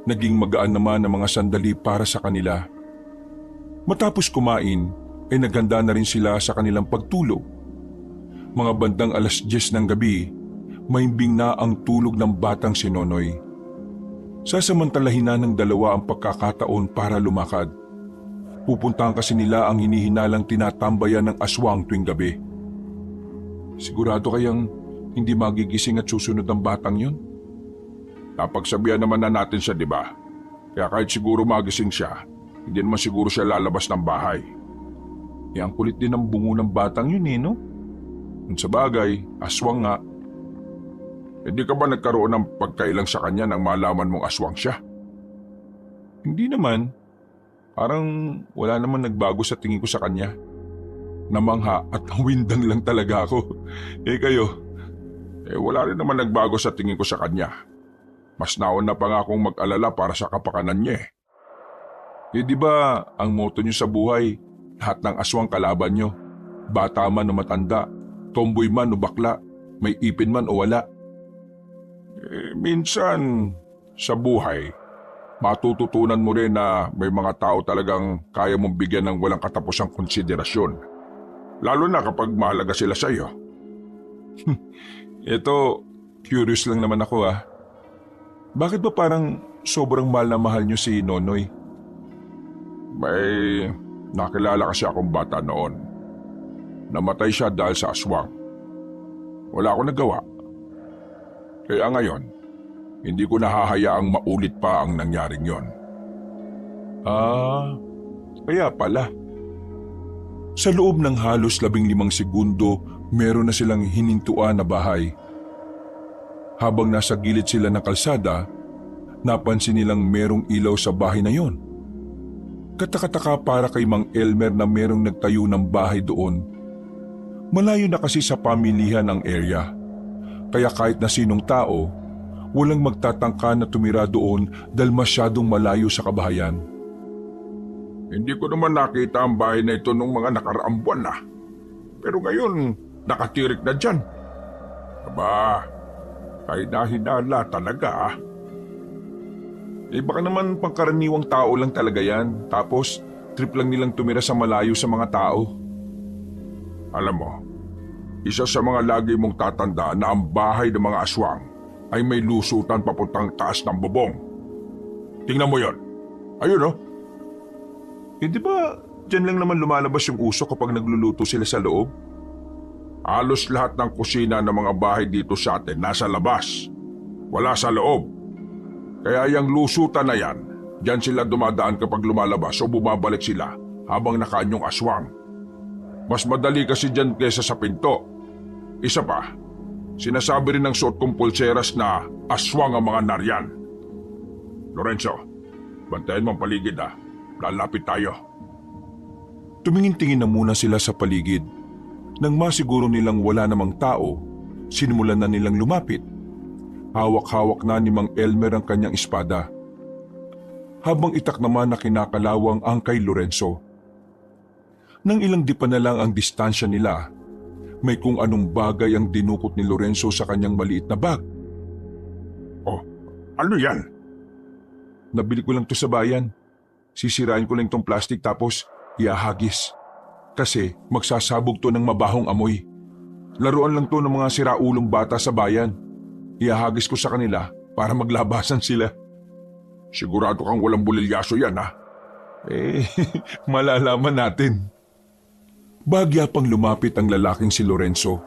Naging magaan naman ang mga sandali para sa kanila. Matapos kumain, ay naghanda na rin sila sa kanilang pagtulog. Mga bandang 10:00 ng gabi, mahimbing na ang tulog ng batang si Nonoy. Sasamantalahin na ng dalawa ang pagkakataon para lumakad. Pupuntahan kasi nila ang hinihinalang tinatambayan ng aswang tuwing gabi. Sigurado kayang hindi magigising at susunod ang batang yun? Napagsabihan naman na natin siya, di ba? Kaya kahit siguro magising siya, hindi naman siguro siya lalabas ng bahay. Ang kulit din ang bungo ng batang yun no? Kung sa bagay, aswang nga. Hindi ka ba nagkaroon ng pagkailang sa kanya nang malaman mong aswang siya? Hindi naman. Parang wala naman nagbago sa tingin ko sa kanya. Namangha at nawindang lang talaga ako. Kayo? Wala rin naman nagbago sa tingin ko sa kanya. Mas nauna pa nga akong mag-alala para sa kapakanan niya Di ba ang motto niyo sa buhay, lahat ng aswang kalaban niyo? Bata man o matanda, tomboy man o bakla, may ipin man o wala. Minsan, sa buhay, matututunan mo rin na may mga tao talagang kaya mong bigyan ng walang katapusang konsiderasyon. Lalo na kapag mahalaga sila sa iyo. Ito, curious lang naman ako Bakit ba parang sobrang mahal na mahal niyo si Nonoy? May nakilala kasi akong bata noon. Namatay siya dahil sa aswang. Wala akong nagawa. Kaya ngayon, hindi ko nahahayaang maulit pa ang nangyaring yon. Kaya pala. Sa loob ng halos 15 segundo, meron na silang hinintuan na bahay. Habang nasa gilid sila ng kalsada, napansin nilang merong ilaw sa bahay na yon. Katakataka para kay Mang Elmer na merong nagtayo ng bahay doon. Malayo na kasi sa pamilihan ang area. Kaya kahit na sinong tao, walang magtatangka na tumira doon dahil masyadong malayo sa kabahayan. Hindi ko naman nakita ang bahay na ito nung mga nakaraang buwan na. Pero ngayon, nakatirik na dyan. Aba, ay nahinala talaga Baka naman pangkaraniwang tao lang talaga yan. Tapos, trip lang nilang tumira sa malayo sa mga tao. Alam mo, isa sa mga lagi mong tatanda na ang bahay ng mga aswang ay may lusutan papuntang taas ng bubong. Tingnan mo yon. Ayun Di ba dyan lang naman lumalabas yung usok kapag nagluluto sila sa loob? Halos lahat ng kusina ng mga bahay dito sa atin nasa labas. Wala sa loob. Kaya yung lusutan na yan, dyan sila dumadaan kapag lumalabas o bumabalik sila habang nakaanyong aswang. Mas madali kasi dyan kaysa sa pinto. Isa pa, sinasabi rin ng suot kong pulseras na aswang ang mga naryan. Lorenzo, bantayan mo ang paligid Lalapit tayo. Tumingin-tingin na muna sila sa paligid. Nang masiguro nilang wala namang tao, sinimulan na nilang lumapit. Hawak-hawak na ni Mang Elmer ang kanyang espada. Habang itak naman na kinakalawang ang kay Lorenzo. Nang ilang dipa na lang ang distansya nila, may kung anong bagay ang dinukot ni Lorenzo sa kanyang maliit na bag. Oh, ano yan? Nabili ko lang to sa bayan. Sisirain ko lang itong plastic tapos iahagis. Kasi magsasabog to ng mabahong amoy. Laruan lang to ng mga siraulong bata sa bayan. Iahagis ko sa kanila para maglabasan sila. Sigurado kang walang bulilyaso yan malalaman natin. Bagya pang lumapit ang lalaking si Lorenzo.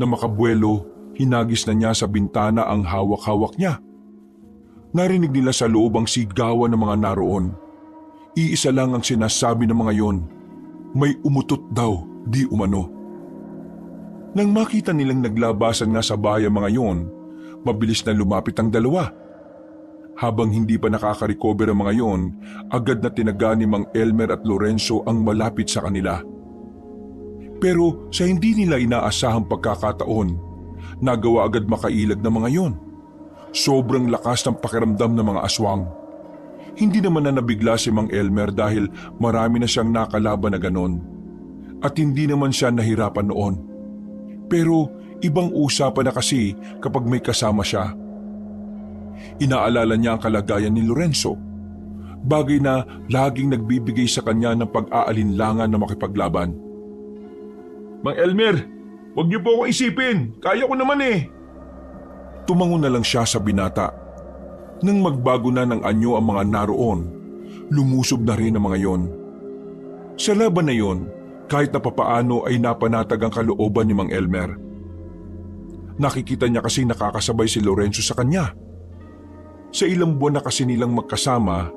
Na makabuelo, hinagis na niya sa bintana ang hawak-hawak niya. Narinig nila sa loob ang sigawan ng mga naroon. Iisa lang ang sinasabi ng mga yon. May umutot daw, di umano. Nang makita nilang naglabasan nga sa bahay ang mga yon, mabilis na lumapit ang dalawa. Habang hindi pa nakaka-recover ang mga yon, agad na tinaga ni Mang Elmer at Lorenzo ang malapit sa kanila. Pero sa hindi nila inaasahang pagkakataon, nagawa agad makailag ng mga yon. Sobrang lakas ng pakiramdam ng mga aswang. Hindi naman na nabigla si Mang Elmer dahil marami na siyang nakalaban na ganon. At hindi naman siya nahirapan noon. Pero ibang usapan na kasi kapag may kasama siya. inaalala niya ang kalagayan ni Lorenzo. Bagay na laging nagbibigay sa kanya ng pag-aalinlangan na makipaglaban. Mang Elmer, huwag niyo po akong isipin. Kaya ko naman eh. Tumango na lang siya sa binata. Nang magbago na ng anyo ang mga naroon, lumusob na rin ang mga yon. Sa laban na yon, kahit na papaano ay napanatag ang kalooban ni Mang Elmer. Nakikita niya kasi nakakasabay si Lorenzo sa kanya. Sa ilang buwan na kasi nilang magkasama,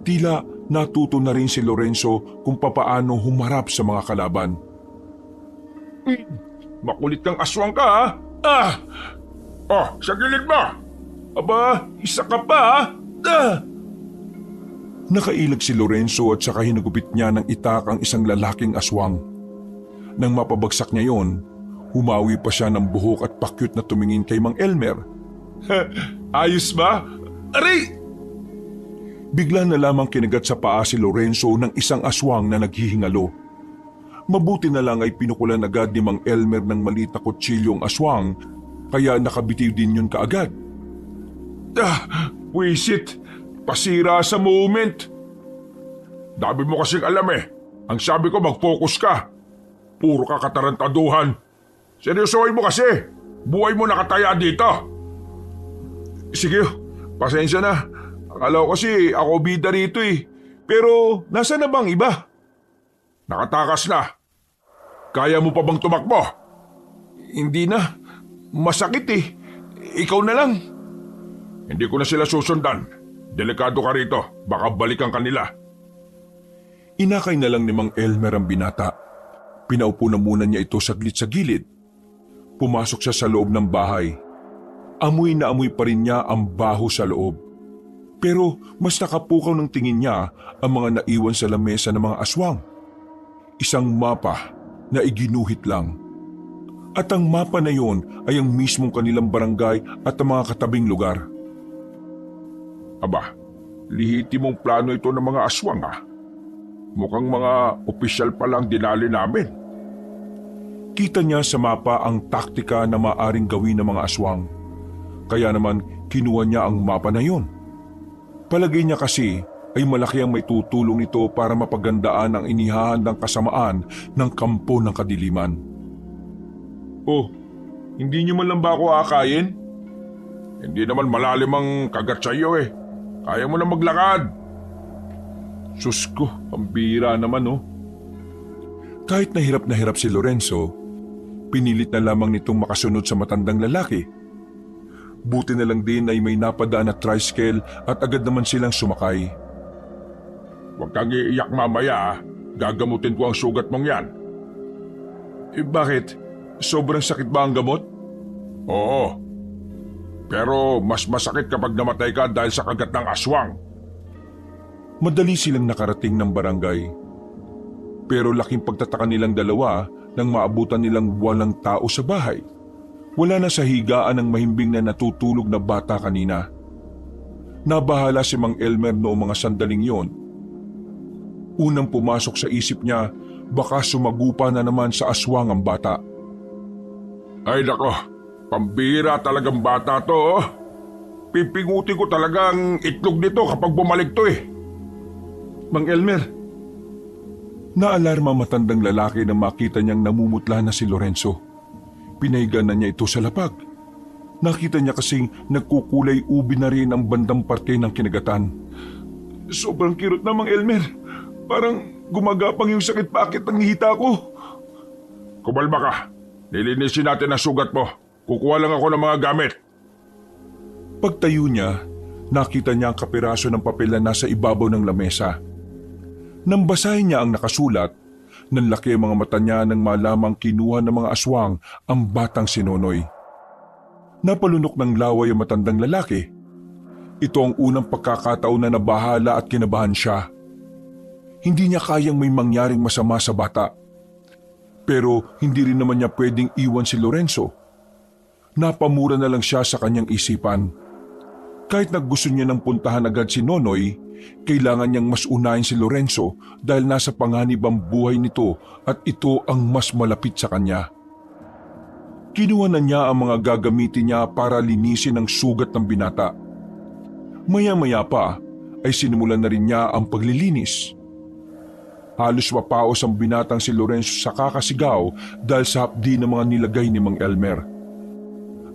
tila natuto na rin si Lorenzo kung papaano humarap sa mga kalaban. Makulit kang aswang ka ha? Oh, sa gilid mo! Aba, isa ka pa ha? Nakailag si Lorenzo at saka hinagupit niya ng itak ang isang lalaking aswang. Nang mapabagsak niya yon, humawi pa siya ng buhok at pakyut na tumingin kay Mang Elmer. Ayos ba? Aray! Bigla na lamang kinagat sa paa si Lorenzo ng isang aswang na naghihingalo. Mabuti na lang ay pinukulan agad ni Mang Elmer ng maliit na kutsilyo ang aswang, kaya nakabitiw din yun kaagad. Wisit! Pasira sa moment. Dami mo kasing alam eh. Ang sabi ko mag-focus ka. Puro ka katarantaduhan. Seryosohin mo kasi. Buhay mo nakataya dito. Sige, pasensya na. Akala ko kasi ako bida rito eh. Pero nasa na bang iba? Nakatakas na. Kaya mo pa bang tumakbo? Hindi na. Masakit eh. Ikaw na lang. Hindi ko na sila susundan. Delikado ka rito. Baka balikan ka nila. Inakay na lang ni Mang Elmer ang binata. Pinaupo na muna niya ito saglit sa gilid. Pumasok siya sa loob ng bahay. Amoy na amoy pa rin niya ang baho sa loob. Pero mas nakapukaw ng tingin niya ang mga naiwan sa lamesa ng mga aswang. Isang mapa na iginuhit lang. At ang mapa na yon ay ang mismong kanilang barangay at ang mga katabing lugar. Aba, lihitimong plano ito ng mga aswang ah. Mukhang mga opisyal pa lang dinali namin. Kita niya sa mapa ang taktika na maaring gawin ng mga aswang. Kaya naman kinuha niya ang mapa na yon. Palagay niya kasi ay malaki ang maitutulong nito para mapagandaan ang inihahandang kasamaan ng kampo ng kadiliman. Oh, hindi niyo man lang ba ako akayin? Hindi naman malalim ang kagat sa iyo eh. Kaya mo na maglakad. Sus ko, ang bira naman oh. Kahit na hirap si Lorenzo, pinilit na lamang nitong makasunod sa matandang lalaki. Buti na lang din ay may napadaan na tricycle at agad naman silang sumakay. Huwag kang iiyak mamaya ah. Gagamutin ko ang sugat mong yan. Bakit? Sobrang sakit ba ang gamot? Oo. Pero mas masakit kapag namatay ka dahil sa kagat ng aswang. Madali silang nakarating ng barangay. Pero laking pagtataka nilang dalawa nang maabutan nilang walang tao sa bahay. Wala na sa higaan ng mahimbing na natutulog na bata kanina. Nabahala si Mang Elmer noong mga sandaling yon. Unang pumasok sa isip niya, baka sumagupa na naman sa aswang ang bata. Ay nako, pambira talagang bata to oh. Pipinguti ko talagang itlog nito kapag bumalik to eh. Mang Elmer. Naalarma matandang lalaki nang makita niyang namumutla na si Lorenzo. Pinahiga na niya ito sa lapag. Nakita niya kasing nagkukulay ubi na rin ang bandang parte ng kinagatan. Sobrang kirot na, Mang Elmer. Parang gumagapang yung sakit pakit ng hita ko. Kumalma ka. Nilinisin natin ang sugat mo. Kukuha lang ako ng mga gamit. Pagtayo niya, nakita niya ang kapiraso ng papel na nasa ibabaw ng lamesa. Nang basahin niya ang nakasulat, nanlaki ang mga mata niya nang malamang kinuha ng mga aswang ang batang si Nonoy. Napalunok ng laway ang matandang lalaki. Ito ang unang pagkakataon na nabahala at kinabahan siya. Hindi niya kayang may mangyaring masama sa bata. Pero hindi rin naman niya pwedeng iwan si Lorenzo. Napamura na lang siya sa kanyang isipan. Kahit na gusto niya nang puntahan agad si Nonoy, kailangan niyang mas unahin si Lorenzo dahil nasa panganib ang buhay nito at ito ang mas malapit sa kanya. Kinuha na niya ang mga gagamitin niya para linisin ang sugat ng binata. Maya-maya pa ay sinimulan na rin niya ang paglilinis. Halos mapaos ang binatang si Lorenzo sa kakasigaw dahil sa hapdi ng mga nilagay ni Mang Elmer.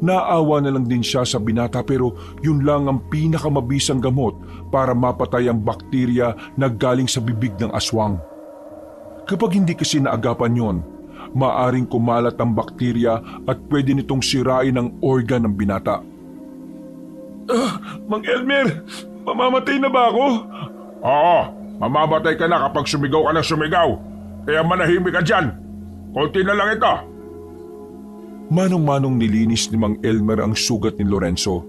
Naawa na lang din siya sa binata pero yun lang ang pinakamabisang gamot para mapatay ang bakterya na galing sa bibig ng aswang. Kapag hindi kasi naagapan yon, maaring kumalat ang bakterya at pwede nitong sirain ang organ ng binata. Mang Elmer, mamamatay na ba ako? Oo, mamamatay ka na kapag sumigaw ka ng sumigaw. Kaya manahimik ka dyan. Konti na lang ito. Manong-manong nilinis ni Mang Elmer ang sugat ni Lorenzo.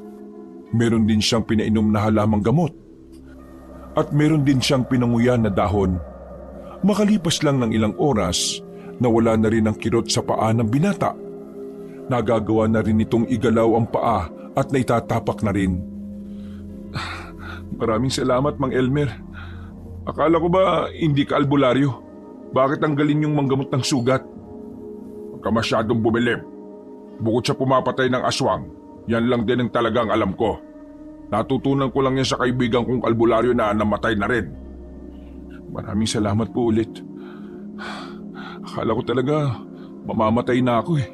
Meron din siyang pinainom na halamang gamot. At meron din siyang pinanguyan na dahon. Makalipas lang ng ilang oras, nawala na rin ang kirot sa paa ng binata. Nagagawa na rin itong igalaw ang paa at naitatapak na rin. Maraming salamat, Mang Elmer. Akala ko ba hindi ka albularyo? Bakit ang galing yung manggamot ng sugat? Huwag ka masyadong bumilib. Bukod sa pumapatay ng aswang, yan lang din ang talagang alam ko. Natutunan ko lang yan sa kaibigan kong albularyo na namatay na rin. Maraming salamat po ulit. Akala ko talaga mamamatay na ako eh.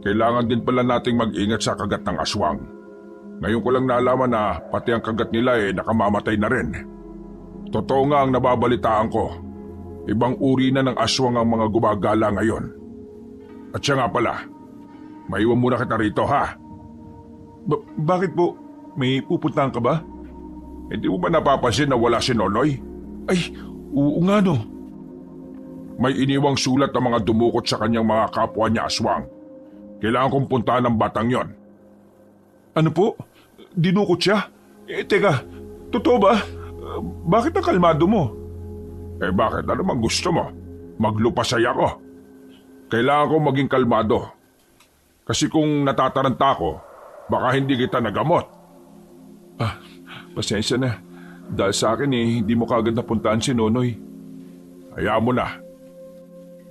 Kailangan din pala nating mag-ingat sa kagat ng aswang. Ngayon ko lang nalaman na pati ang kagat nila nakamamatay na rin. Totoo nga ang nababalitaan ko. Ibang uri na ng aswang ang mga gumagala ngayon. At siya nga pala, maiwan muna kita rito ha. Bakit po? May pupuntahan ka ba? Hindi mo ba napapansin na wala si Nonoy? Ay, oo nga no. May iniwang sulat ng mga dumukot sa kanyang mga kapwa niya aswang. Kailangan kong puntahan ng batang yon. Ano po? Dinukot siya? Teka, totoo ba? Bakit ang kalmado mo? Bakit? Ano mang gusto mo? Maglupasay ako. Kailangan kong maging kalmado. Kasi kung natataranta ako, baka hindi kita nagamot. Pasensya na. Dahil sa akin hindi mo kagad napuntaan si Nonoy. Hayaan mo na.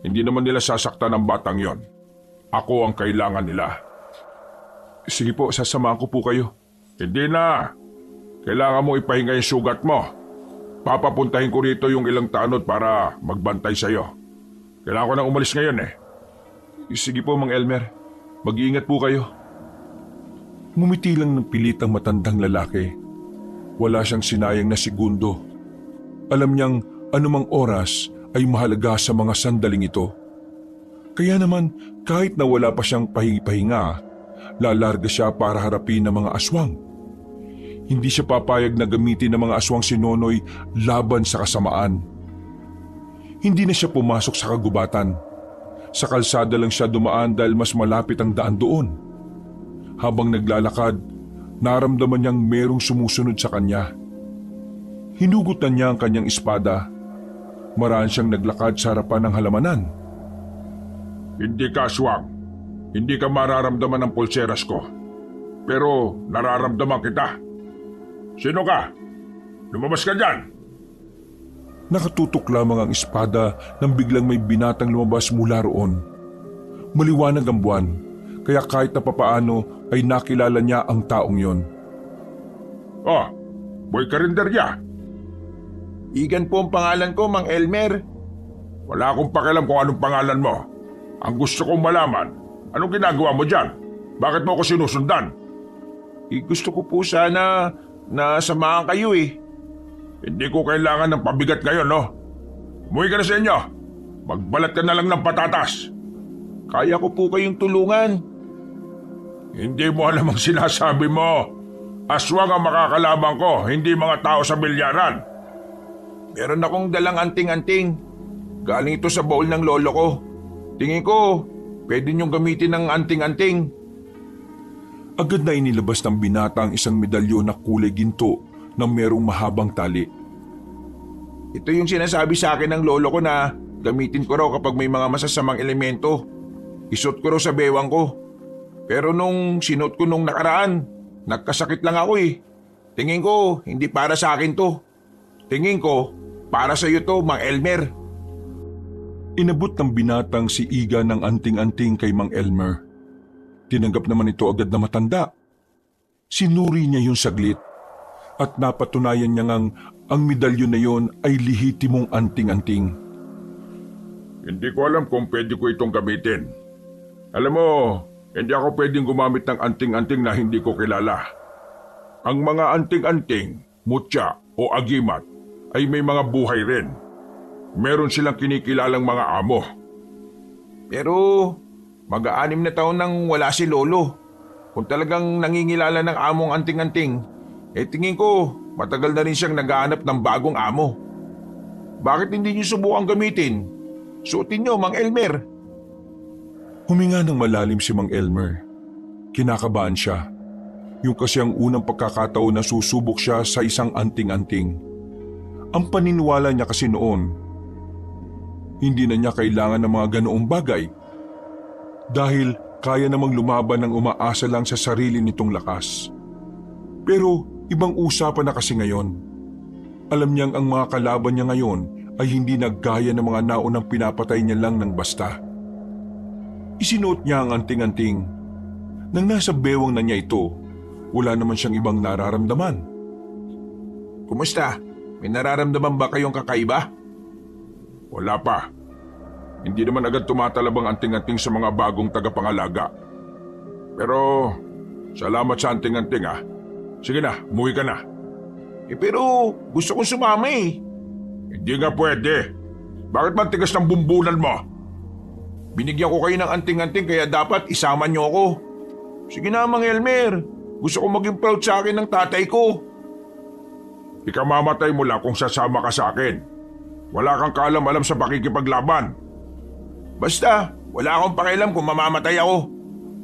Hindi naman nila sasaktan ang batang yon. Ako ang kailangan nila. Sige po, sasamahan ko po kayo. Hindi na. Kailangan mo ipahinga yung sugat mo. Papapuntahin ko rito yung ilang tanod para magbantay sa'yo. Kailangan ko nang umalis ngayon eh. Sige po, Mang Elmer. Mag-iingat po kayo. Ngumiti lang ng pilit ang matandang lalaki. Wala siyang sinayang na segundo. Alam niyang anumang oras ay mahalaga sa mga sandaling ito. Kaya naman kahit na wala pa siyang pahinga, lalarga siya para harapin ang mga aswang. Hindi siya papayag na gamitin ng mga aswang si Nonoy laban sa kasamaan. Hindi na siya pumasok sa kagubatan. Sa kalsada lang siya dumaan dahil mas malapit ang daan doon. Habang naglalakad, naramdaman niyang merong sumusunod sa kanya. Hinugot na niya ang kanyang espada. Maraan siyang naglakad sa harapan ng halamanan. Hindi ka aswang. Hindi ka mararamdaman ng pulseras ko. Pero nararamdaman kita. Sino ka? Lumabas ka dyan! Nakatutok lamang ang espada nang biglang may binatang lumabas mula roon. Maliwanag ang buwan, kaya kahit na papaano ay nakilala niya ang taong yon. Oh, Boy Carinderia. Igan po ang pangalan ko, Mang Elmer. Wala akong pakialam kung anong pangalan mo. Ang gusto kong malaman, anong ginagawa mo dyan? Bakit mo ako sinusundan? Gusto ko po sana na samahan kayo eh. Hindi ko kailangan ng pabigat ngayon, no? Umuwi ka na sa inyo. Magbalat ka na lang ng patatas. Kaya ko po kayong tulungan. Hindi mo alam ang sinasabi mo. Aswang ang makakalaban ko, hindi mga tao sa bilyaran. Meron akong dalang anting-anting. Galing ito sa baul ng lolo ko. Tingin ko, pwede niyong gamitin ng anting-anting. Agad na inilabas ng binata ang isang medalyon na kulay ginto na merong mahabang tali. Ito yung sinasabi sa akin ng lolo ko na gamitin ko raw kapag may mga masasamang elemento. Isuot ko raw sa bewang ko. Pero nung sinuot ko nung nakaraan, nagkasakit lang ako eh. Tingin ko, hindi para sa akin to. Tingin ko, para sa iyo to, Mang Elmer. Inabot ng binatang si Iga ng anting-anting kay Mang Elmer. Tinanggap naman ito agad na matanda. Sinuri niya yung saglit at napatunayan niya ngang ang medalyon na yon ay lihitimong anting-anting. Hindi ko alam kung pwede ko itong gamitin. Alam mo, hindi ako pwedeng gumamit ng anting-anting na hindi ko kilala. Ang mga anting-anting, mutya o agimat ay may mga buhay rin. Meron silang kinikilalang mga amo. Pero mag-aanim na taon nang wala si Lolo. Kung talagang nangingilala ng among anting-anting, tingin ko matagal na rin siyang naghahanap ng bagong amo. Bakit hindi niyo subukang gamitin? Suotin niyo, Mang Elmer. Huminga ng malalim si Mang Elmer. Kinakabahan siya. Yung kasi ang unang pagkakataon na susubok siya sa isang anting-anting. Ang paniniwala niya kasi noon, hindi na niya kailangan ng mga ganoong bagay. Dahil kaya namang lumaban ng umaasa lang sa sarili nitong lakas. Pero ibang usapan na kasi ngayon. Alam niyang ang mga kalaban niya ngayon ay hindi naggaya ng mga naunang pinapatay niya lang ng basta. Isinuot niya ang anting-anting. Nang nasa bewang na niya ito, wala naman siyang ibang nararamdaman. Kumusta? May nararamdaman ba kayong kakaiba? Wala pa. Hindi naman agad tumatalab ang anting-anting sa mga bagong tagapangalaga. Pero salamat sa anting-anting ah. Sige na, umuwi ka na. Pero gusto kong sumama eh. Hindi nga pwede. Bakit ba tigas ng bumbunan mo? Binigyan ko kayo ng anting-anting kaya dapat isama niyo ako. Sige na, Mang Elmer. Gusto ko maging proud sa akin ng tatay ko. Ikamamatay mo lang kung sasama ka sa akin. Wala kang kaalam-alam sa pakikipaglaban. Basta, wala akong pakialam kung mamamatay ako.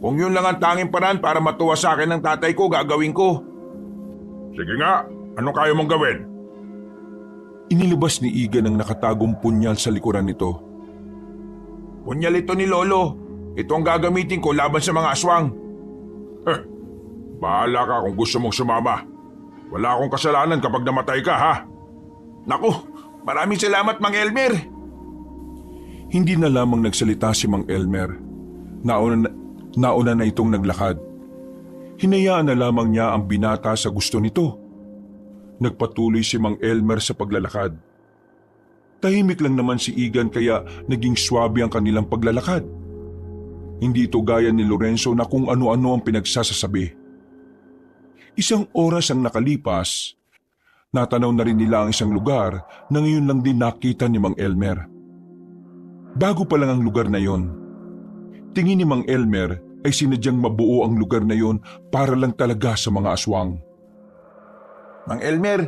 Kung yun lang ang tanging paraan para matuwa sa akin ng tatay ko, gagawin ko. Sige nga, anong kaya mong gawin? Inilabas ni Igan ang nakatagong punyal sa likuran nito. Punyal ito ni Lolo. Ito ang gagamitin ko laban sa mga aswang. Bahala ka kung gusto mong sumama. Wala akong kasalanan kapag namatay ka, ha? Naku, maraming salamat, Mang Elmer. Hindi na lamang nagsalita si Mang Elmer. Nauna na itong naglakad. Hinayaan na lamang niya ang binata sa gusto nito. Nagpatuloy si Mang Elmer sa paglalakad. Tahimik lang naman si Igan kaya naging swabe ang kanilang paglalakad. Hindi ito gaya ni Lorenzo na kung ano-ano ang pinagsasasabi. Isang oras ang nakalipas, natanaw na rin nila ang isang lugar na ngayon lang din nakita ni Mang Elmer. Bago pa lang ang lugar na yon, tingin ni Mang Elmer ay sinadyang mabuo ang lugar na yon para lang talaga sa mga aswang. Mang Elmer,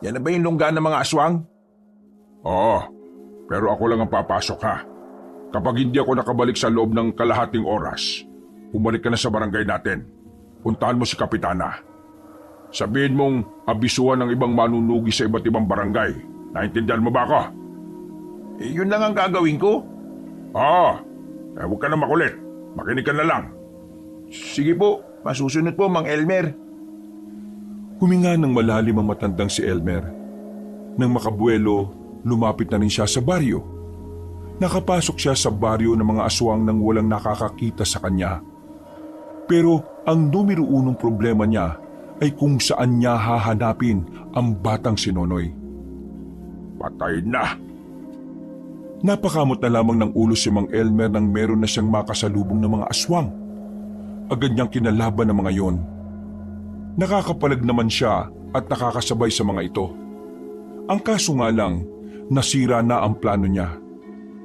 yan na ba yung lungga ng mga aswang? Oo, pero ako lang ang papasok, ha? Kapag hindi ako nakabalik sa loob ng kalahating oras, umalik ka na sa barangay natin. Puntahan mo si Kapitana. Sabihin mong abisuhan ng ibang manunugi sa iba't ibang barangay. Naintindihan mo ba ako? Yun lang ang gagawin ko. Oo, huwag ka na makulit. Makinig ka na lang. Sige po, masusunod po, Mang Elmer. Huminga ng malalim ang matandang si Elmer. Nang makabuelo, lumapit na rin siya sa baryo. Nakapasok siya sa baryo ng mga aswang nang walang nakakakita sa kanya. Pero ang numero unong problema niya ay kung saan niya hahanapin ang batang si Nonoy. Patay na. Napakamot na lamang ng ulo si Mang Elmer nang meron na siyang makasalubong ng mga aswang. Agad niyang kinalaban ng mga yon. Nakakapalag naman siya at nakakasabay sa mga ito. Ang kaso nga lang, nasira na ang plano niya.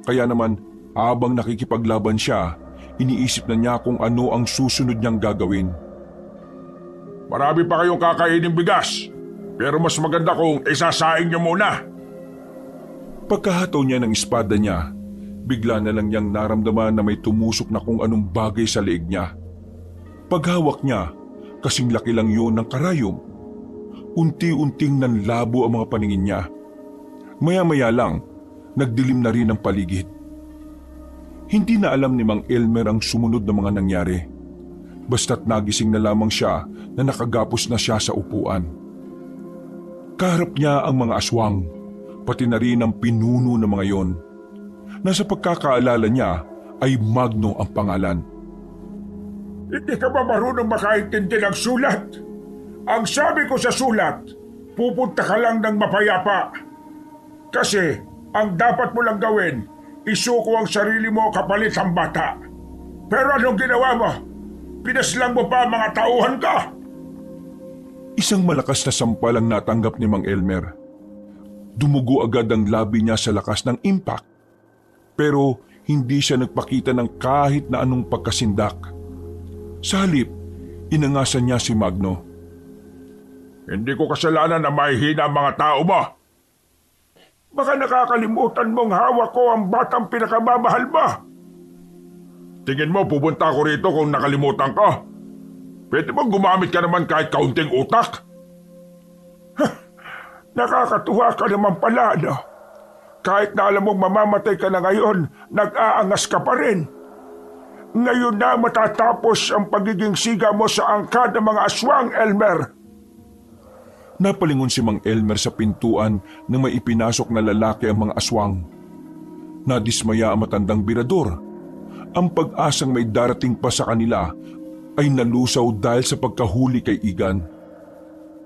Kaya naman, habang nakikipaglaban siya, iniisip na niya kung ano ang susunod niyang gagawin. Marami pa kayong kakainin bigas, pero mas maganda kung isasaing niyo muna. Pagkahataw niya ng espada niya, bigla na lang niyang naramdaman na may tumusok na kung anong bagay sa leeg niya. Paghawak niya, kasing laki lang yun ng karayom. Unti-unting nanlabo ang mga paningin niya. Maya-maya lang, nagdilim na rin ang paligid. Hindi na alam ni Mang Elmer ang sumunod na mga nangyari. Basta't nagising na lamang siya na nakagapos na siya sa upuan. Kaharap niya ang mga aswang, pati na rin ang pinuno ng mga yon. Nasa pagkakaalala niya ay Magno ang pangalan. Hindi ka ba marunong makaintindi ng sulat? Ang sabi ko sa sulat, pupunta ka lang ng mapayapa. Kasi ang dapat mo lang gawin, isuko ang sarili mo kapalit ang bata. Pero anong ginawa mo? Pinaslang mo pa ang mga tauhan ka? Isang malakas na sampal ang natanggap ni Mang Elmer. Dumugo agad ang labi niya sa lakas ng impact. Pero hindi siya nagpakita ng kahit na anong pagkasindak. Sa halip, inangasan niya si Magno. Hindi ko kasalanan na mahihina ang mga tao mo. Baka nakakalimutan mong hawak ko ang batang pinakamamahal mo. Tingin mo pupunta ako rito kung nakalimutan ka? Pwede bang gumamit ka naman kahit kaunting utak? Nakakatuwa ka naman pala, no? Kahit na alam mong mamamatay ka na ngayon, nag-aangas ka pa rin. Ngayon na matatapos ang pagiging siga mo sa angkad ng mga aswang, Elmer. Napalingon si Mang Elmer sa pintuan nang may ipinasok na lalaki ang mga aswang. Nadismaya ang matandang birador. Ang pag-asang may darating pa sa kanila ay nalusaw dahil sa pagkahuli kay Igan.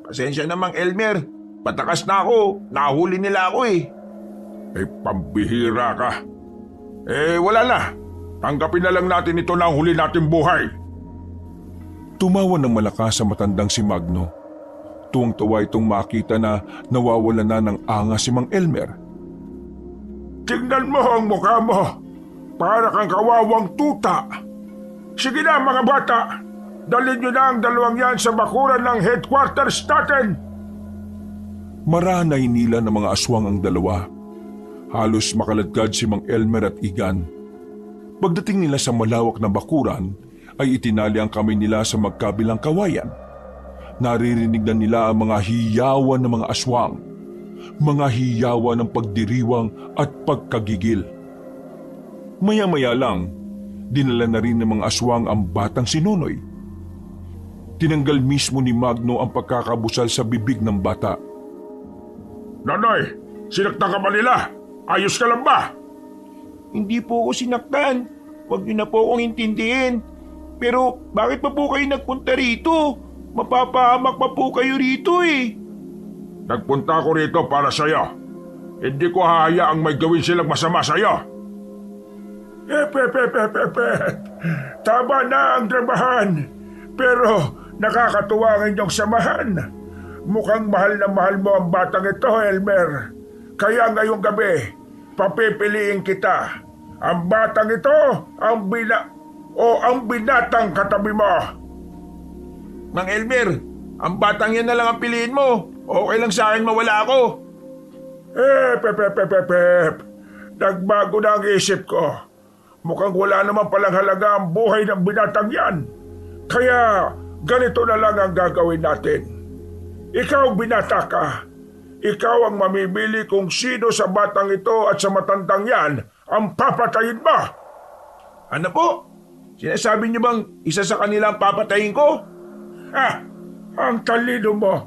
Pasensya na, Mang Elmer. Patakas na ako. Nahuli nila ako eh. Pambihira ka. Wala na. Tanggapin na lang natin ito na ang huli nating buhay. Tumawa ng malakas sa matandang si Magno. Tuwang-tuwa itong makita na nawawala na ng angas si Mang Elmer. Tingnan mo ang mukha mo. Para kang kawawang tuta. Sige na mga bata. Dalhin nyo na ang dalawang yan sa bakuran ng headquarters natin. Maranay nila ng mga aswang ang dalawa. Halos makaladkad si Mang Elmer at Igan. Pagdating nila sa malawak na bakuran, ay itinali ang kamay nila sa magkabilang kawayan. Naririnig na nila ang mga hiyawan ng mga aswang, mga hiyawan ng pagdiriwang at pagkagigil. Maya-maya lang, dinala na rin ng mga aswang ang batang si Nonoy. Tinanggal mismo ni Magno ang pagkakabusal sa bibig ng bata. Nonoy, sinaktan ka ba nila? Ayos ka lang ba? Hindi po ako sinaktan. Huwag niyo na po akong intindihin. Pero bakit pa po kayo nagpunta rito? Mapapahamak pa po kayo rito eh. Nagpunta ako rito para sa'yo. Hindi ko hahayaang may gawin silang masama sa'yo. Tama na ang dramahan. Pero nakakatuwa ang inyong samahan. Mukhang mahal na mahal mo ang batang ito, Elmer. Kaya ngayong gabi, papipiliin kita. Ang batang ito, ang binatang katabi mo. Mang Elmer, ang batang yan na lang ang piliin mo. Okay lang sa akin mawala ako. Nagbago na ang isip ko. Mukhang wala naman palang halaga ang buhay ng binatang yan. Kaya ganito na lang ang gagawin natin. Ikaw binata ka. Ikaw ang mamimili kung sino sa batang ito at sa matandang yan ang papatayin mo. Ano po? Sinasabi niyo bang isa sa kanila ang papatayin ko? Ang talino mo.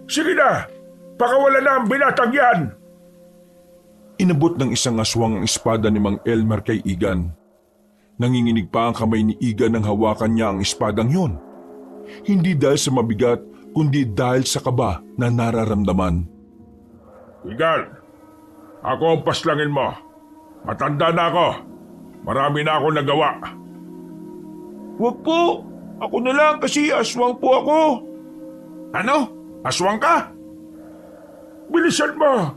Sige na, pakawala na ang binatang yan. Inabot ng isang aswang ang espada ni Mang Elmer kay Igan. Nanginginig pa ang kamay ni Igan nang hawakan niya ang espadang yon. Hindi dahil sa mabigat, kundi dahil sa kaba na nararamdaman. Igan, ako ang paslangin mo. Matanda na ako. Marami na ako nagawa. Huwag po. Ako na lang kasi aswang po ako. Ano? Aswang ka? Bilisan mo.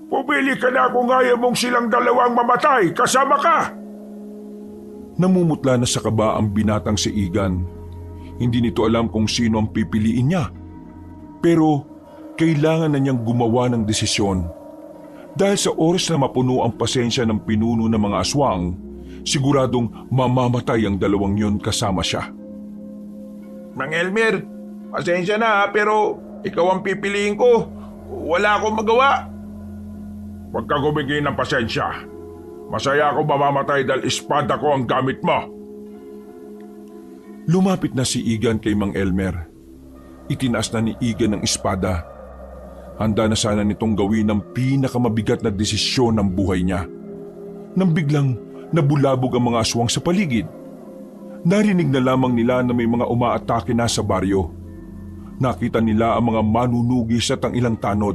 Pumili ka na kung ayaw mong silang dalawang mamatay. Kasama ka. Namumutla na sa kaba ang binatang si Igan. Hindi nito alam kung sino ang pipiliin niya. Pero kailangan na niyang gumawa ng desisyon. Dahil sa oras na mapuno ang pasensya ng pinuno ng mga aswang, siguradong mamamatay ang dalawang yon kasama siya. Mang Elmer, pasensya na pero ikaw ang pipiliin ko. Wala akong magawa. Huwag ka gumigay ng pasensya. Masaya ako mamamatay dahil espada ko ang gamit mo. Lumapit na si Igan kay Mang Elmer. Itinaas na ni Igan ang espada. Handa na sana nitong gawin ang pinakamabigat na desisyon ng buhay niya. Nang biglang nabulabog ang mga aswang sa paligid. Narinig na lamang nila na may mga umaatake na sa baryo. Nakita nila ang mga manunugis at ang ilang tanod.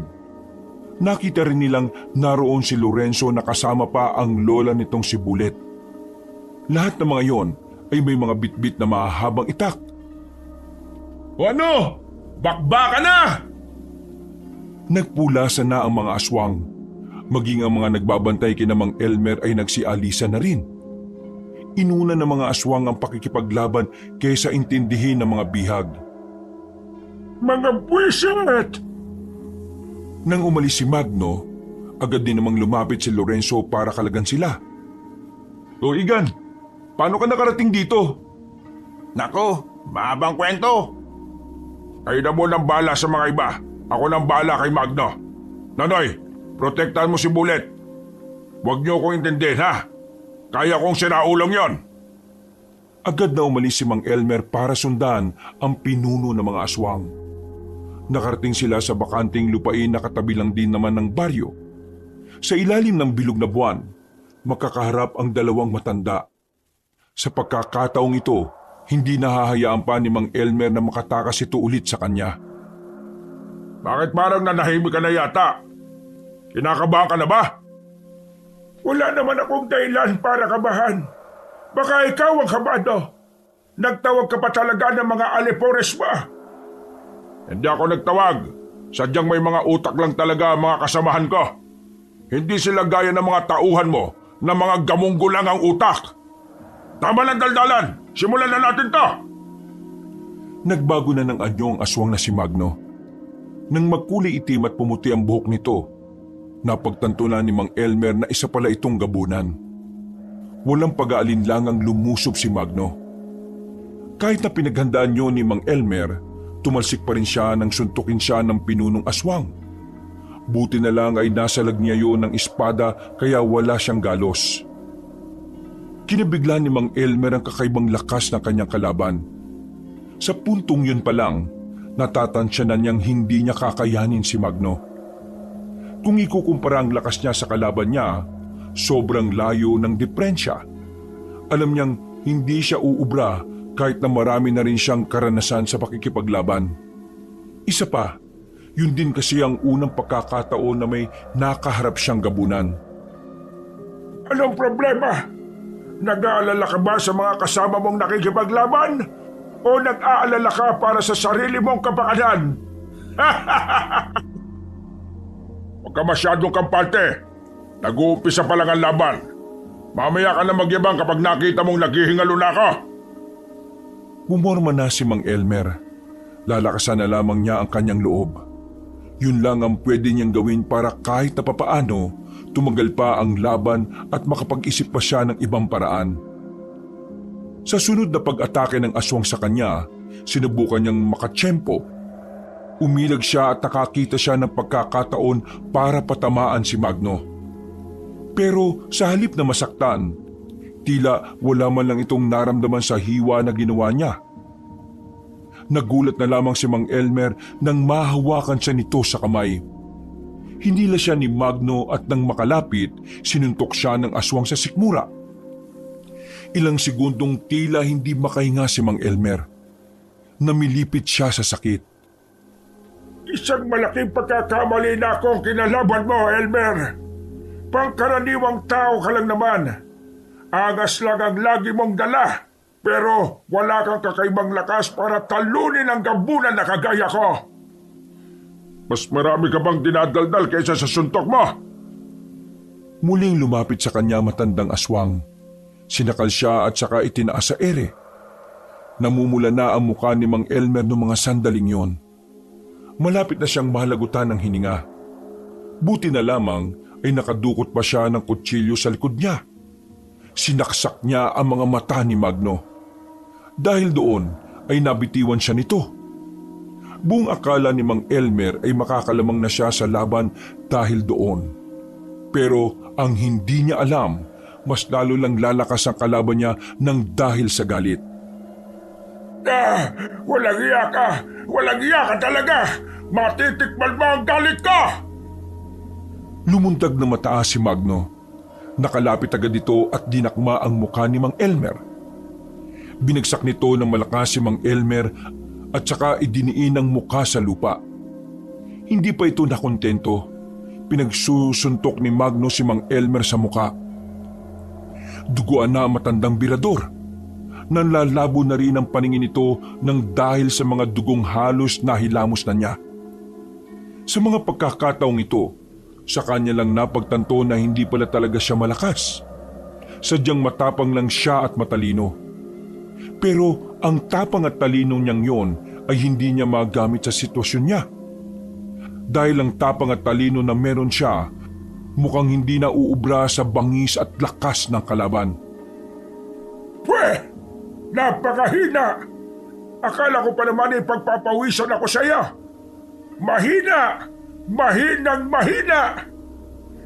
Nakita rin nilang naroon si Lorenzo na kasama pa ang lola nitong si Bullet. Lahat ng mga yon ay may mga bitbit na mahahabang itak. O ano? Bakbaka na! Nagpulasan na ang mga aswang. Maging ang mga nagbabantay kina Mang Elmer ay nagsialisa na rin. Inuna ng mga aswang ang pakikipaglaban kaysa intindihin ng mga bihag. Mga buwisit! Nang umalis si Magno, agad din namang lumapit si Lorenzo para kalagan sila. O Igan, paano ka nakarating dito? Nako, mahabang kwento. Kayo na mo ng bala sa mga iba. Ako nang bala kay Magno. Nanoy, protektahan mo si Bullet. Huwag niyo akong intindihin, ha? Kaya kong sinaulong yon. Agad na umalis si Mang Elmer para sundan ang pinuno ng mga aswang. Nakarating sila sa bakanting lupain na katabi lang din naman ng baryo. Sa ilalim ng bilog na buwan, makakaharap ang dalawang matanda. Sa pagkakataong ito, hindi nahahayaan pa ni Mang Elmer na makatakas ito ulit sa kanya. Bakit parang nanahimik ka na yata? Kinakabahan ka na ba? Wala naman akong dahilan para kabahan. Baka ikaw ang kabado. Nagtawag ka pa talaga ng mga alipores ba? Hindi ako nagtawag. Sadyang may mga utak lang talaga ang mga kasamahan ko. Hindi sila gaya ng mga tauhan mo na mga gamunggo lang ang utak. Tama lang daldalan. Simulan na natin to. Nagbago na ng anyo ang aswang na si Magno. Nang magkulay itim at pumuti ang buhok nito, napagtanto na ni Mang Elmer na isa pala itong gabunan. Walang pag-aalinlangang lumusob si Magno. Kahit na pinaghandaan niyo ni Mang Elmer, tumalsik pa rin siya nang suntukin siya ng pinunong aswang. Buti na lang ay nasalag niya yun ng espada kaya wala siyang galos. Kinabigla ni Mang Elmer ang kakaibang lakas ng kanyang kalaban. Sa puntong yun pa lang, natatansya na niyang hindi niya kakayanin si Magno. Kung ikukumpara ang lakas niya sa kalaban niya, sobrang layo ng diferensya. Alam niyang hindi siya uubra kahit na marami na rin siyang karanasan sa pakikipaglaban. Isa pa, yun din kasi ang unang pagkakataon na may nakaharap siyang gabunan. Anong problema? Nag-aalala ka ba sa mga kasama mong nakikipaglaban? O nag-aalala ka para sa sarili mong kapakanan? Huwag ka masyadong kampante. Nag-uumpisa pa lang ang laban. Mamaya ka na magyabang kapag nakita mong naghihingalo na ako. Pumorma na si Mang Elmer. Lalakasan na lamang niya ang kanyang loob. Yun lang ang pwede niyang gawin para kahit na papaano, tumagal pa ang laban at makapag-isip pa siya ng ibang paraan. Sa sunod na pag-atake ng aswang sa kanya, sinubukan niyang makatsyempo. Umilag siya at nakakita siya ng pagkakataon para patamaan si Magno. Pero sa halip na masaktan, tila wala man lang itong naramdaman sa hiwa na ginawa niya. Nagulat na lamang si Mang Elmer nang mahawakan siya nito sa kamay. Hinila siya ni Magno at nang makalapit, sinuntok siya ng aswang sa sikmura. Ilang segundong tila hindi makahinga si Mang Elmer. Namilipit siya sa sakit. Isang malaking pagkakamali na akong kinalaban mo, Elmer. Pangkaraniwang tao ka lang naman. Angas lang ang lagi mong dala. Pero wala kang kakaibang lakas para talunin ang gabunan na kagaya ko. Mas marami ka bang dinadaldal kaysa sa suntok mo? Muling lumapit sa kanya matandang aswang. Sinakal siya at saka itinaas sa ere. Namumula na ang mukha ni Mang Elmer noong mga sandaling yon. Malapit na siyang mahalagutan ng hininga. Buti na lamang ay nakadukot pa siya ng kutsilyo sa likod niya. Sinaksak niya ang mga mata ni Magno. Dahil doon ay nabitiwan siya nito. Buong akala ni Mang Elmer ay makakalamang na siya sa laban dahil doon. Pero ang hindi niya alam, mas lalo lang lalakas ang kalaban niya ng dahil sa galit. Walang iya ka! Walang iya ka talaga! Matitikman mo ang galit ko! Lumuntag na mataas si Magno. Nakalapit agad ito at dinakma ang mukha ni Mang Elmer. Binagsak nito ng malakas si Mang Elmer at saka idiniin ang muka sa lupa. Hindi pa ito nakontento. Pinagsusuntok ni Magno si Mang Elmer sa muka. Duguan na ang matandang birador. Nanlalabo na rin ang paningin nito nang dahil sa mga dugong halos nahilamos na niya. Sa mga pagkakataong ito, sa kanya lang napagtanto na hindi pala talaga siya malakas. Sadyang matapang lang siya at matalino. Pero ang tapang at talino niyang yon ay hindi niya magamit sa sitwasyon niya. Dahil ang tapang at talino na meron siya, mukhang hindi na uubra sa bangis at lakas ng kalaban. Pwe! Napakahina! Akala ko pa naman ay pagpapawisan ako sa iyo. Mahina! Mahinang mahina!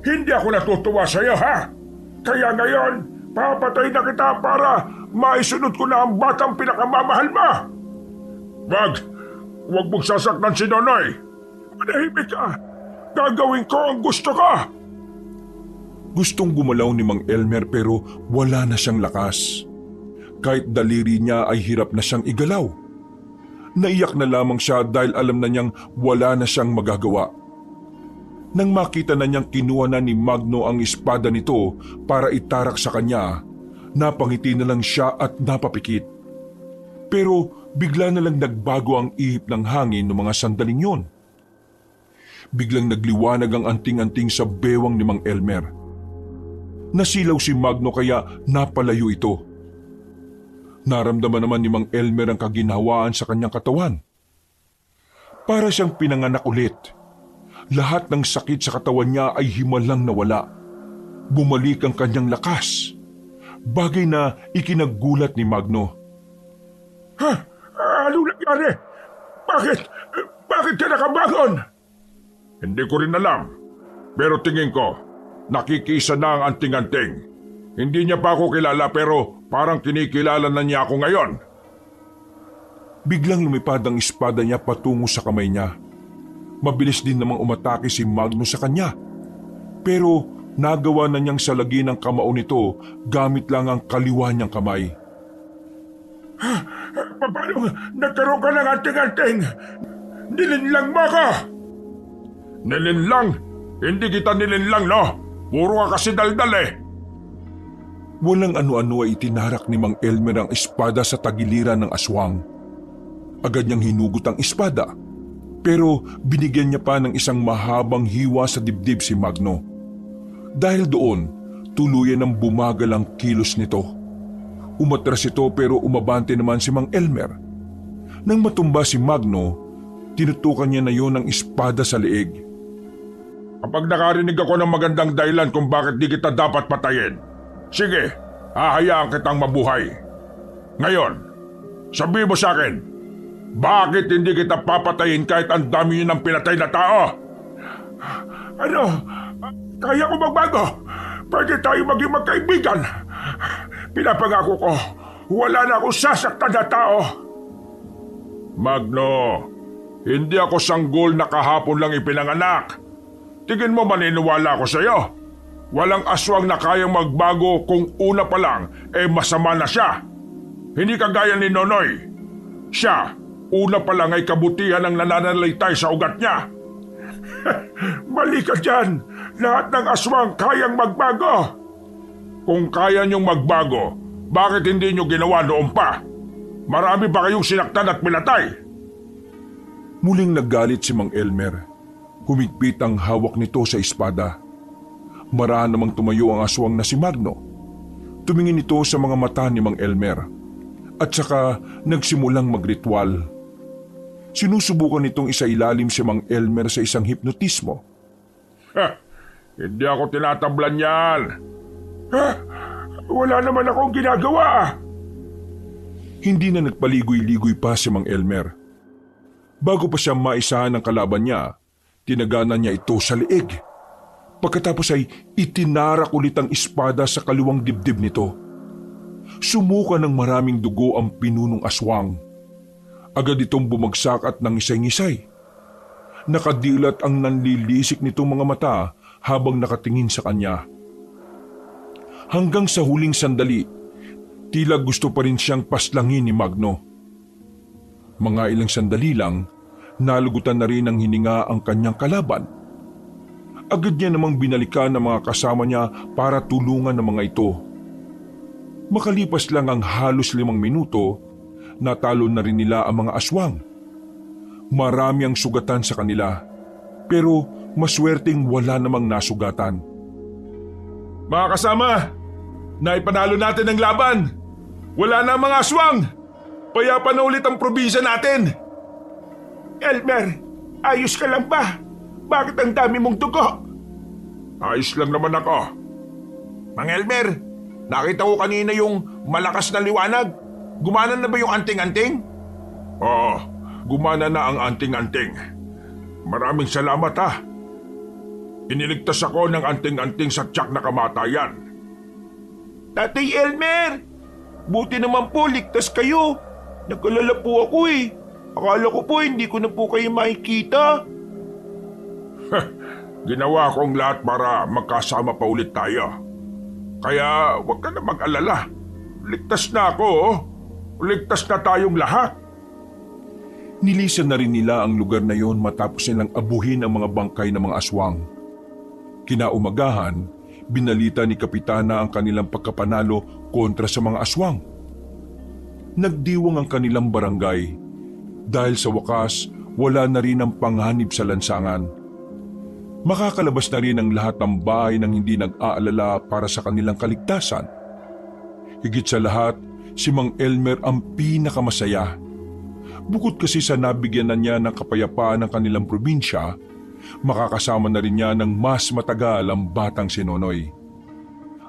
Hindi ako natutuwa sa iyo, ha? Kaya ngayon, papatay na kita para maisunod ko na ang batang pinakamamahal mo! Wag mong sasaktan si Nonoy! Manahimik ka! Gagawin ko ang gusto ko! Gustong gumalaw ni Mang Elmer pero wala na siyang lakas. Kahit daliri niya ay hirap na siyang igalaw. Naiyak na lamang siya dahil alam na niyang wala na siyang magagawa. Nang makita na niyang kinuha na ni Magno ang espada nito para itarak sa kanya, napangiti na lang siya at napapikit. Pero bigla na lang nagbago ang ihip ng hangin ng mga sandaling yon. Biglang nagliwanag ang anting-anting sa bewang ni Mang Elmer. Nasilaw si Magno kaya napalayo ito. Naramdaman naman ni Mang Elmer ang kaginhawaan sa kanyang katawan. Para siyang pinanganak ulit. Lahat ng sakit sa katawan niya ay himalang nawala. Bumalik ang kanyang lakas. Bagay na ikinagulat ni Magno. Ha? Ano nangyari? Bakit ka nakabangon? Hindi ko rin alam. Pero tingin ko, nakikisa na ang anting-anting. Hindi niya pa ako kilala pero parang kinikilala na niya ako ngayon. Biglang lumipad ang espada niya patungo sa kamay niya. Mabilis din namang umatake si Magno sa kanya. Pero nagawa na niyang salagin ang kamao nito gamit lang ang kaliwa niyang kamay. Paano nagkaroon ka ng anting-anting? Nilinlang mo ako! Nilinlang? Hindi kita nilinlang, no? Puro ka kasi daldal eh. Walang ano-ano ay itinarak ni Mang Elmer ang espada sa tagiliran ng aswang. Agad niyang hinugot ang espada, pero binigyan niya pa ng isang mahabang hiwa sa dibdib si Magno. Dahil doon, tuluyan ang bumagal ang kilos nito. Umatras ito pero umabante naman si Mang Elmer. Nang matumba si Magno, tinutukan niya na yon ng espada sa leeg. Kapag nakarinig ako ng magandang dahilan kung bakit di kita dapat patayin, sige, hahayaan kitang mabuhay. Ngayon, sabi mo sa akin, bakit hindi kita papatayin kahit ang dami yun ng pinatay na tao? Ano? Kaya ko magbago? Pwede tayo maging magkaibigan. Pinapangako ko, wala na akong sasaktan na tao. Magno, hindi ako sanggol na kahapon lang ipinanganak. Tingin mo maniniwala ako sa iyo? Walang aswang na kayang magbago kung una pa lang masama na siya. Hindi kagaya ni Nonoy. Siya, una pa lang ay kabutihan ang nananalitay sa ugat niya. Mali ka dyan. Lahat ng aswang kayang magbago. Kung kaya niyong magbago, bakit hindi niyo ginawa noon pa? Marami ba kayong sinaktan at pinatay? Muling naggalit si Mang Elmer. Humigpit ang hawak nito sa espada. Marahan namang tumayo ang aswang na si Magno. Tumingin ito sa mga mata ni Mang Elmer. At saka nagsimulang magritual. Sinusubukan nitong isailalim si Mang Elmer sa isang hipnotismo. Hindi ako tinatablan yan. Wala naman akong ginagawa. Hindi na nagpaligoy-ligoy pa si Mang Elmer. Bago pa siya maisahan ng kalaban niya, tinaganan niya ito sa leeg. Pagkatapos ay itinarak ulit ang espada sa kaliwang dibdib nito. Sumuka ng maraming dugo ang pinunong aswang. Agad itong bumagsak at nangisay-ngisay. Nakadilat ang nanlilisik nitong mga mata habang nakatingin sa kanya. Hanggang sa huling sandali, tila gusto pa rin siyang paslangin ni Magno. Mga ilang sandali lang, nalugutan na rin ng hininga ang kanyang kalaban. Agad niya namang binalikan ng mga kasama niya para tulungan ng mga ito. Makalipas lang ang halos 5 minuto, natalo na rin nila ang mga aswang. Marami ang sugatan sa kanila, pero maswerteng wala namang nasugatan. Mga kasama, naipanalo natin ang laban. Wala na ang mga aswang. Payapa na ulit ang probinsya natin. Elmer, ayos ka lang ba? Bakit ang dami mong dugo? Ayos lang naman ako. Mang Elmer, nakita ko kanina yung malakas na liwanag. Gumana na ba yung anting-anting? Oo, gumana na ang anting-anting. Maraming salamat ha. Iniligtas ako ng anting-anting sa tiyak na kamatayan. Tatay Elmer, buti naman po ligtas kayo. Nag-alala po ako eh. Akala ko po hindi ko na po kayo makikita. Ginawa kong lahat para magkasama pa ulit tayo. Kaya huwag ka na mag-alala. Ligtas na ako, oh. Ligtas na tayong lahat. Nilisan na rin nila ang lugar na yon matapos nilang abuhin ang mga bangkay ng mga aswang. Kinaumagahan, binalita ni Kapitana ang kanilang pagkapanalo kontra sa mga aswang. Nagdiwang ang kanilang barangay dahil sa wakas wala na rin ang panganib sa lansangan. Makakalabas na rin ang lahat ng bahay nang hindi nag-aalala para sa kanilang kaligtasan. Higit sa lahat, si Mang Elmer ang pinakamasaya. Bukod kasi sa nabigyan na niya ng kapayapaan ng kanilang probinsya, makakasama na rin niya ng mas matagal ang batang si Nonoy.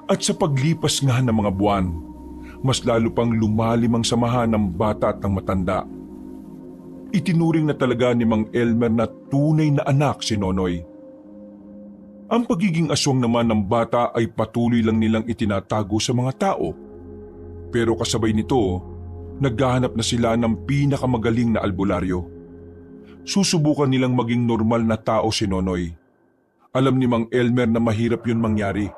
At sa paglipas nga ng mga buwan, mas lalo pang lumalim ang samahan ng bata at ng matanda. Itinuring na talaga ni Mang Elmer na tunay na anak si Nonoy. Ang pagiging aswang naman ng bata ay patuloy lang nilang itinatago sa mga tao. Pero kasabay nito, naghahanap na sila ng pinakamagaling na albularyo. Susubukan nilang maging normal na tao si Nonoy. Alam ni Mang Elmer na mahirap yun mangyari.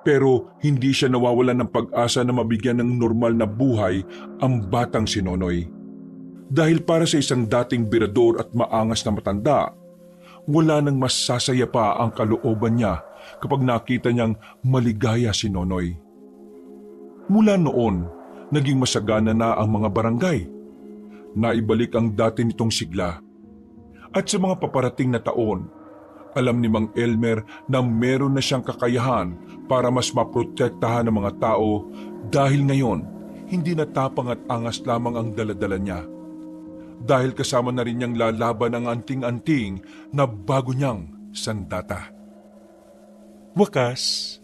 Pero hindi siya nawawalan ng pag-asa na mabigyan ng normal na buhay ang batang si Nonoy. Dahil para sa isang dating birador at maangas na matanda, wala nang mas sasaya pa ang kalooban niya kapag nakita niyang maligaya si Nonoy. Mula noon, naging masagana na ang mga barangay. Naibalik ang dati nitong sigla. At sa mga paparating na taon, alam ni Mang Elmer na meron na siyang kakayahan para mas maprotektahan ang mga tao dahil ngayon, hindi na tapang at angas lamang ang daladala niya. Dahil kasama na rin niyang lalaban ang anting-anting na bago niyang sandata. Wakas,